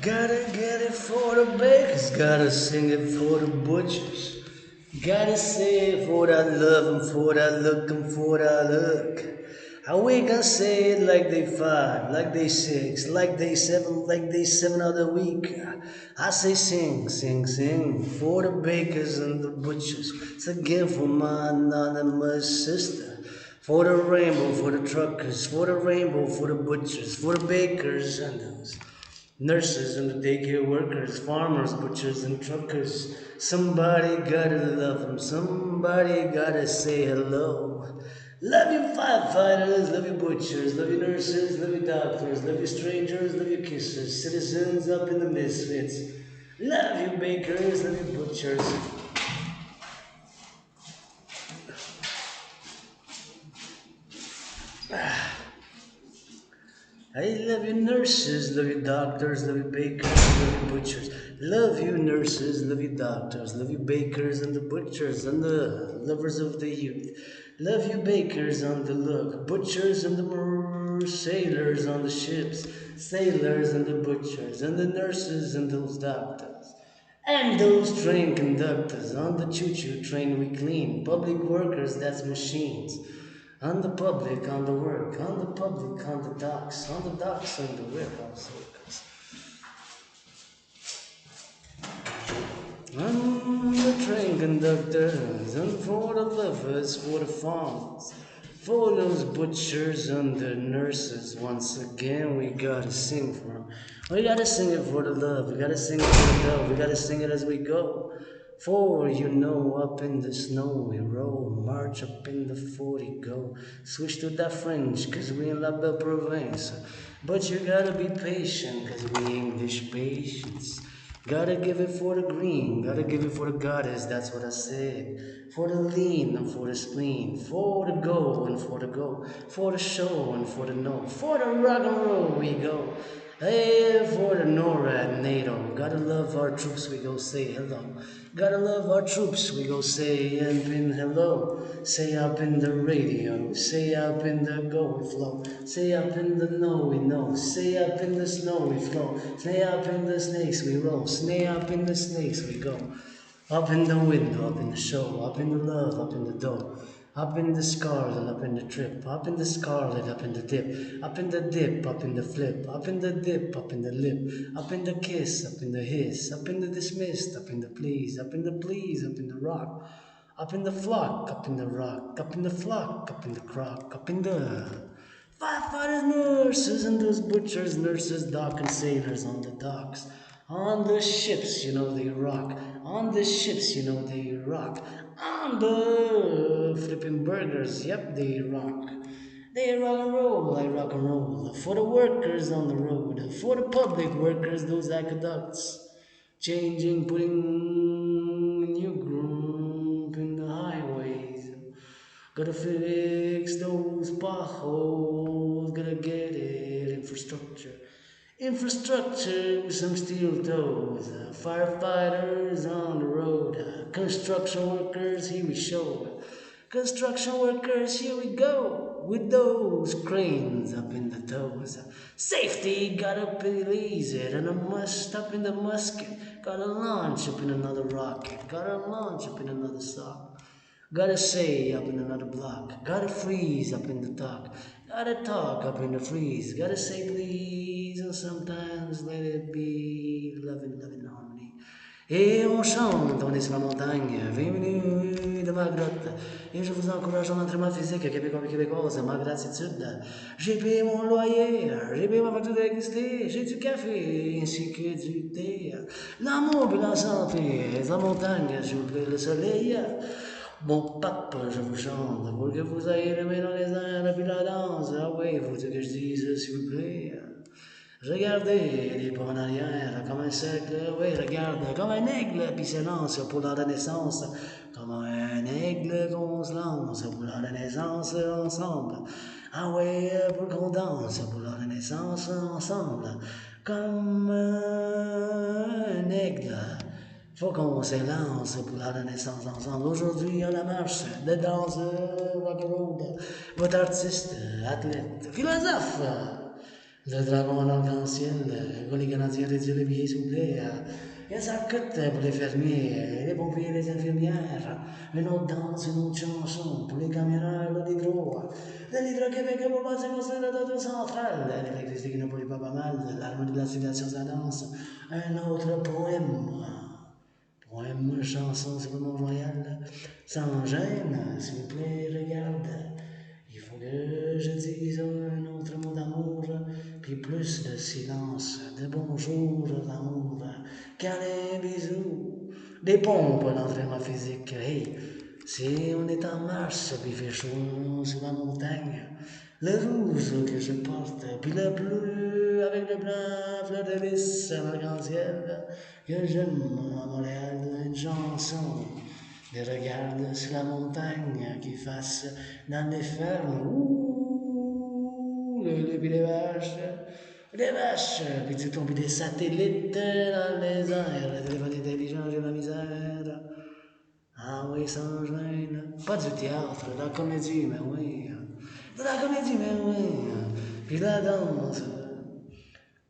Gotta get it for the bakers, gotta sing it for the butchers. Gotta say it for that love and for that look and for that look. How we can say it like they 5, like they 6, like they 7, like they 7 other week. I say sing, sing, sing for the bakers and the butchers. It's again for my anonymous sister. For the rainbow, for the truckers, for the rainbow, for the butchers, for the bakers and those nurses and the daycare workers, farmers, butchers, and truckers. Somebody gotta love them, somebody gotta say hello. Love you firefighters, love you butchers, love you nurses, love you doctors, love you strangers, love you kissers, citizens up in the misfits. Love you bakers, love you butchers. I love you nurses, love you doctors, love you bakers, love you butchers. Love you nurses, love you doctors, love you bakers and the butchers and the lovers of the youth. Love you bakers on the look, butchers and the sailors on the ships, sailors and the butchers and the nurses and those doctors. And those train conductors on the choo-choo train we clean, public workers, that's machines. On the public, on the work, on the public, on the docks, on the docks, on the warehouse workers. On the train conductors, and for the lovers, for the farmers, for those butchers and the nurses. Once again, we gotta sing for them. We gotta sing it for the love, we gotta sing it for the dove, we gotta sing it as we go. For you know, up in the snow we roll, march up in the 40 go. Switch to that French, cause we in La Belle Province. But you gotta be patient, cause we English patience. Gotta give it for the green, gotta give it for the goddess, that's what I said. For the lean and for the spleen, for the go and for the go, for the show and for the no, for the rock and roll we go. Hey, for the NORAD, NATO, gotta love our troops, we go say hello. Gotta love our troops, we go say and pin hello. Say up in the radio, say up in the go we flow. Say up in the know we know, say up in the snow we flow. Say up in the snakes we roll, snake up in the snakes we go. Up in the window, up in the show, up in the love, up in the dough. Up in the scarlet, up in the trip, up in the scarlet, up in the dip, up in the dip, up in the flip, up in the dip, up in the lip, up in the kiss, up in the hiss, up in the dismissed, up in the please, up in the please, up in the rock, up in the flock, up in the rock, up in the flock, up in the crock, up in the firefighters, nurses, and those butchers, nurses, dock and sailors on the docks. On the ships, you know they rock. On the ships, you know they rock. On the flipping burgers, yep, they rock. They rock and roll, I rock and roll. For the workers on the road, for the public workers, those aqueducts. Changing, putting new groove in the highways. Gotta fix those potholes, gotta get it, infrastructure. Infrastructure with some steel toes, firefighters on the road, construction workers, here we show. Construction workers, here we go, with those cranes up in the toes. Safety, gotta release it, and a must up in the musket. Gotta launch up in another rocket, gotta launch up in another sock. Gotta say up in another block, gotta freeze up in the dock, gotta talk up in the freeze, gotta say please, and sometimes let it be loving, loving harmony. Et on chante, on est sur la montagne, 20 minutes de ma grotte, et je vous encourage en entraînement physique québécois et québécoise, ma gratitude. J'ai payé mon loyer, j'ai payé ma facture d'électricité, j'ai du café ainsi que du thé. L'amour et la santé, la montagne, j'ouvre le soleil. Mon pape, je vous chante pour que vous ayez les mains dans les airs puis la danse. Ah oui, faut-il que je dise, s'il vous plaît? Regardez les pas en arrière comme un cercle, oui, regarde comme un aigle, puis se lance pour la renaissance. Comme un aigle qu'on se lance pour la renaissance ensemble. Ah oui, pour qu'on danse pour la renaissance ensemble. Comme un aigle. Faut qu'on s'élance pour la renaissance ensemble. Aujourd'hui, à la marche, de danse, rock and roll, votre artiste, athlète, philosophe, Le dragon en arc-en-ciel, les Canadiens réduire les billets, s'il vous plaît. Et ça coûte pour les fermiers, les pompiers, les infirmières. Une autre danse, une autre chanson pour les camionneurs, l'hydro. De l'Hydro-Québec pour passer construire le dodo central. L'électricité qui ne pollue pas mal, l'harmonie de la civilisation, ça danse. Un autre poème. Poème, chanson, c'est le mot royal. Sans gêne, s'il vous plaît, regarde. Il faut que je dise un autre mot d'amour, puis plus de silence, de bonjour, d'amour, câlin, bisous, des pompes, l'entraînement physique. Hey, si on est en marche, puis il fait chaud sur la montagne, le rouge que je porte, puis le bleu avec le blanc, fleur de lys, un arc-en-ciel, que j'aime à Montréal, une chanson. Des regards sur la montagne qui fasse dans les fermes. Ouh, puis les vaches, puis tu tombes des satellites dans les airs, le téléphone intelligent, j'ai la misère. Ah oui, sans gêne. Pas du théâtre, de la comédie, mais oui. De la comédie, mais oui. Puis la danse,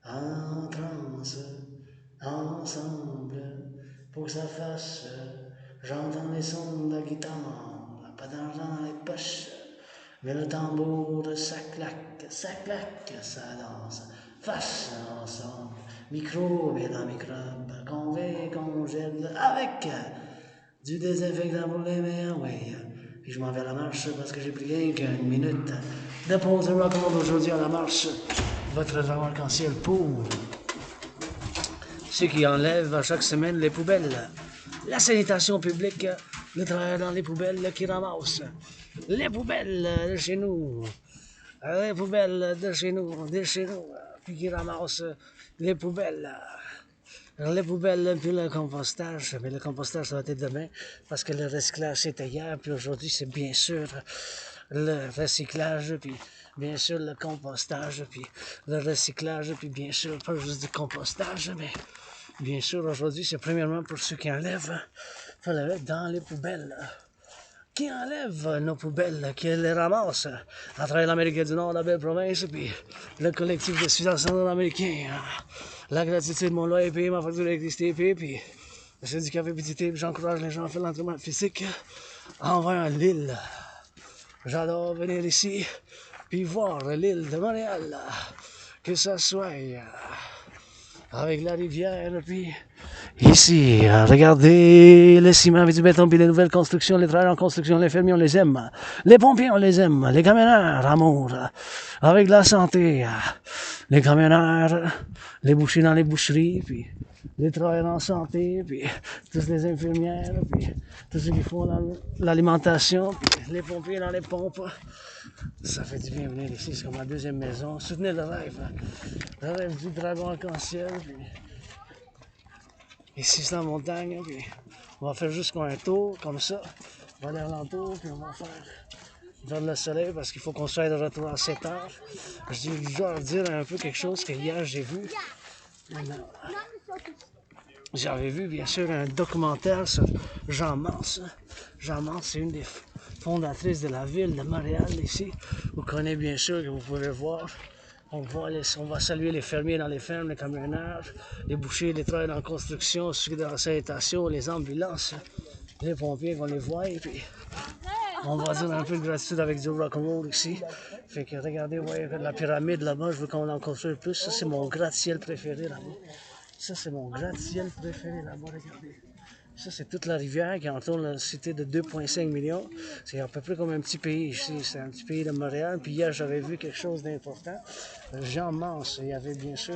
en transe, ensemble, pour que ça fasse. J'entends les sons de la guitare, pas d'argent dans les poches, mais le tambour, ça claque, ça danse. Face ensemble, micro et dans microbe, qu'on gèle avec du désinfectant pour les mains, oui. Puis je m'en vais à la marche parce que j'ai pris rien qu'une minute de pause Rock&Roll aujourd'hui à la marche. Votre arc-en-ciel pour ceux qui enlèvent à chaque semaine les poubelles. La sanitation publique, le travail dans les poubelles qui ramassent. Les poubelles de chez nous. Les poubelles de chez nous, puis qui ramassent les poubelles. Les poubelles, puis le compostage. Mais le compostage, ça va être demain, parce que le recyclage, c'était hier, puis aujourd'hui, c'est bien sûr le recyclage, puis bien sûr le compostage, puis le recyclage, puis bien sûr, pas juste du compostage, mais bien sûr, aujourd'hui, c'est premièrement pour ceux qui enlèvent, il faut les mettre dans les poubelles. Qui enlève nos poubelles, qui les ramasse à travers l'Amérique du Nord, la belle province, puis le collectif de Civilisation Americain. La gratitude, mon loyer est payé, ma facture d'électricité est payée, puis le syndicat fait petiter, puis j'encourage les gens à faire l'entraînement physique envers l'île. J'adore venir ici, puis voir l'île de Montréal, que ça soit avec la rivière, puis ici, regardez le ciment avec du béton, puis les nouvelles constructions, les travailleurs en construction, les fermiers, on les aime. Les pompiers, on les aime. Les camionneurs, amour. Avec la santé, les camionneurs, les bouchers dans les boucheries, puis les travailleurs en santé, puis tous les infirmières, puis tous ceux qui font l'alimentation, puis les pompiers dans les pompes. Ça fait du bien venir ici, c'est comme ma deuxième maison. Soutenez le rêve. Le rêve du dragon arc-en-ciel, puis ici c'est la montagne, puis on va faire juste un tour comme ça. On va aller alentour, puis on va faire vers le soleil parce qu'il faut qu'on soit de retour à 7 heures. Je dois dire un peu quelque chose que hier j'ai vu. J'avais vu bien sûr un documentaire sur Jean Mance. Jean Mance, c'est une des fondatrices de la ville de Montréal ici. Vous connaissez bien sûr que vous pouvez voir. On va saluer les fermiers dans les fermes, les camionneurs, les bouchers, les travailleurs dans la construction, ceux de la sanitation, les ambulances, les pompiers qu'on les voit. Et puis, on va dire un peu de gratitude avec du Rock&Roll ici. Fait que regardez, vous voyez la pyramide là-bas, je veux qu'on en construise plus. Ça, c'est mon gratte-ciel préféré là-bas. Ça, c'est mon gratte-ciel préféré là-bas, regardez. Ça, c'est toute la rivière qui entoure la cité de 2,5 millions. C'est à peu près comme un petit pays ici. C'est un petit pays de Montréal. Puis hier, j'avais vu quelque chose d'important. Jean Mance. Il y avait bien sûr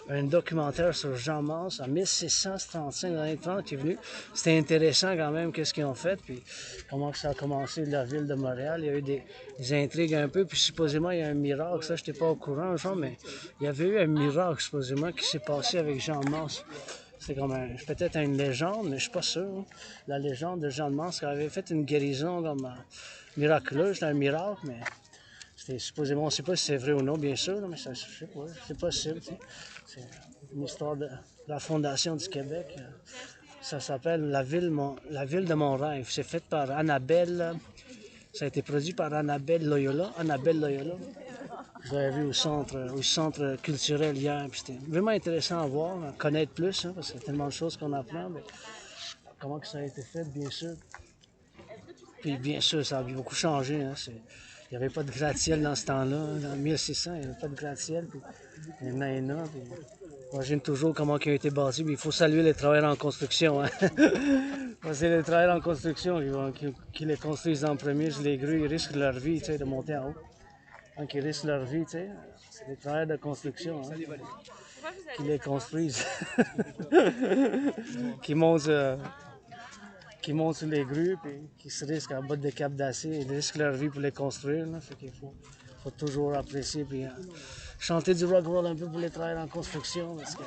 un documentaire sur Jean Mance en 1635, dans les années 30, qui est venu. C'était intéressant quand même, qu'est-ce qu'ils ont fait, puis comment ça a commencé la ville de Montréal. Il y a eu des intrigues un peu, puis supposément il y a un miracle, ça je n'étais pas au courant, genre, mais il y avait eu un miracle supposément qui s'est passé avec Jean Mance. C'est comme peut-être une légende, mais je ne suis pas sûr. Hein. La légende de Jean de Mance qui avait fait une guérison comme miraculeuse, c'était un miracle, mais c'était supposément, on ne sait pas si c'est vrai ou non, bien sûr, mais ça, je sais pas, c'est possible. C'est une histoire de la fondation du Québec. Ça s'appelle la ville de mon rêve. C'est fait par Annabelle. Ça a été produit par Annabelle Loyola. Je l'avais vu au centre culturel hier. C'était vraiment intéressant à voir, à connaître plus, hein, parce qu'il y a tellement de choses qu'on apprend. Mais comment que ça a été fait, bien sûr. Puis bien sûr, ça a beaucoup changé. Hein, il n'y avait pas de gratte-ciel dans ce temps-là. Hein, en 1600, il n'y avait pas de gratte-ciel. Puis maintenant, il y en a. Puis, j'imagine toujours comment ils ont été bâtis. Il faut saluer les travailleurs en construction. Hein. C'est les travailleurs en construction qui les construisent en premier. Les grues, ils risquent leur vie de monter en haut. Donc, ils risquent leur vie. C'est les travailleurs de construction hein, qui les construisent. qui montent sur les grues et qui se risquent à battre des câbles d'acier. Ils risquent leur vie pour les construire. Là. Fait qu'il faut toujours apprécier. Puis, chanter du rock-roll un peu pour les travailleurs en construction. Parce que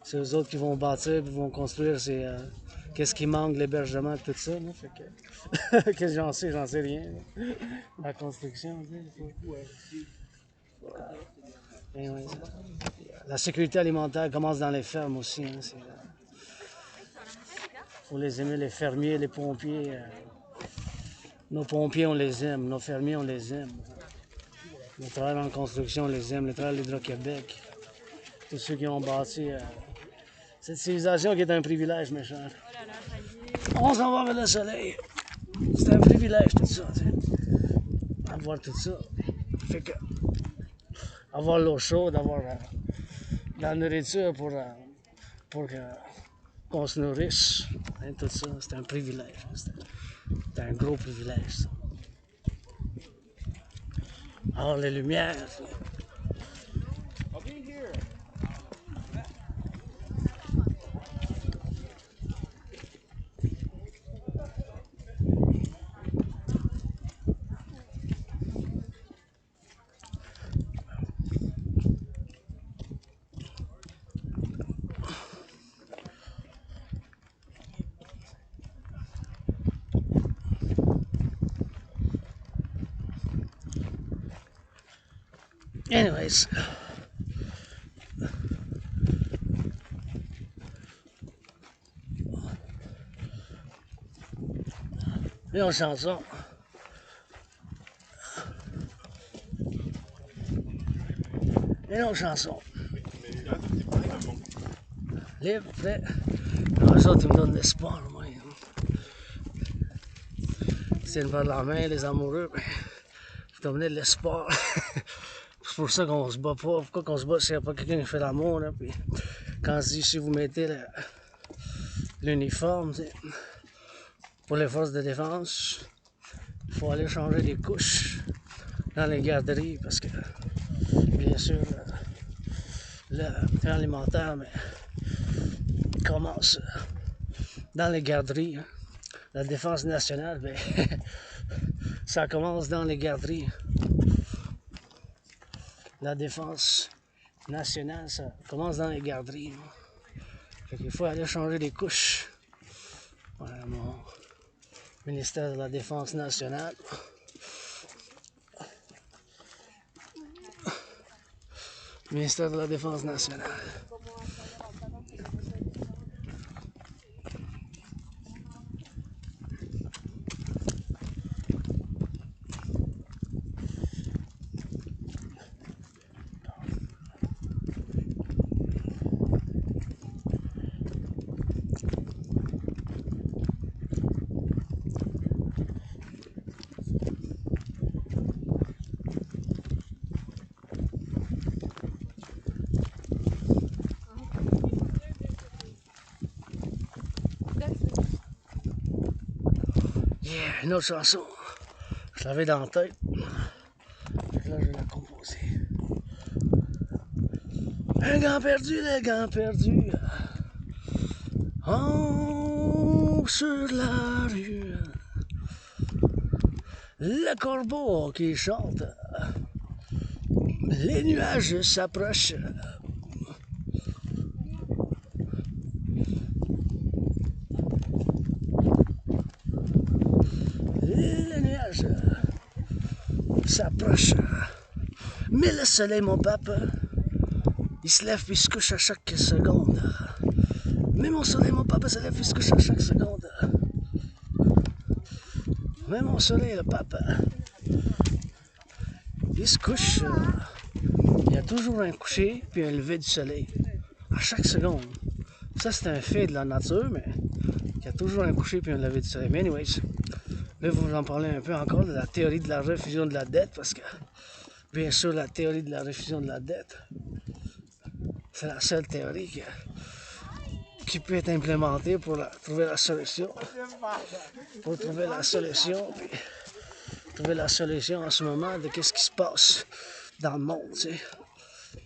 c'est eux autres qui vont bâtir et vont construire. C'est qu'est-ce qui manque, l'hébergement et tout ça. Là. Fait que, qu'est-ce que j'en sais rien. Là. La construction. Et ouais, la sécurité alimentaire commence dans les fermes aussi. Hein. Faut les aimer, les fermiers, les pompiers. Nos pompiers, on les aime. Nos fermiers, on les aime. Les travailleurs en construction, on les aime. Les travailleurs de l'Hydro-Québec. Tous ceux qui ont bâti cette civilisation qui est un privilège, mes chers. On s'en va vers le soleil. C'est un privilège, tout ça. Avoir tout ça. Fait que avoir l'eau chaude, avoir la nourriture pour qu'on se nourrisse. Hein, tout ça, c'est un privilège. C'est un gros privilège, ça. Alors, les lumières. Anyways. Et on chanson. Et nos chansons. Libre, prêt. Les autres, ils me donnent l'espoir, moi. C'est une vers la main, les amoureux, ben, vous donnez de l'espoir. C'est pour ça qu'on se bat pas. Pourquoi qu'on se bat s'il n'y a pas quelqu'un qui fait l'amour, là? Puis quand je dis si vous mettez l'uniforme, pour les forces de défense, il faut aller changer les couches dans les garderies parce que, bien sûr, le temps alimentaire commence dans les garderies. Hein. La défense nationale, ben, ça commence dans les garderies. La défense nationale, ça commence dans les garderies. Fait qu'il faut aller changer les couches. Voilà mon ministère de la Défense nationale. Ministère de la Défense nationale. Yeah, une autre chanson. Je l'avais dans la tête. Là, je vais la composer. Un gant perdu, les gants perdus. Oh, sur la rue. Le corbeau qui chante. Les nuages s'approchent. Les nuages s'approchent. Mais le soleil, mon papa, il se lève puis il se couche à chaque seconde. Mais mon soleil, mon papa, se lève puis il se couche à chaque seconde. Mais mon soleil, le papa, il se couche il y a toujours un coucher puis un lever du soleil. À chaque seconde. Ça, c'est un fait de la nature, mais il y a toujours un coucher puis un lever du soleil. Mais anyways, là, vous en parler un peu encore de la théorie de la refusion de la dette, parce que, bien sûr, la théorie de la refusion de la dette, c'est la seule théorie qui peut être implémentée pour trouver la solution. Pour trouver la solution, puis trouver la solution en ce moment de qu'est-ce qui se passe dans le monde, tu sais.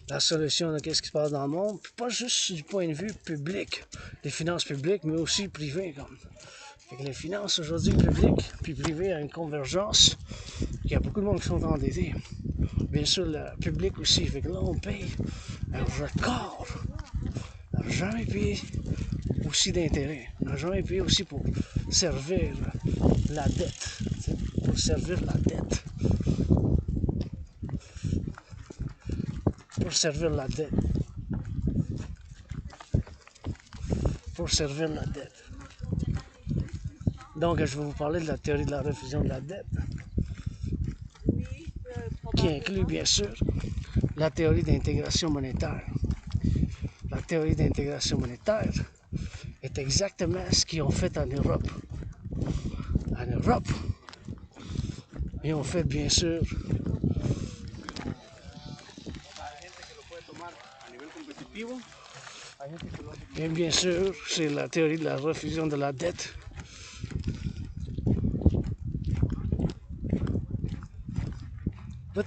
La solution de qu'est-ce qui se passe dans le monde, puis pas juste du point de vue public, des finances publiques, mais aussi privées, comme. Fait que les finances aujourd'hui publiques puis privées ont une convergence. Il y a beaucoup de monde qui sont endettés. Bien sûr, le public aussi. Fait que là, on paye un record. On n'a jamais payé aussi d'intérêt. On n'a jamais payé aussi pour servir la dette. Pour servir la dette. Pour servir la dette. Pour servir la dette. Donc, je vais vous parler de la théorie de la refusion de la dette, qui inclut bien sûr la théorie d'intégration monétaire. La théorie d'intégration monétaire est exactement ce qu'ils ont fait en Europe. En Europe, ils ont fait bien sûr et bien sûr, c'est la théorie de la refusion de la dette. But,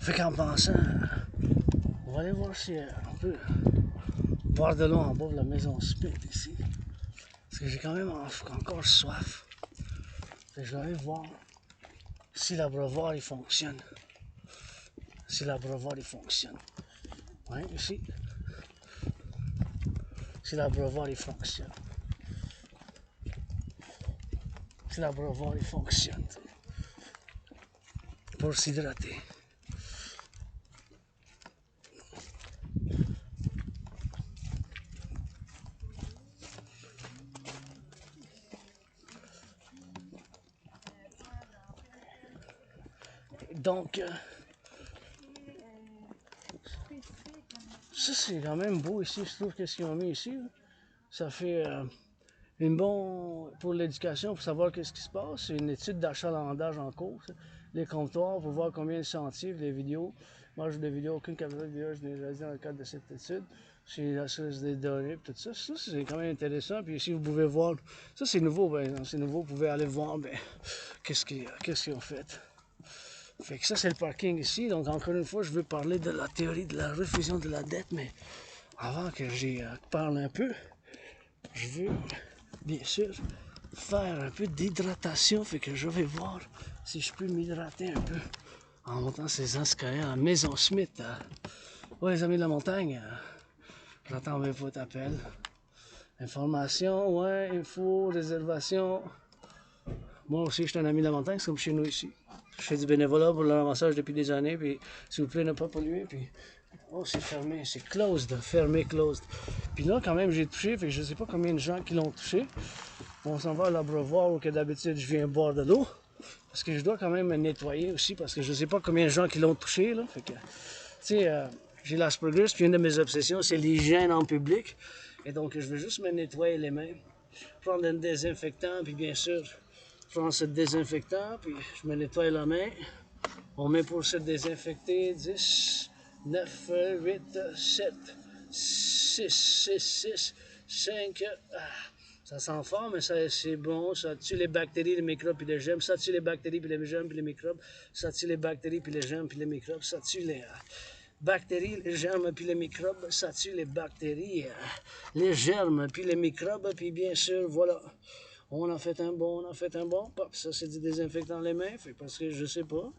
fait qu'en pensant, on va aller voir si on peut boire de l'eau en bas de la maison Smith ici. Parce que j'ai quand même encore soif. Fait que je vais aller voir si l'abreuvoir il fonctionne. Si l'abreuvoir il fonctionne. Ouais, ici. Si l'abreuvoir il fonctionne. Si l'abreuvoir il fonctionne. Pour s'hydrater. Donc, ça c'est quand même beau ici, je trouve que ce qu'ils ont mis ici. Ça fait une bonne pour l'éducation, pour savoir qu'est-ce qui se passe. C'est une étude d'achalandage en cours. Ça. Les comptoirs pour voir combien de sentiers, les vidéos. Moi, j'ai des vidéos, aucune caméra de vidéo, je l'ai réalisé dans le cadre de cette étude. C'est la source des données, tout ça. Ça, c'est quand même intéressant. Puis ici, vous pouvez voir. Ça, c'est nouveau, par exemple. C'est nouveau, vous pouvez aller voir qu'est-ce qu'ils ont fait. Fait que ça, c'est le parking ici. Donc, encore une fois, je veux parler de la théorie de la refusion de la dette, mais avant que j'y parle un peu, je veux, bien sûr, faire un peu d'hydratation. Fait que je vais voir si je peux m'hydrater un peu en montant ces escaliers à la Maison Smith. Ouais, les amis de la montagne, j'attends votre appel. Information, ouais, info, réservation. Moi aussi, je suis un ami de la montagne, c'est comme chez nous ici. Je fais du bénévolat pour le ramassage depuis des années, puis s'il vous plaît, ne pas polluer, puis... Oh, c'est fermé, c'est closed, fermé, closed. Puis là, quand même, j'ai touché, fait que je sais pas combien de gens qui l'ont touché. On s'en va à l'abreuvoir où que d'habitude, je viens boire de l'eau. Parce que je dois quand même me nettoyer aussi, parce que je sais pas combien de gens qui l'ont touché, là. Fait que, tu sais, j'ai l'Asperger's, puis une de mes obsessions, c'est l'hygiène en public. Et donc, je veux juste me nettoyer les mains, prendre un désinfectant, puis bien sûr, prendre ce désinfectant, puis je me nettoie la main. On met pour se désinfecter 10, 9, 8, 7, 6, 6, 6, 5, Ça sent fort, mais c'est bon. Ça tue les bactéries, les microbes puis les germes. Ça tue les bactéries puis les germes puis les microbes. Ça tue les bactéries puis les germes puis les microbes. Ça tue les bactéries, les germes puis les microbes. Ça tue les bactéries, les germes puis les microbes. Puis bien sûr, voilà. On a fait un bon. Ça, c'est du désinfectant les mains. Parce que je sais pas.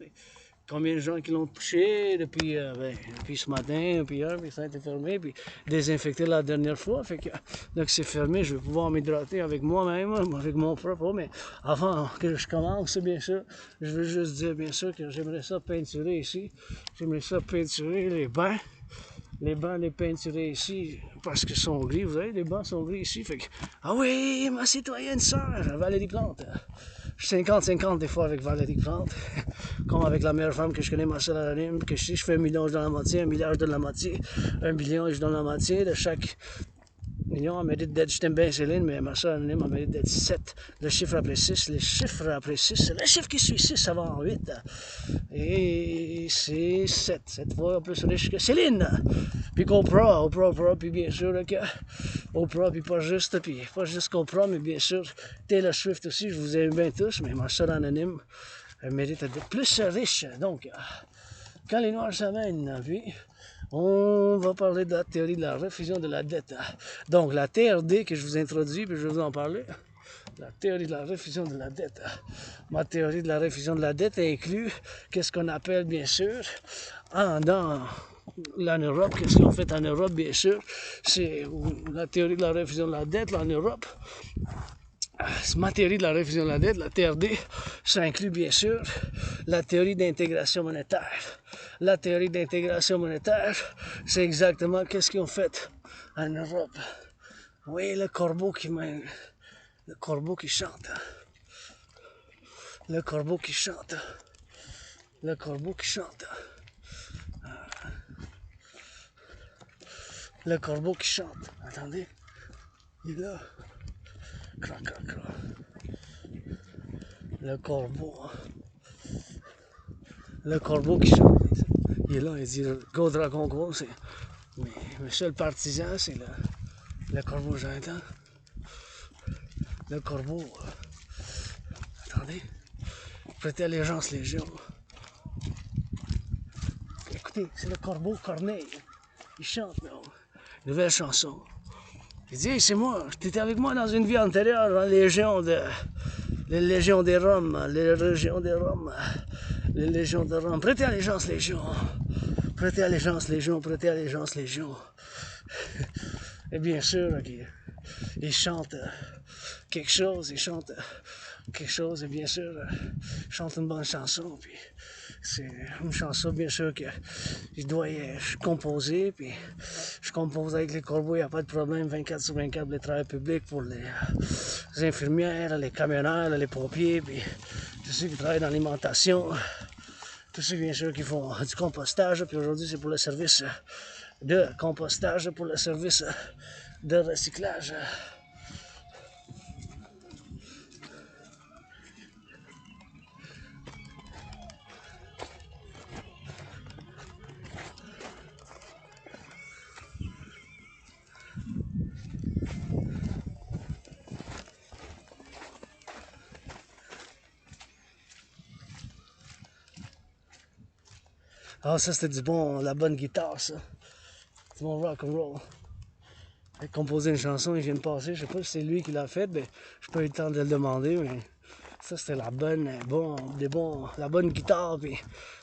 Combien de gens qui l'ont touché depuis ce matin, puis hier, puis ça a été fermé, puis désinfecté la dernière fois. Donc c'est fermé, je vais pouvoir m'hydrater avec moi-même, avec mon propre eau. Mais avant que je commence, bien sûr, je veux juste dire, bien sûr, que j'aimerais ça peinturer ici. J'aimerais ça peinturer les bains. Les bancs, les peinturés ici, parce qu'ils sont gris, vous voyez, les bancs sont gris ici. Ah oui, ma citoyenne sœur, Valérie Plante. Je suis 50-50 des fois avec Valérie Plante, comme avec la meilleure femme que je connais, ma soeur anonyme, que si je fais 1 million, je donne la moitié, 1 milliard, je donne la moitié, 1 billion, je donne la moitié de chaque million. Elle mérite d'être, je t'aime bien Céline, mais ma soeur anonyme, elle mérite d'être 7. Le chiffre après 6, les chiffres après 6, le chiffre qui suit 6 avant 8. Et c'est 7 fois plus riche que Céline. Puis qu'Oprah, puis bien sûr que Oprah, puis pas juste qu'Oprah, mais bien sûr Taylor Swift aussi, je vous aime bien tous, mais ma soeur anonyme, elle mérite d'être plus riche. Donc, quand les Noirs s'amènent, puis on va parler de la théorie de la refusion de la dette. Donc, la TRD que je vous introduis, puis je vais vous en parler. La théorie de la refusion de la dette. Ma théorie de la refusion de la dette inclut qu'est-ce qu'on appelle, bien sûr, dans l'Europe, qu'est-ce qu'on fait en Europe, bien sûr, c'est la théorie de la refusion de la dette en Europe. Ma théorie de la refusion de la dette, la TRD, ça inclut bien sûr la théorie d'intégration monétaire. La théorie d'intégration monétaire, c'est exactement qu'est-ce qu'ils ont fait en Europe. Oui, le corbeau qui mène, le corbeau qui chante, le corbeau qui chante, le corbeau qui chante, le corbeau qui chante. Attendez, il est là. Crac, crac, crac. Le corbeau qui chante. Il est là, il dit Go Dragon Go. Mais le seul partisan, c'est le corbeau j'entends. Le corbeau. Attendez. Prêtez allégeance, Légion. Écoutez, c'est le corbeau Corneille. Il chante, non? Nouvelle chanson. Il dit, hey, c'est moi, t'étais avec moi dans une vie antérieure, dans les légions des Roms, les régions des Roms, les légions de Rome. Prêtez allégeance, Légion. Prêtez allégeance, Légion, prêtez allégeance, Légion. Et bien sûr, il chante quelque chose, et bien sûr, il chante une bonne chanson, puis c'est une chanson, bien sûr, que je composer, puis je compose avec les corbeaux, il n'y a pas de problème, 24/24 pour les travailleurs publics, pour les infirmières, les camionneurs, les pompiers, puis tous ceux qui travaillent dans l'alimentation, tous ceux, bien sûr, qui font du compostage, puis aujourd'hui, c'est pour le service de compostage, pour le service de recyclage. Ah, ça, c'était la bonne guitare, ça. C'est mon Rock&Roll. Il a composé une chanson, il vient de passer, je sais pas si c'est lui qui l'a faite, mais j'ai pas eu le temps de le demander, mais ça, c'était la bonne guitare, puis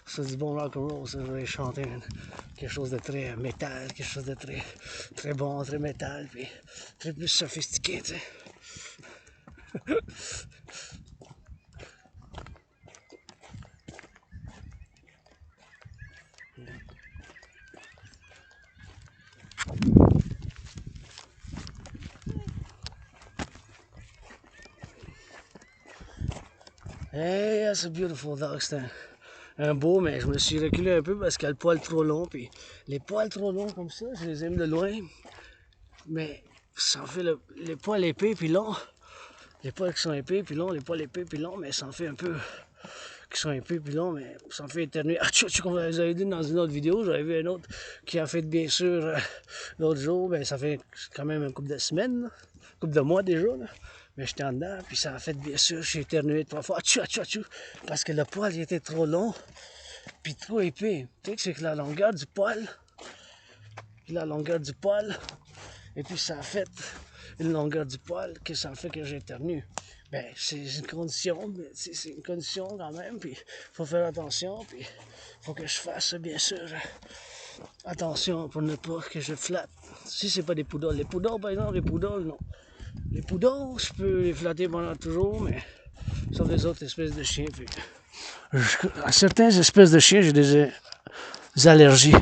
c'est du bon Rock&Roll, ça, je vais chanter quelque chose de très métal, quelque chose de très, très bon, très métal, puis très plus sophistiqué, tu sais. Hey, that's a beautiful dog, c'est un beau, mais je me suis reculé un peu parce qu'il a le poil trop long, puis les poils trop longs comme ça, je les aime de loin, mais ça en fait les poils épais puis longs, les poils qui sont épais puis longs, les poils épais puis longs, mais ça en fait un peu qui sont un peu plus longs, mais ça me fait éternuer. Ah, comme vous avez dit dans une autre vidéo, j'avais vu un autre qui a fait bien sûr l'autre jour, ben ça fait quand même une couple de semaines, une couple de mois déjà, là. Mais j'étais en dedans, puis ça a fait bien sûr, j'ai éternué 3 fois, parce que le poil il était trop long, puis trop épais. Tu sais que c'est que la longueur du poil, et puis ça a fait une longueur du poil que ça fait que j'éternue. Ben, c'est une condition, mais c'est une condition quand même, puis faut faire attention, puis faut que je fasse, bien sûr, attention pour ne pas que je flatte. Si c'est pas des poodles. Les poodles, par exemple, non. Les poodles, je peux les flatter pendant toujours, mais sauf les autres espèces de chiens. Puis, à certaines espèces de chiens, j'ai des allergies.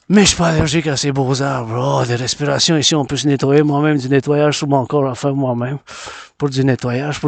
Mais je suis pas allergique à ces beaux arbres. Oh, des respirations ici, on peut se nettoyer moi-même, du nettoyage sur mon corps à faire moi-même. Pour du nettoyage.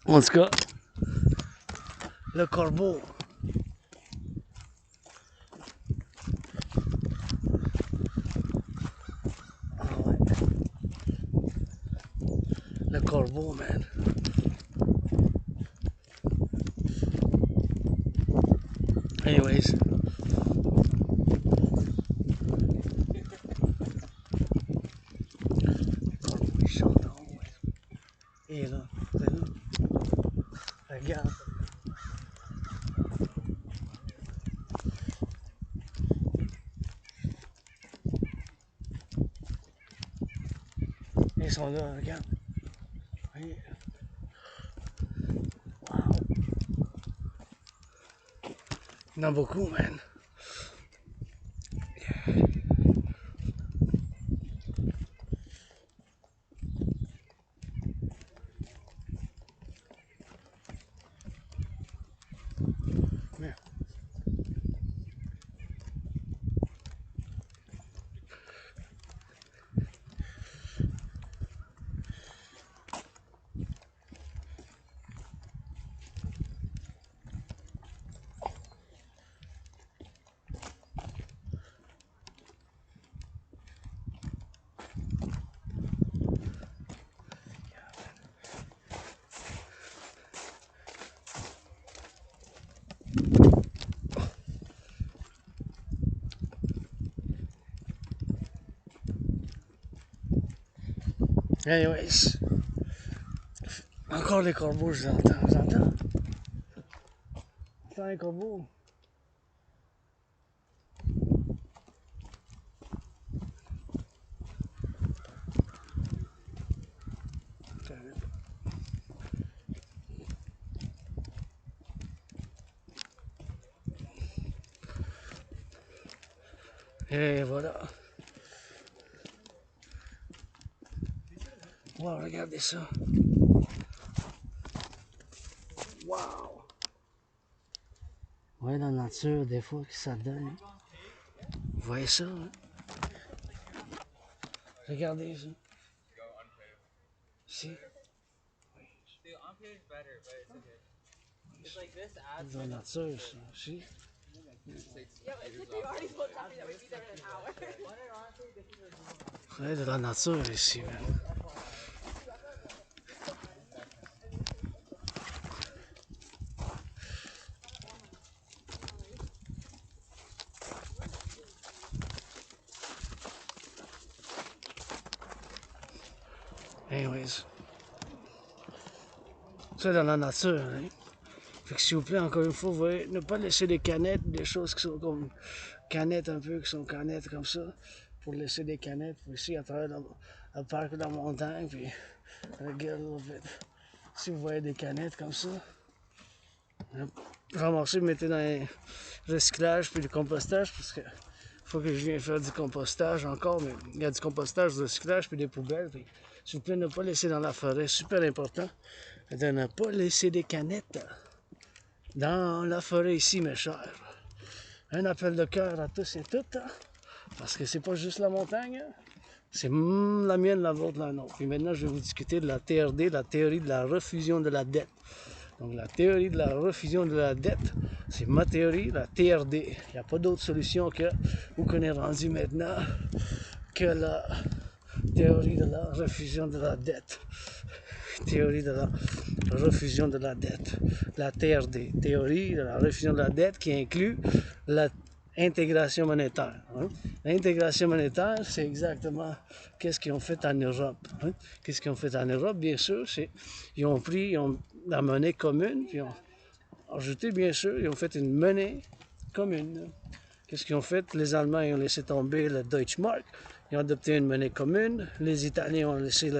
En tout cas, le corbeau. Ah ouais. Le corbeau, man. Anyways. Il chante en haut. Et là, regarde. Ils sont là, regarde. Oui. Wow. Il y en a beaucoup, man. Merde. Anyways. Encore les corbeaux, je les entends. Vous entendez? Entends les corbeaux? Et voilà. Wow, regardez ça. Wow. Ouais, la nature, des fois, que ça donne. Vous voyez ça, hein? Regardez ça. Si. C'est la nature, ça. Si. Ouais, de la nature ici, man. Anyways. C'est dans la nature, hein. Fait que s'il vous plaît, encore une fois, vous voyez, ne pas laisser des canettes, des choses qui sont comme canettes un peu, qui sont canettes comme ça, pour laisser des canettes, ici à travers le parc de la montagne, puis regarde, si vous voyez des canettes comme ça, ramassez, mettez dans les recyclage puis le compostage, parce que faut que je vienne faire du compostage encore, mais il y a du compostage, du recyclage puis des poubelles, puis s'il vous plaît, ne pas laisser dans la forêt, super important, de ne pas laisser des canettes dans la forêt ici, mes chers. Un appel de cœur à tous et toutes, parce que c'est pas juste la montagne, c'est la mienne, la vôtre, la nôtre. Puis maintenant, je vais vous discuter de la TRD, la théorie de la refusion de la dette. Donc la théorie de la refusion de la dette, c'est ma théorie, la TRD. Il n'y a pas d'autre solution que où qu'on est rendu maintenant que la théorie de la refusion de la dette. Théorie de la refusion de la dette. La TRD, théorie de la refusion de la dette qui inclut l'intégration monétaire. Hein? L'intégration monétaire, c'est exactement qu'est-ce qu'ils ont fait en Europe. Hein? Qu'est-ce qu'ils ont fait en Europe, bien sûr, c'est ils ont pris la monnaie commune, puis ils ont ajouté, bien sûr, ils ont fait une monnaie commune. Qu'est-ce qu'ils ont fait? Les Allemands ils ont laissé tomber le Deutschmark. Ils ont adopté une monnaie commune. Les Italiens ont laissé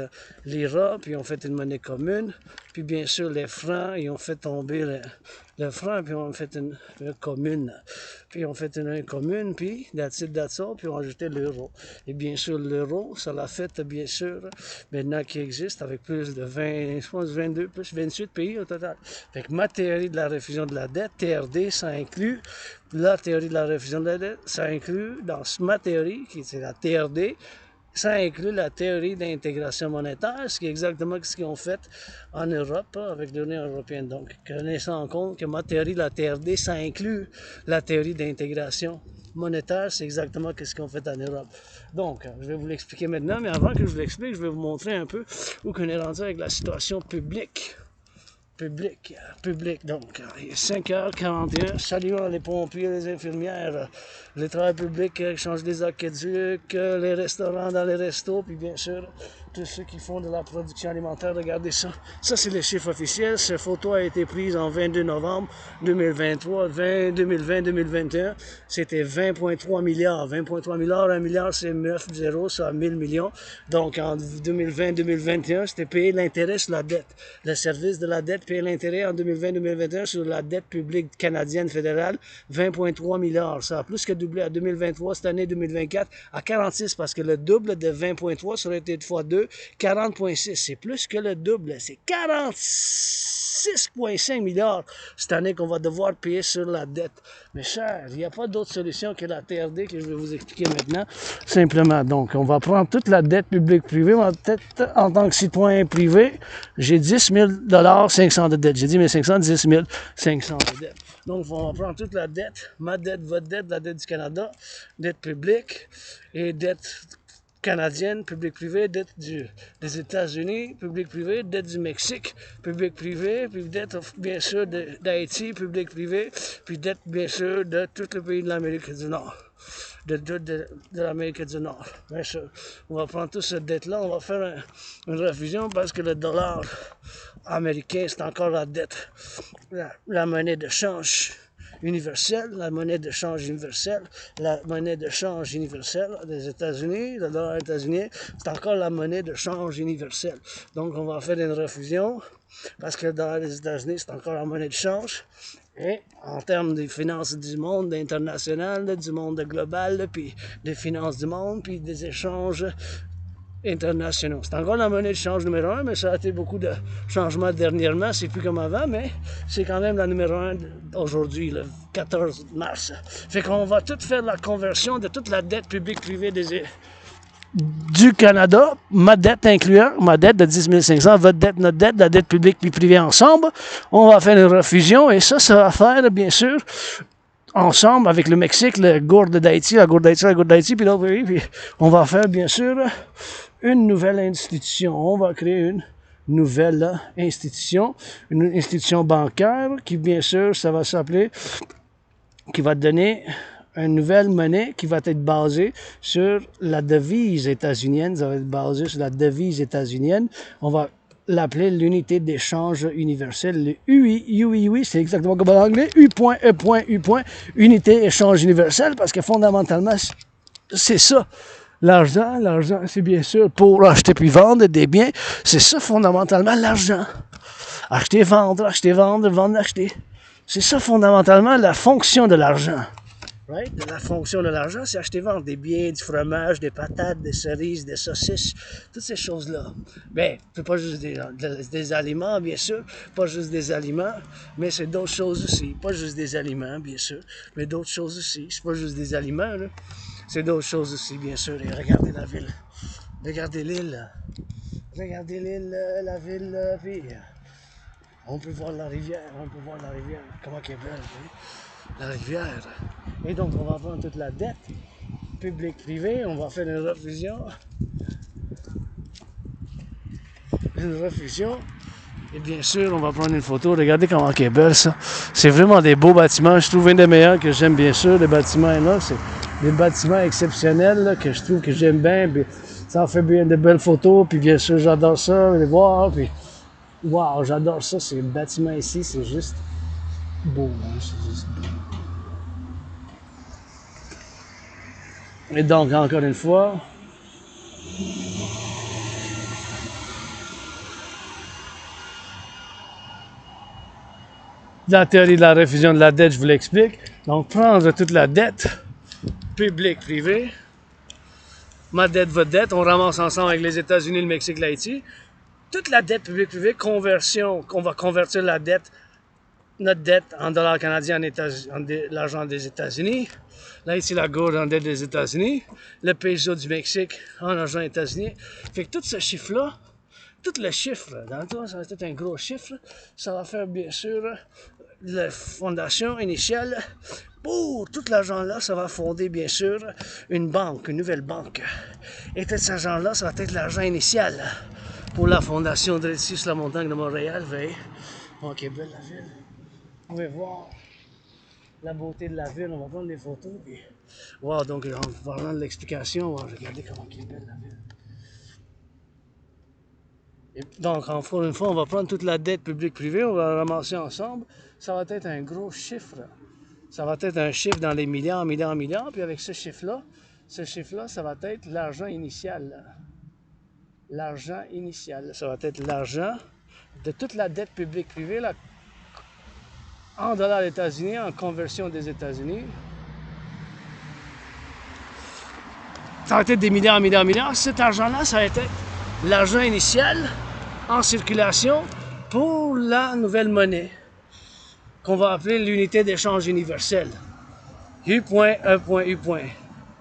l'Ira, puis ils ont fait une monnaie commune. Puis bien sûr, les Francs, ils ont fait tomber le franc, puis ils ont fait une commune. Puis ils ont fait une commune, puis that's it, that's all, puis ils ont ajouté l'euro. Et bien sûr, l'euro, ça l'a fait, bien sûr, maintenant qui existe, avec plus de 20, je pense 22, plus 28 pays au total. Fait que ma théorie de la refusion de la dette, TRD, ça inclut la théorie de la refusion de la dette, ça inclut dans ma théorie, qui est la TRD, ça inclut la théorie d'intégration monétaire, ce qui est exactement ce qu'ils ont fait en Europe avec l'Union européenne. Donc, connaissant en compte que ma théorie de la TRD, ça inclut la théorie d'intégration monétaire, c'est exactement ce qu'ils ont fait en Europe. Donc, je vais vous l'expliquer maintenant, mais avant que je vous l'explique, je vais vous montrer un peu où on est rendu avec la situation publique. Public. Donc, il est 5h41. Saluons les pompiers, les infirmières, les travailleurs publics qui changent des aqueducs, les restaurants dans les restos, puis bien sûr, tous ceux qui font de la production alimentaire. Regardez ça. Ça, c'est les chiffres officiels. Cette photo a été prise en 22 novembre 2023, 2020-2021. C'était 20,3 milliards. 20,3 milliards, 1 milliard, c'est 9 zéros, ça a 1000 millions. Donc, en 2020-2021, c'était payer l'intérêt sur la dette. Le service de la dette paye l'intérêt en 2020-2021 sur la dette publique canadienne fédérale, 20,3 milliards. Ça a plus que doublé à 2023, cette année 2024, à 46, parce que le double de 20,3, ça aurait été fois 2, 40,6. C'est plus que le double, c'est 46,5 milliards cette année qu'on va devoir payer sur la dette. Mes chers, il n'y a pas d'autre solution que la TRD que je vais vous expliquer maintenant, simplement. Donc, on va prendre toute la dette publique-privée. En tant que citoyen privé, j'ai 10 000 500 de dette. J'ai dit 1500, 10 500 de dette. Donc, on va prendre toute la dette, ma dette, votre dette, la dette du Canada, dette publique et dette canadienne, public-privé, dette des États-Unis, public-privé, dette du Mexique, public-privé, puis dette, bien sûr, d'Haïti, public-privé, puis dette, bien sûr, de tout le pays de l'Amérique du Nord. De l'Amérique du Nord. Bien sûr. On va prendre toute cette dette-là, on va faire une refusion parce que le dollar américain, c'est encore la dette, la monnaie de change universelle, la monnaie de change universelle, la monnaie de change universelle des États-Unis, le dollar états-unien, c'est encore la monnaie de change universelle. Donc, on va faire une refusion parce que le dollar des États-Unis, c'est encore la monnaie de change. Et en termes des finances du monde international, du monde global, puis des finances du monde, puis des échanges internationaux. C'est encore la monnaie de change numéro 1, mais ça a été beaucoup de changements dernièrement. C'est plus comme avant, mais c'est quand même la numéro 1 aujourd'hui, le 14 mars. Fait qu'on va tout faire la conversion de toute la dette publique-privée du Canada, ma dette incluant ma dette de 10 500, votre dette, notre dette, la dette publique puis privée ensemble. On va faire une refusion et ça va faire, bien sûr, ensemble avec le Mexique, le gourde d'Haïti, la gourde d'Haïti, puis l'autre pays. Puis on va faire, bien sûr, une nouvelle institution. On va créer une nouvelle institution, une institution bancaire qui, bien sûr, ça va s'appeler, qui va donner une nouvelle monnaie qui va être basée sur la devise états-unienne. Ça va être basé sur la devise états-unienne. On va l'appeler l'unité d'échange universelle, le UI, c'est exactement comme en anglais, U.E.U. Unité échange universelle, parce que fondamentalement, c'est ça. L'argent, c'est bien sûr pour acheter puis vendre des biens. C'est ça fondamentalement l'argent. Acheter, vendre, vendre, acheter. C'est ça fondamentalement la fonction de l'argent. Right? La fonction de l'argent, c'est acheter, vendre des biens, du fromage, des patates, des cerises, des saucisses, toutes ces choses-là. Ben, c'est pas juste des aliments, bien sûr, pas juste des aliments, mais c'est d'autres choses aussi. Pas juste des aliments, bien sûr, mais d'autres choses aussi. C'est pas juste des aliments, là. C'est d'autres choses aussi, bien sûr. Et regardez la ville. Regardez l'île. Regardez l'île, la ville, puis on peut voir la rivière, comment elle est belle, hein? La rivière. Et donc, on va prendre toute la dette, publique-privée, on va faire une refusion, et bien sûr, on va prendre une photo. Regardez comment elle est belle, ça. C'est vraiment des beaux bâtiments. Je trouve un des meilleurs que j'aime, bien sûr, les bâtiments là. C'est des bâtiments exceptionnels là, que je trouve que j'aime bien. Puis ça en fait bien de belles photos. Puis bien sûr, j'adore ça, les voir. Puis, wow, j'adore ça. Ces bâtiments ici, c'est juste beau. Hein? C'est juste beau. Et donc, encore une fois, la théorie de la refusion de la dette, je vous l'explique. Donc, prendre toute la dette, publique, privée, ma dette, votre dette, on ramasse ensemble avec les États-Unis, le Mexique, l'Haïti. Toute la dette publique, privée, conversion, qu'on va convertir la dette, notre dette en dollars canadiens, en l'argent des États-Unis. Là, ici, la gourde en dette des États-Unis. Le peso du Mexique en argent états-unien. Fait que tout ce chiffre-là, tout le chiffre, dans le temps, ça va être un gros chiffre. Ça va faire, bien sûr, la fondation initiale. Pour tout l'argent-là, ça va fonder, bien sûr, une banque, une nouvelle banque. Et tout cet argent-là, ça va être l'argent initial pour la fondation de ici sur la montagne de Montréal. Veille. Oh, quelle belle la ville. Vous pouvez voir la beauté de la ville. On va prendre des photos. Puis... wow, donc en parlant de l'explication, on va regarder comment est belle la ville. Et donc, encore une fois, on va prendre toute la dette publique-privée, on va la ramasser ensemble. Ça va être un gros chiffre. Ça va être un chiffre dans les milliards. Puis avec ce chiffre-là, ça va être l'argent initial. L'argent initial. Ça va être l'argent de toute la dette publique-privée là, en dollars États-Unis, en conversion des États-Unis. Ça va être des milliards. Cet argent-là, ça va être l'argent initial en circulation pour la nouvelle monnaie qu'on va appeler l'unité d'échange universelle. U.E.U.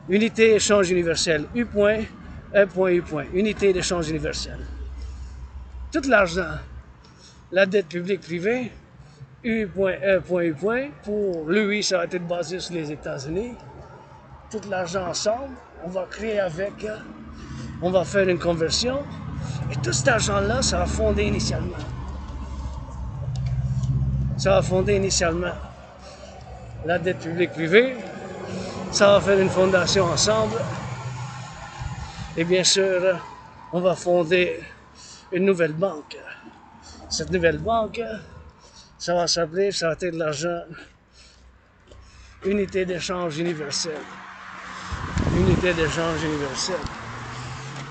Unité d'échange universelle. U.E.U. Unité d'échange universelle. Tout l'argent, la dette publique privée, U.E.U. Pour lui, ça va être basé sur les États-Unis. Tout l'argent ensemble, on va créer avec, on va faire une conversion. Et tout cet argent-là, ça va fonder initialement. La dette publique-privée. Ça va faire une fondation ensemble. Et bien sûr, on va fonder une nouvelle banque. Cette nouvelle banque, ça va s'appeler, ça va être de l'argent Unité d'échange universelle. Unité d'échange universelle.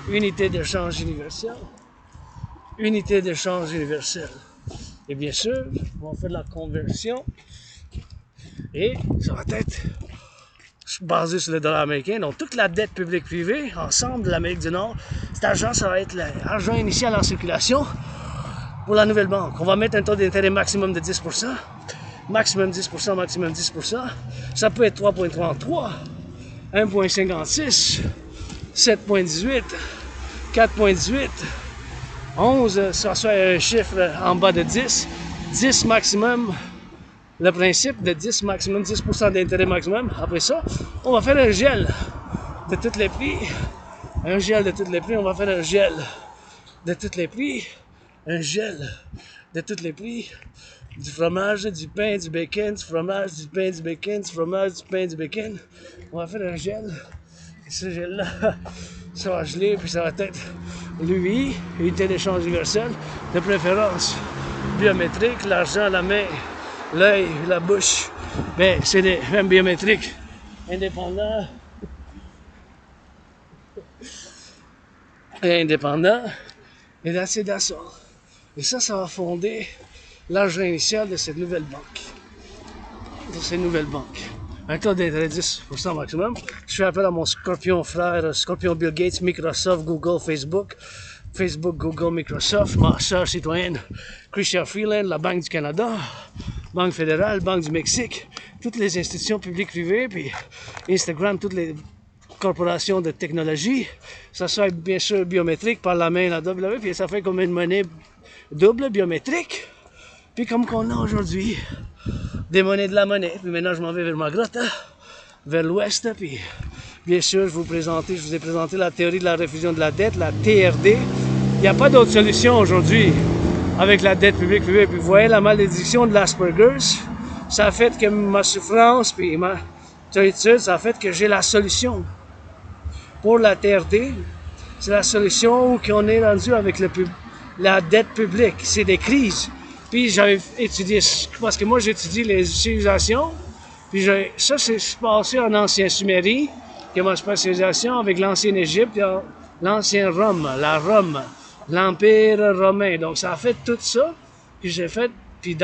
Unité d'échange universelle. Unité d'échange universelle. Et bien sûr, on va faire de la conversion. Et ça va être basé sur le dollar américain. Donc, toute la dette publique-privée, ensemble de l'Amérique du Nord, cet argent, ça va être l'argent initial en circulation pour la nouvelle banque. On va mettre un taux d'intérêt maximum de 10%. Maximum 10%. Ça peut être 3,33, 1,56, 7,18, 4,18, 11, ça soit un chiffre en bas de 10, 10 maximum, le principe de 10 maximum, 10% d'intérêt maximum. Après ça, on va faire un gel de tous les prix, on va faire un gel de tous les prix un gel de tous les prix. Du fromage, du pain, du bacon, du fromage, du pain, du bacon, du fromage, du pain, du bacon. On va faire un gel. Et ce gel-là, ça va geler, puis ça va être l'UI, unité d'échange universel, de préférence biométrique, l'argent, la main, l'œil, la bouche. Mais c'est des même biométriques, indépendants. Et indépendants. Et là, c'est d'assaut. Et ça va fonder l'argent initial de cette nouvelle banque. De ces nouvelles banques. Un taux d'intérêt 10% maximum. Je fais appel à mon scorpion frère, scorpion Bill Gates, Microsoft, Google, Facebook. Facebook, Google, Microsoft, ma soeur citoyenne, Christian Freeland, la Banque du Canada, Banque fédérale, Banque du Mexique, toutes les institutions publiques privées, puis Instagram, toutes les corporations de technologie. Ça soit bien sûr biométrique par la main, la W, puis ça fait comme une monnaie double biométrique. Puis comme qu'on a aujourd'hui, des monnaies de la monnaie. Puis maintenant, je m'en vais vers ma grotte, vers l'ouest. Puis bien sûr, je vous ai présenté la théorie de la refusion de la dette, la TRD. Il n'y a pas d'autre solution aujourd'hui avec la dette publique privée. Puis vous voyez la malédiction de l'Asperger's. Ça a fait que ma souffrance, puis ma solitude, ça a fait que j'ai la solution. Pour la TRD, c'est la solution qu'on est rendu avec la dette publique. C'est des crises. Puis j'avais étudié, parce que moi j'étudie les civilisations, puis ça c'est passé en ancien Sumérie, qui est ma spécialisation avec l'ancien Égypte, l'ancien Rome, l'Empire romain. Donc ça a fait tout ça, puis j'ai fait, puis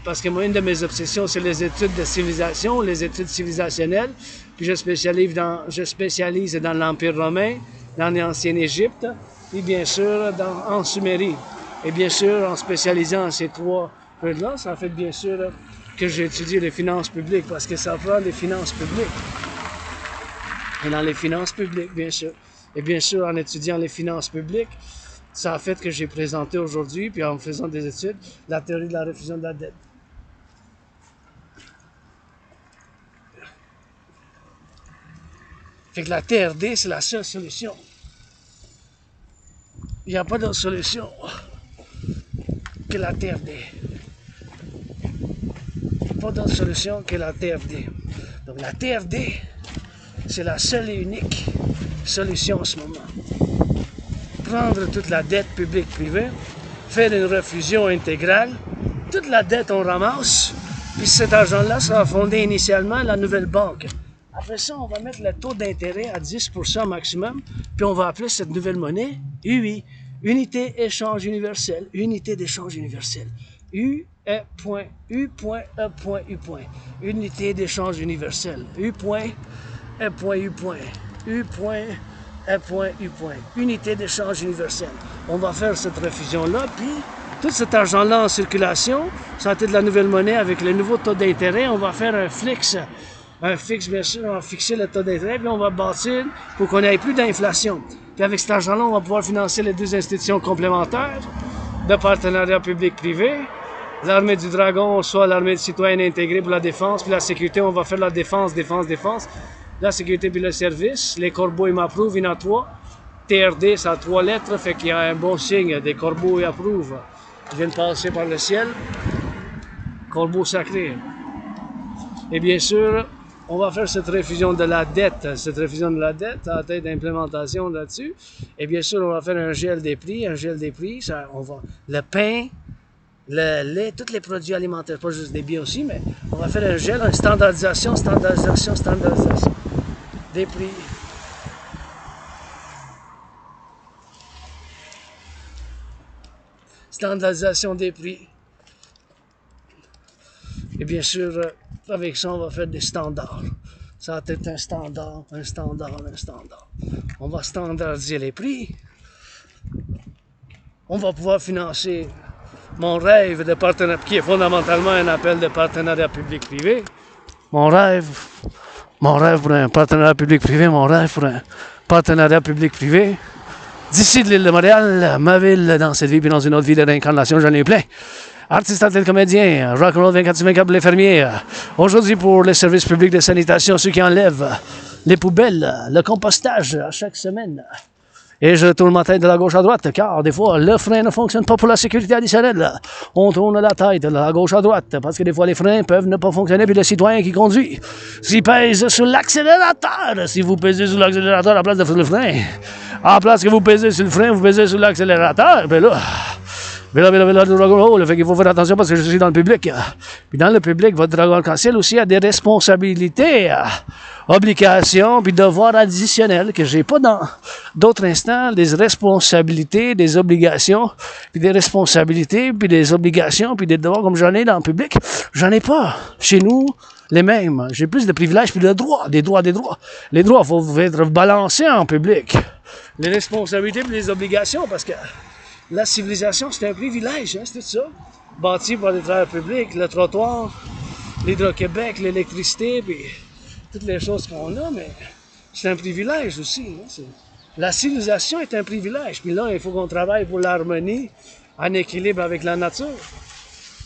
parce que moi une de mes obsessions c'est les études de civilisation, les études civilisationnelles, puis je spécialise dans l'Empire romain, dans l'ancien Égypte, et bien sûr en Sumérie. Et bien sûr, en spécialisant en ces trois périodes-là, ça fait bien sûr que j'ai étudié les finances publiques, parce que ça prend des finances publiques. Et dans les finances publiques, bien sûr. Et bien sûr, en étudiant les finances publiques, ça a fait que j'ai présenté aujourd'hui, puis en faisant des études, la théorie de la refusion de la dette. Fait que la TRD, c'est la seule solution. Il n'y a pas d'autre solution que la TRD. Pas d'autre solution que la TRD. Donc la TRD, c'est la seule et unique solution en ce moment. Prendre toute la dette publique-privée, faire une refusion intégrale, toute la dette on ramasse, puis cet argent-là, ça va fonder initialement la nouvelle banque. Après ça, on va mettre le taux d'intérêt à 10% maximum, puis on va appeler cette nouvelle monnaie UI. Unité échange universel, unité d'échange universel. U, E, point, U, point, E, point, U, point. Unité d'échange universel. U, point, E, point, U, point. U, point, E, point, U, point. Unité d'échange universel. On va faire cette refusion-là, puis tout cet argent-là en circulation, ça va être de la nouvelle monnaie avec le nouveau taux d'intérêt. On va faire un fixe, bien sûr, on va fixer le taux d'intérêt, puis on va bâtir pour qu'on n'ait plus d'inflation. Puis avec cet argent-là, on va pouvoir financer les deux institutions complémentaires de partenariat public-privé. L'armée du dragon, soit l'armée de Citoyen Integree pour la défense, puis la sécurité, on va faire la défense. La sécurité puis le service. Les corbeaux, ils m'approuvent, il y en a 3. TRD, ça a 3 lettres, fait qu'il y a un bon signe. Des corbeaux, ils approuvent. Ils viennent passer par le ciel. Corbeau sacré. Et bien sûr, on va faire cette refusion de la dette. Cette refusion de la dette, ça va être d'implémentation là-dessus. Et bien sûr, on va faire un gel des prix. Ça, le pain, le lait, tous les produits alimentaires, pas juste des biens aussi, mais on va faire un gel, une standardisation des prix. Standardisation des prix. Et bien sûr, avec ça, on va faire des standards. Ça va être un standard. On va standardiser les prix. On va pouvoir financer mon rêve de partenariat, qui est fondamentalement un appel de partenariat public-privé. Mon rêve pour un partenariat public-privé, D'ici de l'île de Montréal, ma ville, dans cette vie, puis dans une autre vie de réincarnation, j'en ai plein. Artiste, athlète, comédien, Rock&Roll 24/24 pour les fermiers. Aujourd'hui, pour les services publics de sanitation, ceux qui enlèvent les poubelles, le compostage à chaque semaine. Et je tourne ma tête de la gauche à droite, car des fois, le frein ne fonctionne pas pour la sécurité additionnelle. On tourne la tête de la gauche à droite, parce que des fois, les freins peuvent ne pas fonctionner, puis le citoyen qui conduit, s'il pèse sur l'accélérateur, si vous pèsez sur l'accélérateur à la place de le frein, à la place que vous pèsez sur le frein, vous pèsez sur l'accélérateur, puis là... Mais là, du Rock&Roll, fait qu'il faut faire attention parce que je suis dans le public. Puis dans le public, votre arc-en-ciel aussi a des responsabilités, obligations, puis devoirs additionnels que j'ai pas dans d'autres instants, des responsabilités, des obligations, puis des responsabilités, puis des obligations, puis des devoirs comme j'en ai dans le public. J'en ai pas chez nous les mêmes. J'ai plus de privilèges, puis de droits, des droits. Les droits, il faut être balancés en public. Les responsabilités, puis les obligations, parce que la civilisation, c'est un privilège, hein, c'est tout ça. Bâti par les travailleurs publics, le trottoir, l'Hydro-Québec, l'électricité, puis toutes les choses qu'on a, mais c'est un privilège aussi. Hein, la civilisation est un privilège. Puis là, il faut qu'on travaille pour l'harmonie, en équilibre avec la nature.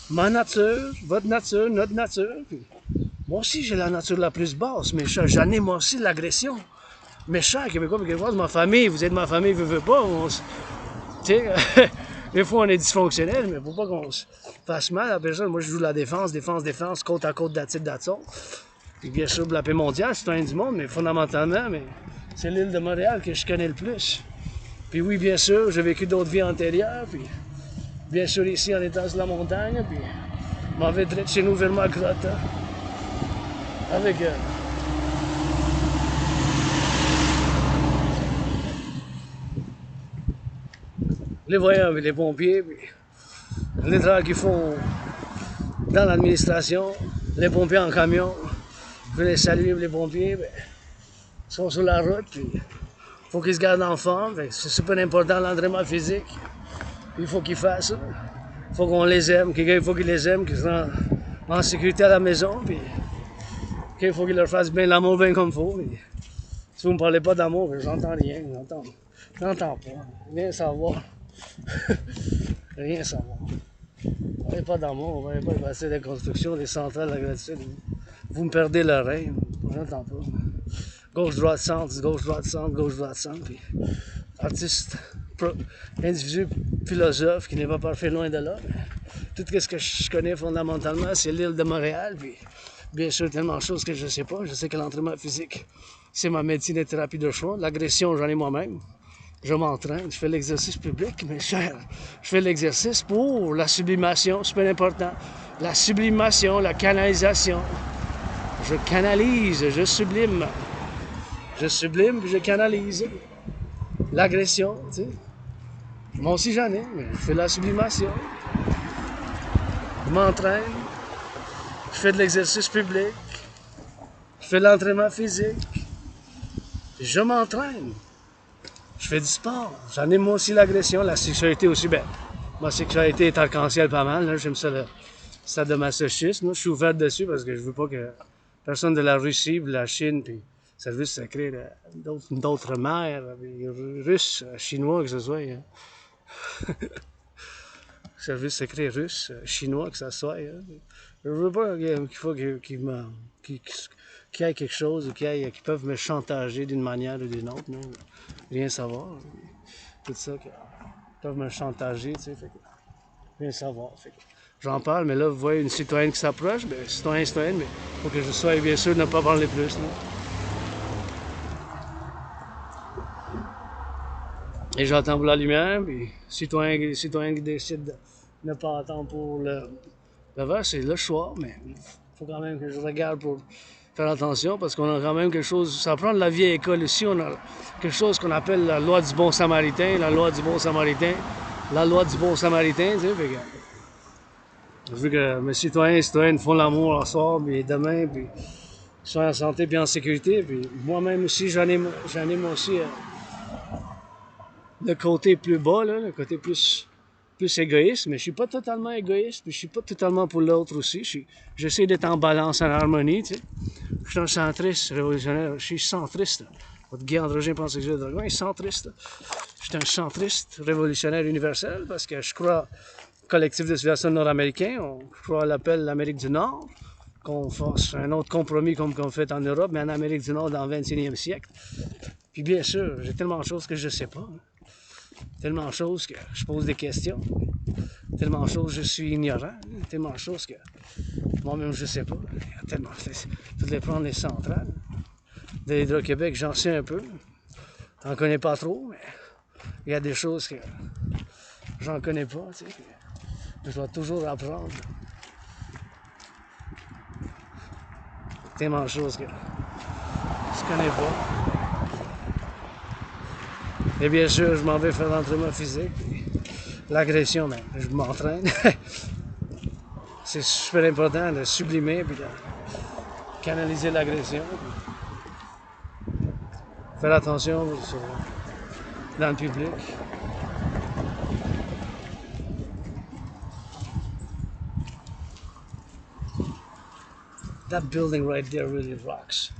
Ma nature, votre nature, notre nature. Puis moi aussi, j'ai la nature la plus basse, mais j'en ai moi aussi l'agression. Mes chers Québécois et Québécoises, ma famille, vous êtes ma famille, veut pas, des fois on est dysfonctionnel, mais faut pas qu'on se fasse mal à la personne. Moi je joue la défense, côte à côte d'Atsol. Puis bien sûr la paix mondiale, c'est un du monde, mais fondamentalement, mais c'est l'île de Montréal que je connais le plus. Puis oui, bien sûr, j'ai vécu d'autres vies antérieures, puis bien sûr ici en étant sur la montagne, puis m'en vais direct chez nous vers ma grotte, hein, avec les voyants, les pompiers, puis les travailleurs qui font dans l'administration, les pompiers en camion. Je veux les saluer, les pompiers, ben, ils sont sur la route, puis il faut qu'ils se gardent en forme. C'est super important l'entraînement physique. Il faut qu'ils fassent ça. Il faut qu'on les aime, il faut qu'ils les aiment, qu'ils soient en sécurité à la maison, puis il faut qu'ils leur fassent bien l'amour bien comme il faut. Puis, si vous ne me parlez pas d'amour, ben, j'entends rien, j'entends pas, rien savoir. Rien savoir. On n'avait pas d'amour, on n'avait pas de bassin de construction, des centrales à gratitude. Vous me perdez l'oreille, j'entends pas. Gauche, droite, centre, gauche, droite, centre, gauche, droite, centre. Puis, artiste, individu, philosophe qui n'est pas parfait loin de là. Tout ce que je connais fondamentalement, c'est l'île de Montréal. Puis, bien sûr, tellement de choses que je ne sais pas. Je sais que l'entraînement physique, c'est ma médecine et thérapie de choix. L'agression, j'en ai moi-même. Je m'entraîne, je fais l'exercice public, mes chers. Je fais l'exercice pour la sublimation, c'est super important. La sublimation, la canalisation. Je canalise, je sublime. Je sublime puis je canalise. L'agression, tu sais. Moi aussi j'en ai, mais je fais la sublimation. Je m'entraîne. Je fais de l'exercice public. Je fais de l'entraînement physique. Je m'entraîne. Je fais du sport. J'en ai moi aussi l'agression, la sexualité aussi. Ben, ma sexualité est arc-en-ciel pas mal. Là. J'aime ça le stade de masochisme. Je suis ouvert dessus parce que je veux pas que personne de la Russie, de la Chine, puis service secret d'autres mers, russes, chinois, que ce soit. Hein. Service secret russe, chinois, que ça soit. Hein. Je veux pas qu'il y ait quelque chose ou qu'ils peuvent me chantager d'une manière ou d'une autre. Non? Rien savoir. Tout ça, qu'ils peuvent me chantager, tu sais. Rien savoir. J'en parle, mais là, vous voyez une citoyenne qui s'approche, bien, citoyenne, mais il faut que je sois bien sûr de ne pas parler plus. Là. Et j'attends pour la lumière, puis citoyen qui décide de ne pas attendre pour le vert, c'est le choix, mais il faut quand même que je regarde pour faire attention, parce qu'on a quand même quelque chose, ça prend de la vieille école ici, on a quelque chose qu'on appelle la loi du bon samaritain, la loi du bon samaritain, tu sais, fait que, vu que mes citoyens et citoyennes font l'amour en soir, puis demain, puis ils sont en santé puis en sécurité, puis moi-même aussi, j'en ai moi aussi le côté plus bas, là, le côté plus égoïste, mais je suis pas totalement égoïste, puis je suis pas totalement pour l'autre aussi. J'essaie d'être en balance, en harmonie, tu sais. Je suis un centriste révolutionnaire, je suis centriste. Votre Guy Androgène pense que je suis centriste. Je suis un centriste révolutionnaire universel parce que je crois au Collectif de Civilisation nord-américain, on croit à l'appel de l'Amérique du Nord, qu'on fasse un autre compromis comme qu'on fait en Europe, mais en Amérique du Nord dans le 21e siècle. Puis bien sûr, j'ai tellement de choses que je sais pas. Hein. Tellement de choses que je pose des questions. Tellement de choses que je suis ignorant. Tellement de choses que moi-même je sais pas. Il y a tellement. Toutes les prendre les centrales. De l'Hydro-Québec, j'en sais un peu. J'en connais pas trop, mais il y a des choses que j'en connais pas, tu sais. Je dois toujours apprendre. Tellement de choses que je connais pas. Et bien sûr, je m'en vais faire l'entraînement physique. L'agression, même. Je m'entraîne. C'est super important de sublimer puis de canaliser l'agression. Faire attention dans le public. That building right there really rocks.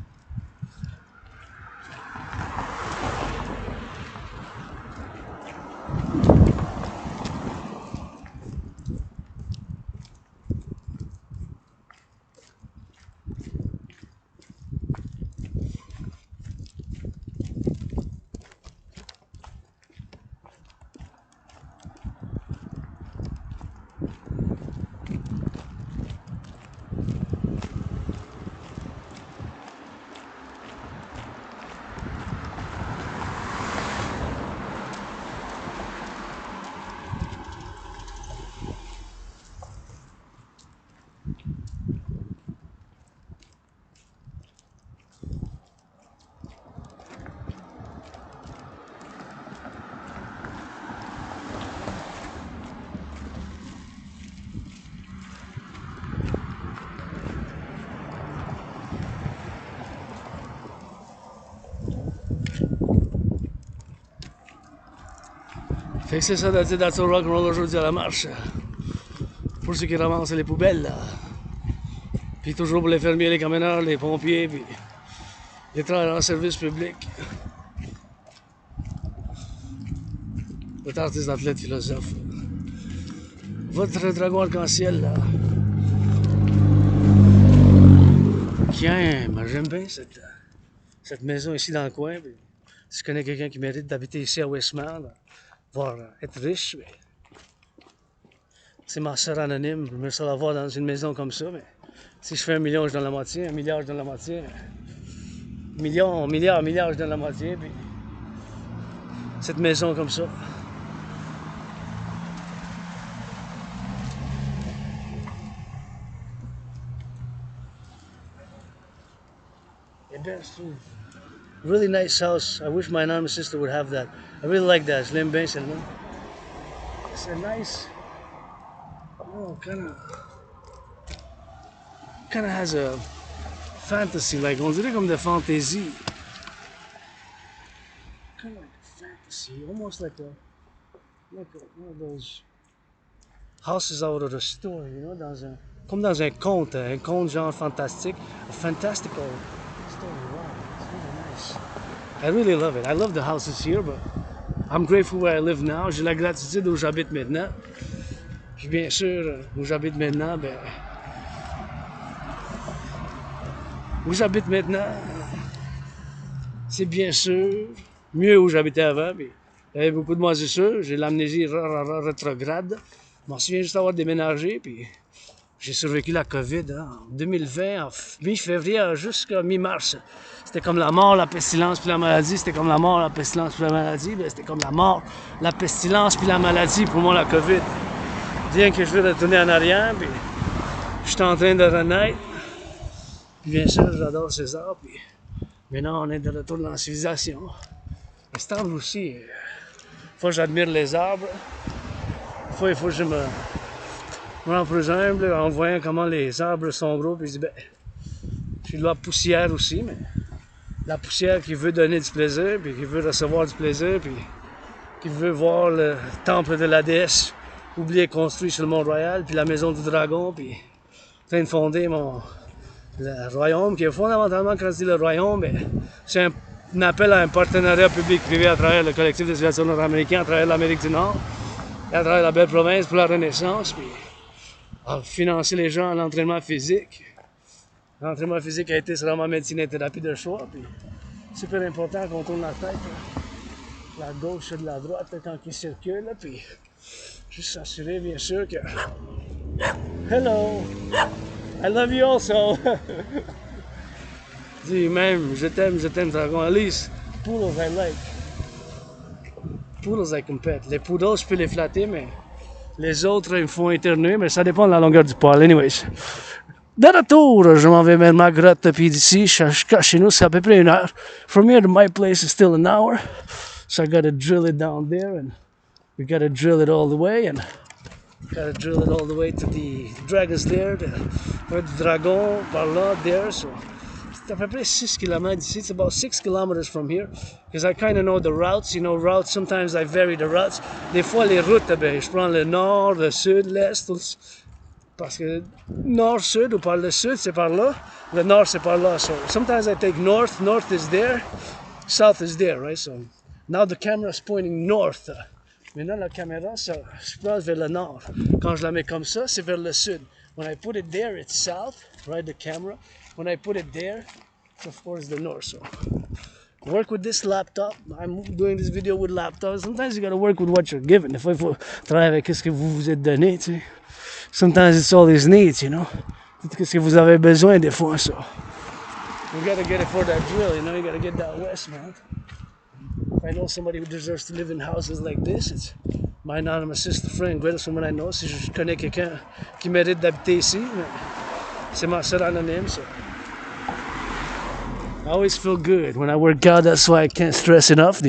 Fait que c'est ça de dire dans le Rock&Roll aujourd'hui à la marche. Pour ceux qui ramassent les poubelles. Là. Puis toujours pour les fermiers, les camionneurs, les pompiers, puis les travailleurs en service public. Votre artiste, athlète, philosophe. Votre dragon arc-en-ciel, là. Tiens, moi j'aime bien cette maison ici dans le coin. Puis, si je connais quelqu'un qui mérite d'habiter ici à Westmount, voire être riche, mais c'est ma soeur anonyme. Je me sens la voir dans une maison comme ça, mais si je fais 1 million, je donne la moitié. 1 milliard, je donne la moitié. Million, milliard, je donne la moitié. Puis cette maison comme ça. Et bien, je trouve. Really nice house. I wish my anonymous sister would have that. I really like that. Je l'aime bien, celle-là. It's a nice. Oh, kind of has a fantasy, like on dirait comme de fantaisie. Kind of like a fantasy, almost like one of those houses out of a story, you know, comme dans un conte genre fantastique, a fantastical story. Wow, it's really nice. I really love it. I love the houses here, but I'm grateful where I live now. J'ai la gratitude où j'habite maintenant. Puis bien sûr, où j'habite maintenant, ben. Où j'habite maintenant, c'est bien sûr mieux où j'habitais avant. Puis, il y avait beaucoup de moisissures. J'ai l'amnésie rétrograde. Je m'en souviens juste d'avoir déménagé. Puis j'ai survécu la COVID en 2020, en mi-février jusqu'à mi-mars. C'était comme la mort, la pestilence puis la maladie. C'était comme la mort, la pestilence puis la maladie. Ben, c'était comme la mort, la pestilence puis la maladie pour moi, la COVID. Bien que je veux retourner en arrière, puis je suis en train de renaître. Puis bien sûr, j'adore ces arbres. Puis maintenant, on est de retour dans la civilisation. Mais cet arbre aussi, il faut que j'admire les arbres. Il faut que je me rends plus humble en voyant comment les arbres sont gros. Puis je dis, ben, je suis de la poussière aussi, mais la poussière qui veut donner du plaisir, puis qui veut recevoir du plaisir, puis qui veut voir le temple de la déesse oublié construit sur le Mont-Royal, puis la maison du dragon, puis en train de fonder le royaume, qui est fondamentalement, quand je dis le royaume, c'est un appel à un partenariat public-privé à travers le Collectif de Civilisation Americain, à travers l'Amérique du Nord, et à travers la belle province pour la Renaissance, puis à financer les gens à l'entraînement physique. L'entraînement physique a été seulement médecine et thérapie de choix, puis super important qu'on tourne la tête. Hein. La gauche et de la droite là, quand il circule. Là, puis juste s'assurer bien sûr que... Hello! I love you also! Dis même, je t'aime, dragon. At least, poodles I like. Poodles I can pet. Les poodles, je peux les flatter, mais les autres, ils me font éternuer, mais ça dépend de la longueur du poil. Anyways. De retour, je m'en vais vers ma grotte, puis d'ici, jusqu'à chez nous, c'est à peu près 1 heure. From here to my place is still an hour. So I gotta drill it down there, and we gotta drill it all the way, and gotta drill it all the way to the Dragon's Lair, the dragon, par là, there, so... C'est à peu près 6 km d'ici. It's about 6 kilometers from here. Because I kind of know the routes. You know, routes, sometimes I vary the routes. Des fois, les routes, ben, je prends le nord, le sud, l'est. Parce que nord-sud ou par le sud, c'est par là. Le nord, c'est par là. So sometimes I take north. North is there. South is there, right? So now the camera is pointing north. Maintenant, la caméra, ça se place vers le nord. Quand je la mets comme ça, c'est vers le sud. When I put it there, it's south, right? The camera. When I put it there, it's of course the north. So work with this laptop. I'm doing this video with laptop. Sometimes you gotta work with what you're given. Des fois, il faut travailler avec ce que vous vous êtes donné, tu sais. Sometimes it's all his needs, you know. C'est ce que vous avez besoin des fois, so. You gotta get it for that drill, you know. You gotta get that west, man. If I know somebody who deserves to live in houses like this, it's my anonymous sister friend, greatest woman I know. Si je connais quelqu'un qui mérite d'habiter ici, c'est ma soeur anonyme, so. I always feel good when I work out. That's why I can't stress enough.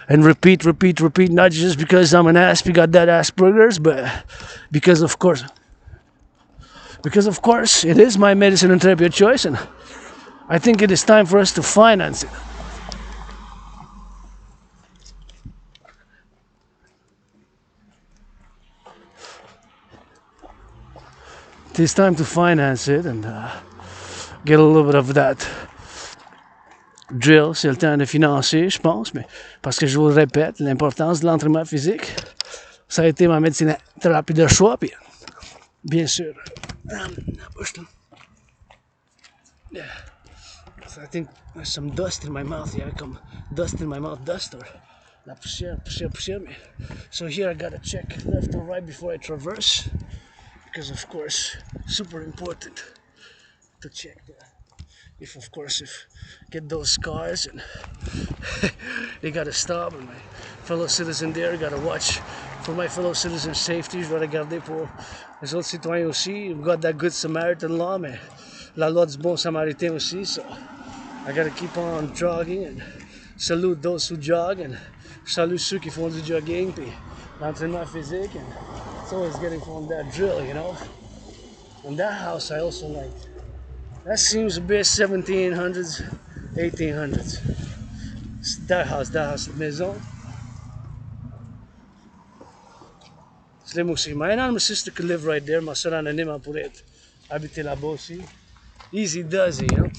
And repeat. Not just because I'm an Asp, got that Asperger's, but because of course it is my medicine and therapy of choice, and I think it is time for us to finance it. It is time to finance it and get a little bit of that. Drill, c'est le temps de financer, je pense, mais parce que je vous le répète, l'importance de l'entraînement physique, ça a été ma médecine thérapie de choix, puis bien sûr, yeah. So I think there's some dust in my mouth, yeah, comme dust in my mouth, dust or la poussière, mais so here I gotta check left or right before I traverse, because of course, super important to check that. If get those scars and they gotta stop, and my fellow citizen there gotta watch for my fellow citizens' safety. Je dois regarder pour les autres citoyens aussi. We've got that good Samaritan law, mais la loi du bon samaritain aussi. So I gotta keep on jogging and salute those who jog, and salute ceux qui font du jogging, puis l'entraînement physique, and it's always getting from that drill, you know. And that house I also like. That seems a bit 1700s, 1800s. That house, cette maison. Je l'aime aussi. My anonymous sister could live right there. Ma soeur anonyme pourrait habiter là-bas aussi. Easy does it, you know.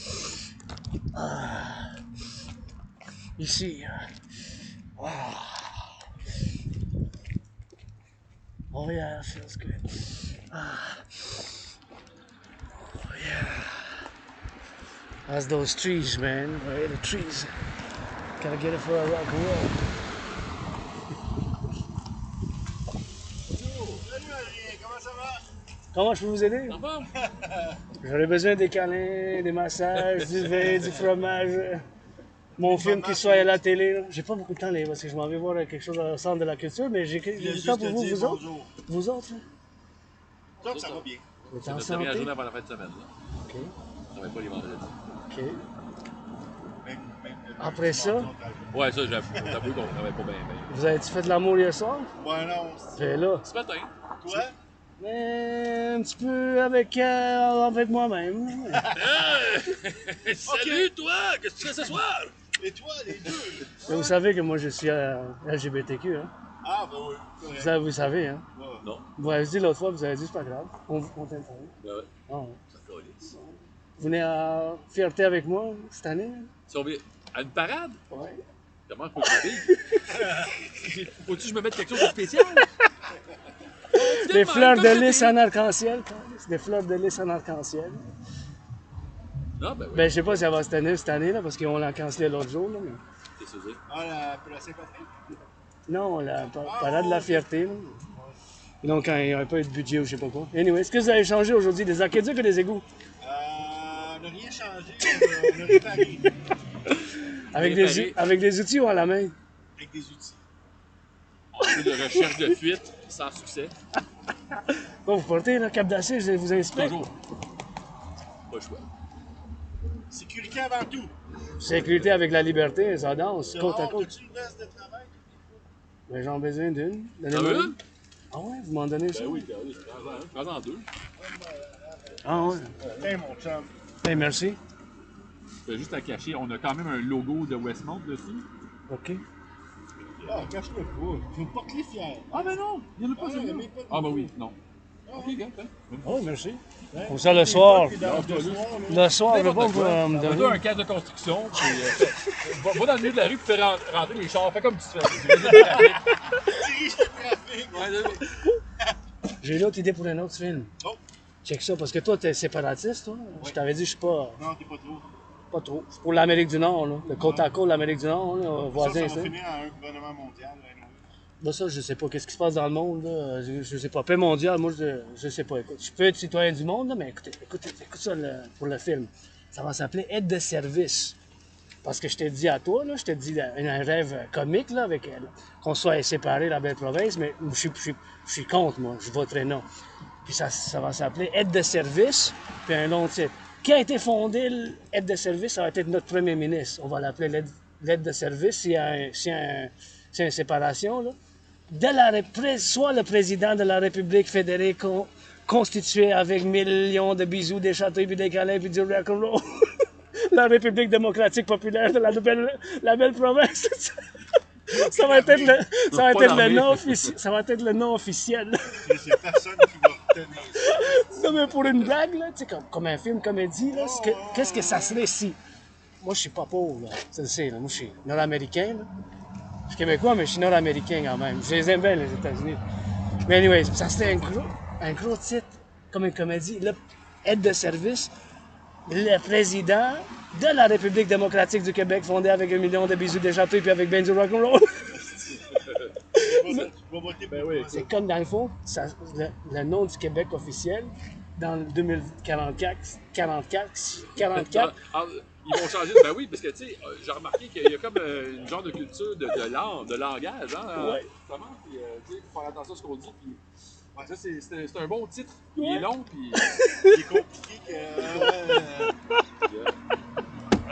Ici. Oh yeah, that feels good. Oh yeah. That's those trees, man. Right, the trees. Gotta get it for a rock and roll. Comment je peux vous aider? J'aurais besoin des câlins, des massages, du vin, du fromage. Mon film qui soit à la télé. Là. J'ai pas beaucoup de temps là, parce que je m'en vais voir quelque chose dans le centre de la culture, mais j'ai du temps pour vous, vous autres. Vous autres, là? Donc, ça va bien. C'est notre dernière journée avant la fin de semaine. Là. OK. Je travaille pas les vendredis. OK. Après ça? Ouais, ça, j'avoue qu'on travaille pas bien. Vous avez-tu fait de l'amour hier soir? Ouais, non. C'est là. Ce matin. Toi? Mais un petit peu avec moi-même. Salut, toi! Qu'est-ce que tu fais ce soir? Et toi, les deux? Mais vous savez que moi, je suis LGBTQ, hein? Ah, ben oui. Ça, vous savez, hein? Ouais. Non. Vous avez dit l'autre fois, vous avez dit c'est pas grave. On t'aime pas. Ben ouais. Ah, ouais. Ça calisse. Vous venez à Fierté avec moi cette année? Si on vient à une parade? Ouais. Comment faut que je m'habille? Faut-tu que je me mette quelque chose de spécial? Des fleurs de lys en arc-en-ciel. Des fleurs de lys en arc-en-ciel. Ah, ben oui. Ben, je sais pas si elle va se tenir cette année, là, parce qu'on l'a cancellé l'autre jour, là. Mais... T'es supposé. Ah, pour la Saint-Patrick? Non, la parade de la fierté, là. Donc, quand il n'y a pas eu de budget ou je sais pas quoi. Anyway, est-ce que vous avez changé aujourd'hui des aqueducs ou des égouts? On n'a rien changé, on a réparé Avec des outils ou à la main? avec des outils. On fait de recherche de fuite sans succès. Bon, vous portez le cap d'acier, je vous inspecte. Toujours. Pas le choix. Sécurité avant tout. Sécurité avec la liberté, ça danse, côte à côte. As-tu une veste de travail? Ben, j'en ai besoin d'une. T'en Donnez-moi veux une. une? Ah ouais, vous m'en donnez ça? Ben oui, prends-en deux. Ah ouais. Tiens, mon chum. Ben, merci. Je vais juste à cacher, on a quand même un logo de Westmount dessus. OK. Ah, cache-le pas. Je veux pas que les fiers. Ah ben non, il n'y en a pas Ah, celui-là. mais pas de Ah ben logo. oui, non. Ok, gars, Oh, merci. Comme ça, le soir. Le soir, je vais pas me On a donner. un cadre de construction, puis va dans le milieu de la rue, puis fais rentrer les chars, fais comme tu fais. Dirige le trafic. J'ai une autre idée pour un autre film. Oh. Check ça, parce que toi, t'es séparatiste, toi. Je t'avais dit, je suis pas Non, t'es pas trop. trop. Je suis pour l'Amérique du Nord, là. Le côte à côte de l'Amérique du Nord, là, Ça voisin, va ça. finir en un gouvernement mondial. Renouveau. Là, ça, je sais pas. Qu'est-ce qui se passe dans le monde, là? Je sais pas. Paix mondiale, moi, je sais pas. Écoute, je peux être citoyen du monde, là, mais écoute ça pour le film. Ça va s'appeler Aide de service. Parce que je t'ai dit à toi, là, je t'ai dit un rêve comique, là, avec qu'on soit séparés, la belle province, mais je suis contre, moi. Je voterai non. Puis ça va s'appeler Aide de service, puis un long titre. Qui a été fondé, l'aide de service, ça va être notre premier ministre. On va l'appeler l'aide de service s'il y a une séparation, là. Soit le président de la République fédérée constituée avec millions de bisous, des châteaux, puis des câlins, puis du rock&roll. La République démocratique populaire de la belle province. Ça va être le nom officiel. C'est personne qui va retenir ça. Non, mais pour une blague, là, tu sais, comme un film comédie, là, qu'est-ce que ça serait si... Moi, je suis pas pauvre, là. Tu le sais, là. Moi, je suis nord-américain, là. Je suis québécois, mais je suis nord-américain quand même. Je les aime bien, les États-Unis. Mais anyway, ça serait un gros titre, comme une comédie. Là, aide de service, le président de la République démocratique du Québec, fondée avec 1 million de bisous, des châteaux, puis avec ben du rock'n'roll. Je vais voter pour toi. C'est comme dans le fond, le nom du Québec officiel, dans le 2044, 44. Ils vont changer. Ben oui, parce que tu sais, j'ai remarqué qu'il y a comme une genre de culture de langage, hein? Ouais. Comment? Puis, tu sais, faut faire attention à ce qu'on dit. Puis, ouais, ça, c'est un bon titre. Il Ouais. est long, puis. Il est compliqué que.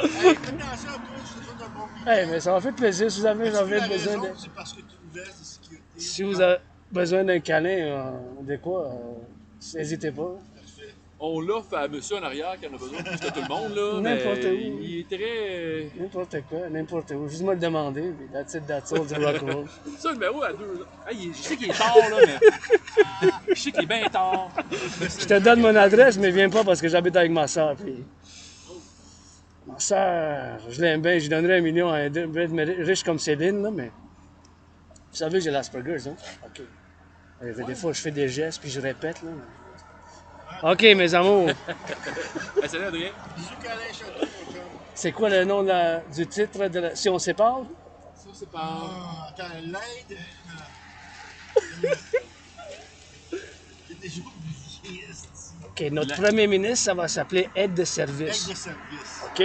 Hey, fais attention à toi, je te souhaite un bon week-end. Hey, mais ça m'a fait plaisir. Si vous avez La besoin raison, de... c'est parce que tu es une veste de sécurité. Si vous avez besoin d'un câlin, de quoi, n'hésitez pas. Parfait. On l'offre à monsieur en arrière qui en a besoin plus que tout le monde, là. N'importe mais où. Il est très. N'importe quoi, n'importe où. Juste moi le demander, puis that's all, du rock'n'roll. Ça, le numéro à 2. Hey, je sais qu'il est tard, là, mais. Je sais qu'il est bien tard. Je te donne mon adresse, mais viens pas parce que j'habite avec ma soeur, puis... Ma soeur, je l'aime bien, je lui donnerais 1 million à un riche comme Céline, là, mais... Vous savez que j'ai l'Asperger's, hein? OK. Des fois, je fais des gestes, puis je répète, là. mais- OK, mes amours. Hey, salut, Adrien. Bisous, câlin, château, mon chum. C'est quoi le nom du titre de la... Si on sépare? Ça, c'est pas. Ah, attends, l'aide. J'ai déjà oublié, esti. OK, notre premier ministre, ça va s'appeler Aide de Aide service. de service. OK?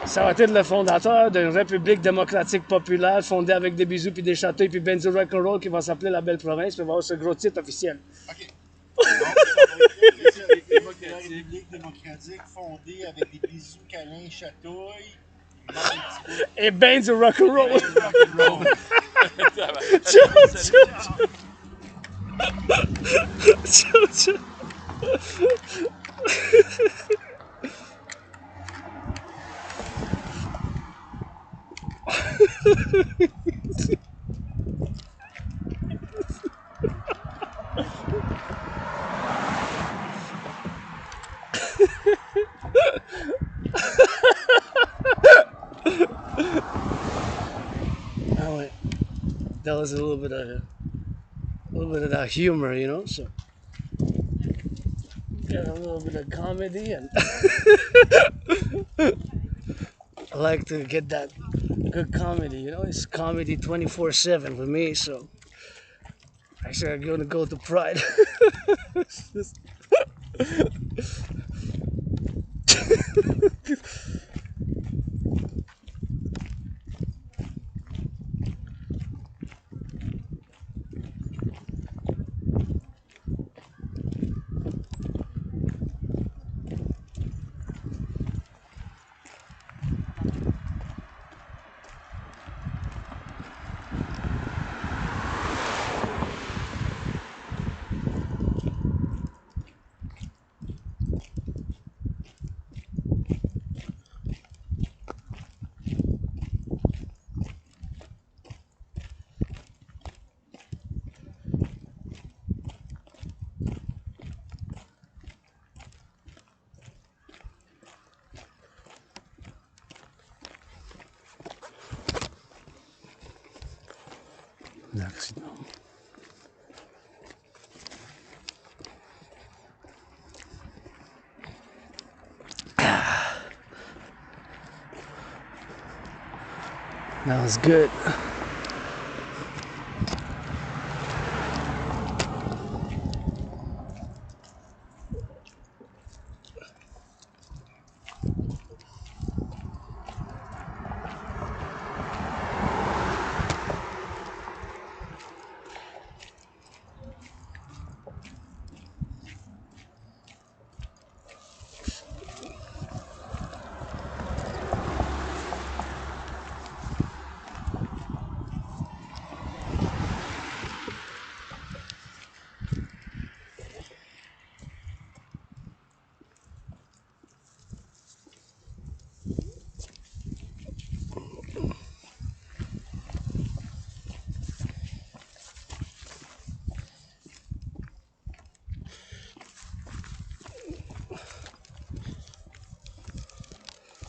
Ça va être le fondateur d'une république démocratique populaire fondée avec des bisous puis des châteaux puis ben du rock'n'roll qui va s'appeler la belle province puis va avoir ce gros titre officiel. OK. Donc, ça va être la République démocratique fondée avec des bisous, câlins, chatouilles. Il manque un petit bout. Et ben du rock'n'roll! Rock'n'roll. Ciao, ciao! Ciao, ciao! Ah ouais. That was a little bit of that humor, you know. So Got a little bit of comedy, and I like to get that good comedy. You know, it's comedy 24/7 for me. So actually, I'm gonna go to Pride. Accident. That was good.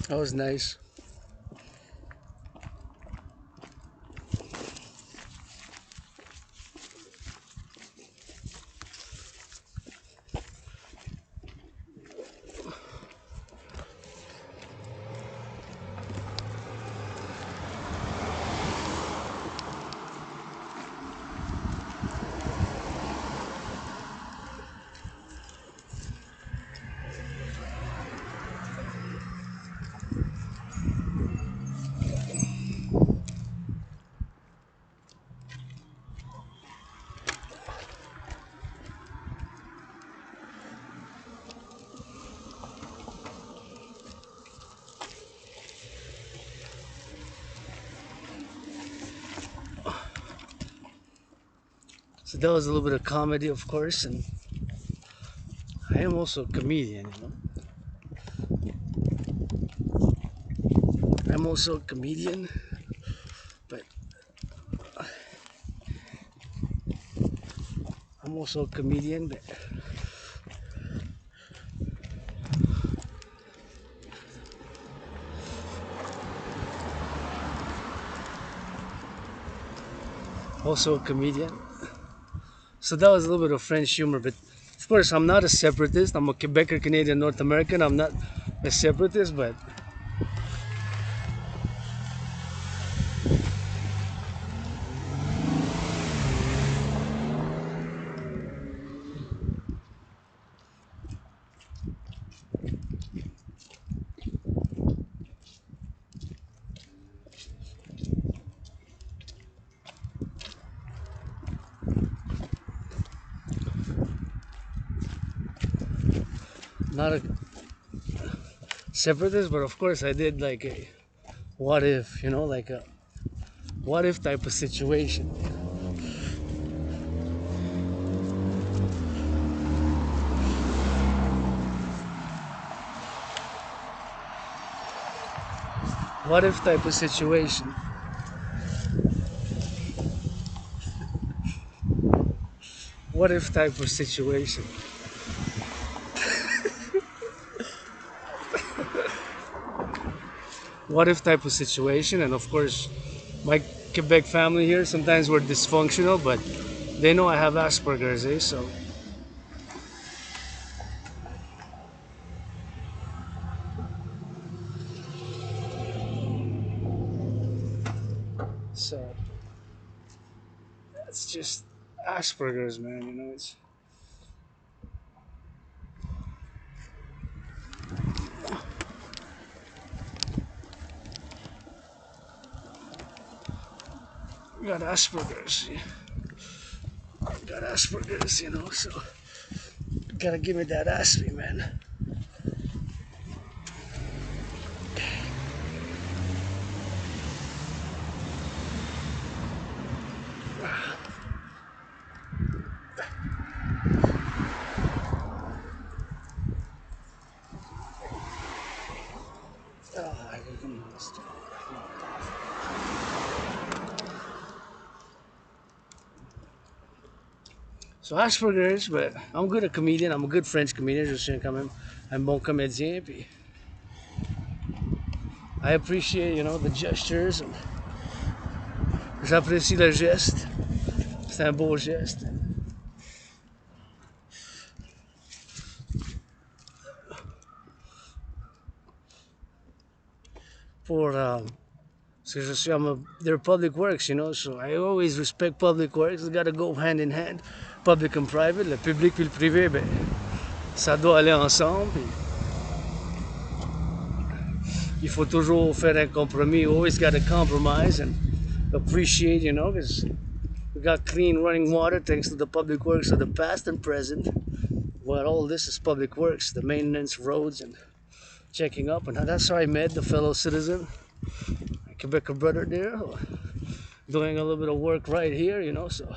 That was nice. So that was a little bit of comedy, of course, and I am also a comedian, you know. I'm also a comedian, but I'm also a comedian, but also a comedian. So that was a little bit of French humor, but of course I'm not a separatist. I'm a Quebecer, Canadian, North American. I'm not a separatist, but not a separatist. But of course I did like a what if, you know, like a what if type of situation. What if type of situation. What if type of situation. What if type of situation, and of course my Quebec family here, sometimes we're dysfunctional, but they know I have Asperger's, eh? So So it's just Asperger's, man. You know, it's got Asperger's. Got Asperger's, you know. So gotta give me that Asper, man. So Asperger's, but I'm good at comedian. I'm a good French comedian. Je suis quand même un bon comédien. Puis I appreciate, you know, the gestures. And j'apprécie le geste. C'est un beau geste. Pour because je suis, they're public works, you know, so I always respect public works. It's got to go hand in hand, public and private. Le public puis le privé, ben, ça doit aller ensemble. Puis il faut toujours faire un compromis. You always got to compromise and appreciate, you know, because we got clean running water thanks to the public works of the past and present. Well, all this is public works, the maintenance, roads, and checking up. And that's how I met the fellow citizen, my Quebec brother there, doing a little bit of work right here, you know, so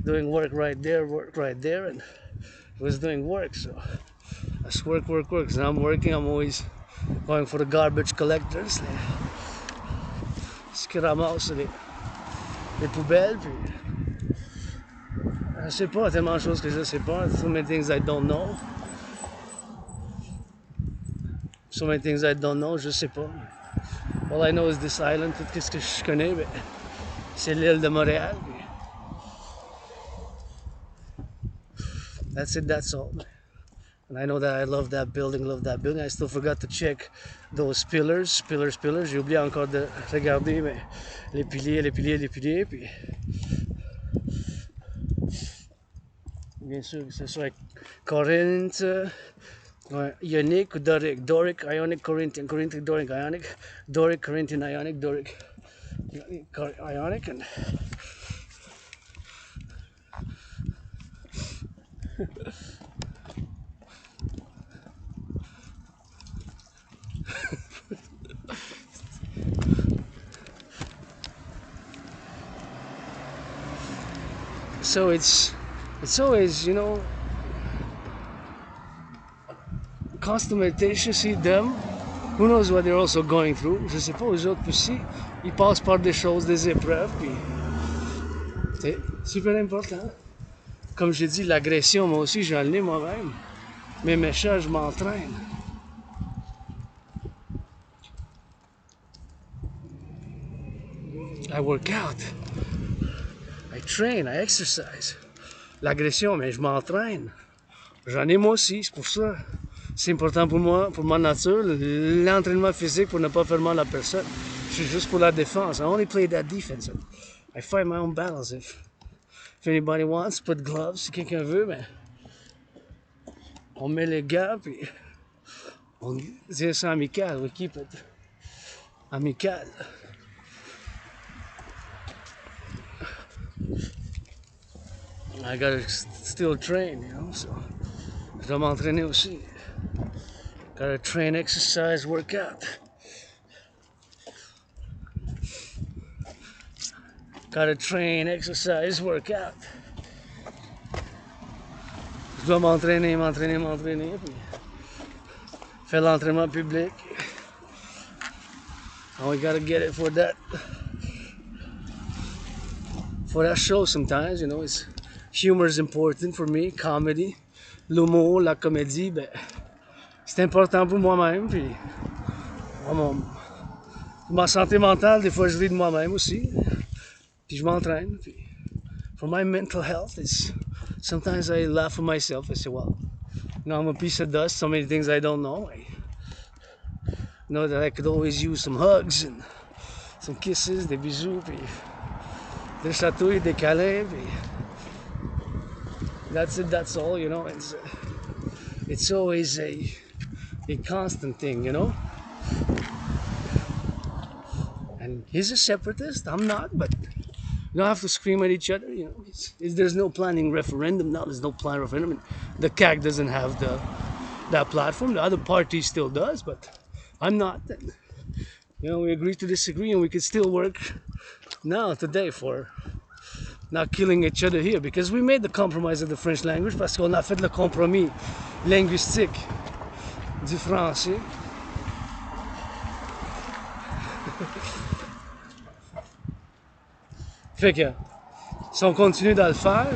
doing work right there, and he was doing work, so that's work. So I'm working, I'm always going for the garbage collectors, ce qui ramasse les poubelles, puis je sais pas, tellement de choses que je sais pas, so many things I don't know. So many things I don't know, je sais pas. All I know is this island, tout ce que je connais, ben, c'est l'île de Montréal. That's it, that's all. And I know that I love that building. I still forgot to check those pillars. J'ai oublié encore de regarder mais les piliers. Puis bien sûr que ce soit Corinthe, ionique ou doric. Doric, ionic, Corinthian, doric, ionic. Doric, Corinthian, ionic, doric, ionic. And so it's always, you know, customization, see them, who knows what they're also going through. Je sais pas, eux autres aussi, ils passent par des choses, des épreuves, puis c'est super important. Comme j'ai dit, l'agression, moi aussi, j'en ai moi-même. Mais mes chats, je m'entraîne. I work out. I train, I exercise. L'agression, mais je m'entraîne. J'en ai moi aussi, c'est pour ça. C'est important pour moi, pour ma nature, l'entraînement physique pour ne pas faire mal à personne. Je suis juste pour la défense. I only play that defense. I fight my own battles. If anybody wants, put gloves. Si quelqu'un veut, ben, on met les gants, puis on dit ça amical. We keep it amical. I gotta still train, you know, so je dois m'entraîner aussi. Gotta train, exercise, work out. Gotta train, exercise, work out. Je dois m'entraîner, puis faire l'entraînement public. And we gotta get it for that show sometimes, you know, humor is important for me, comedy, l'humour, la comédie, ben, c'est important pour moi-même, puis pour ma santé mentale, des fois je ris de moi-même aussi, puis je m'entraîne, puis for my mental health, sometimes I laugh at myself, I say, well, you know, I'm a piece of dust, so many things I don't know, I know that I could always use some hugs and some kisses, des bisous, puis des chatouilles, des câlins, puis that's it, that's all, you know. It's always a constant thing, you know. And he's a separatist, I'm not, but you don't have to scream at each other, you know. There's no planning referendum now, there's no plan referendum. The CAC doesn't have that platform, the other party still does, but I'm not. You know, we agree to disagree and we could still work now, today, for not killing each other here, because we made the compromise of the French language parce qu'on a fait le compromis linguistique du français. Fait que si on continue de le faire,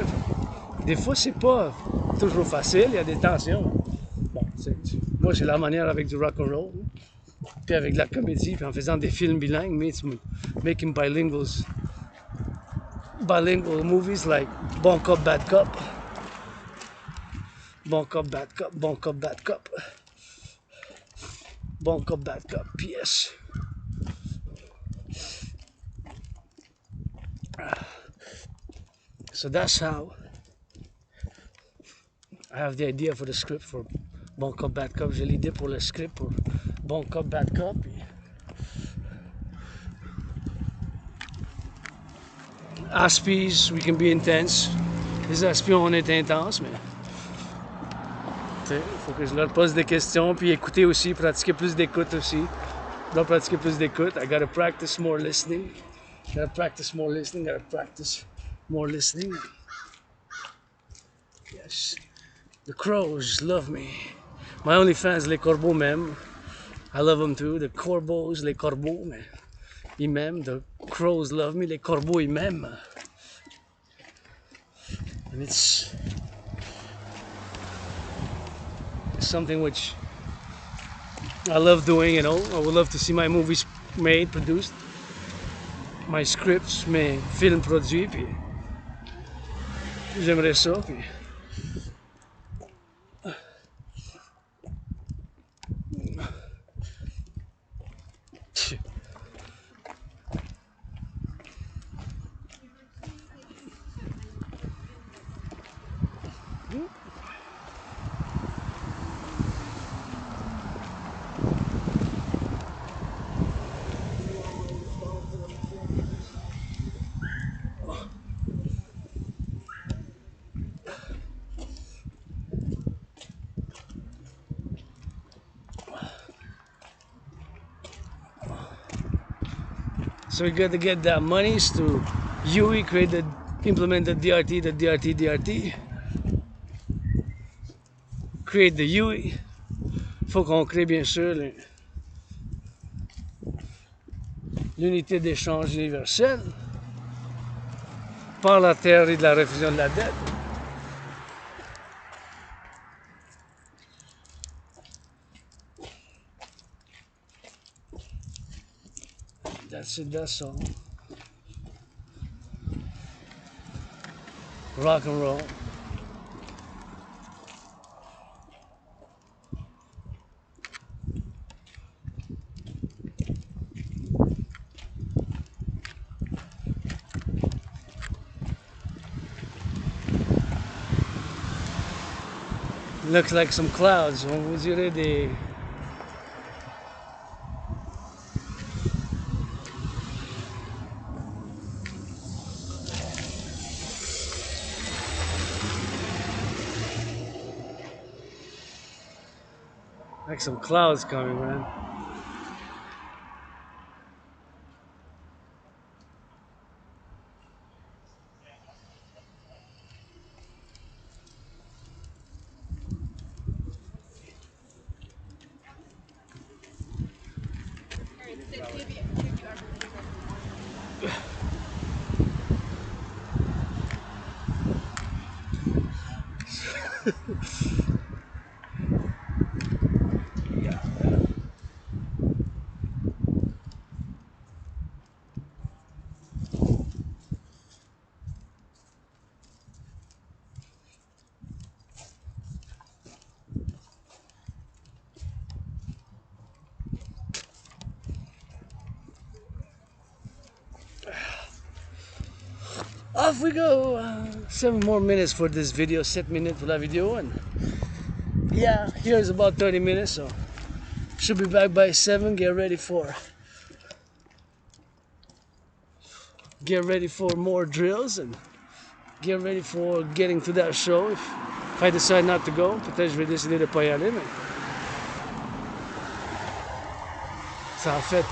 des fois c'est pas toujours facile, il y a des tensions. Bon, moi j'ai la manière avec du rock-and-roll, puis avec de la comédie, puis en faisant des films bilingues, mais making bilingual movies like Bon Cop, Bad Cop. Bon Cop, Bad Cop, Bon Cop, Bad Cop. Bon Cop, Bad Cop, PS. So that's how I have the idea for the script for Bon Cop, Bad Cop. J'ai l'idée pour le script pour Bon Cop, Bad Cop. Aspies, we can be intense. Les aspions, on est intense, mais il faut que je leur pose des questions, puis écouter aussi, pratiquer plus d'écoute aussi. Je dois pratiquer plus d'écoute. I gotta practice more listening. Gotta practice more listening. Gotta practice more listening. Yes. The crows love me. My only fans, les corbeaux m'aiment. I love them too. The corbeaux, les corbeaux, mais ils m'aiment. The crows love me. Les corbeaux, ils m'aiment. And it's something which I love doing, you know. I would love to see my movies made, produced, my scripts, mes films produits, puis j'aimerais ça, puis so we got to get that monies to UE, implement the DRT, create the UE. Faut qu'on crée bien sûr l'unité d'échange universelle par la théorie de la réfusion de la dette. That's it, that's all. Rock and roll. Looks like some clouds. On vous dirait des... like some clouds coming, man. off we go. 7 more minutes for this video. 7 minutes for la vidéo. And yeah, here's about 30 minutes. So should be back by 7. Get ready for more drills and get ready for getting to that show. If I decide not to go, peut-être je vais décider de pas y aller, mais ça a fait.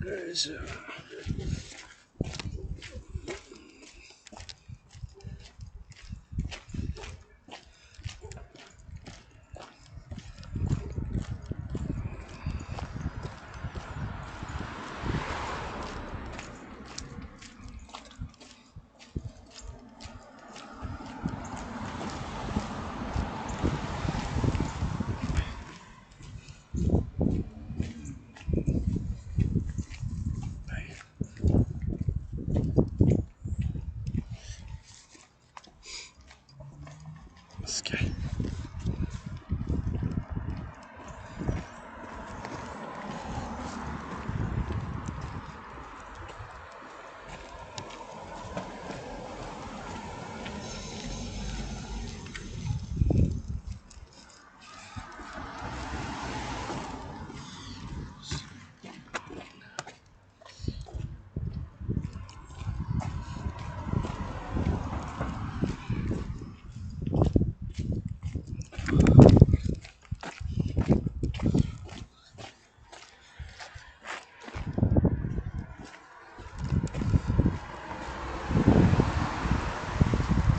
Là,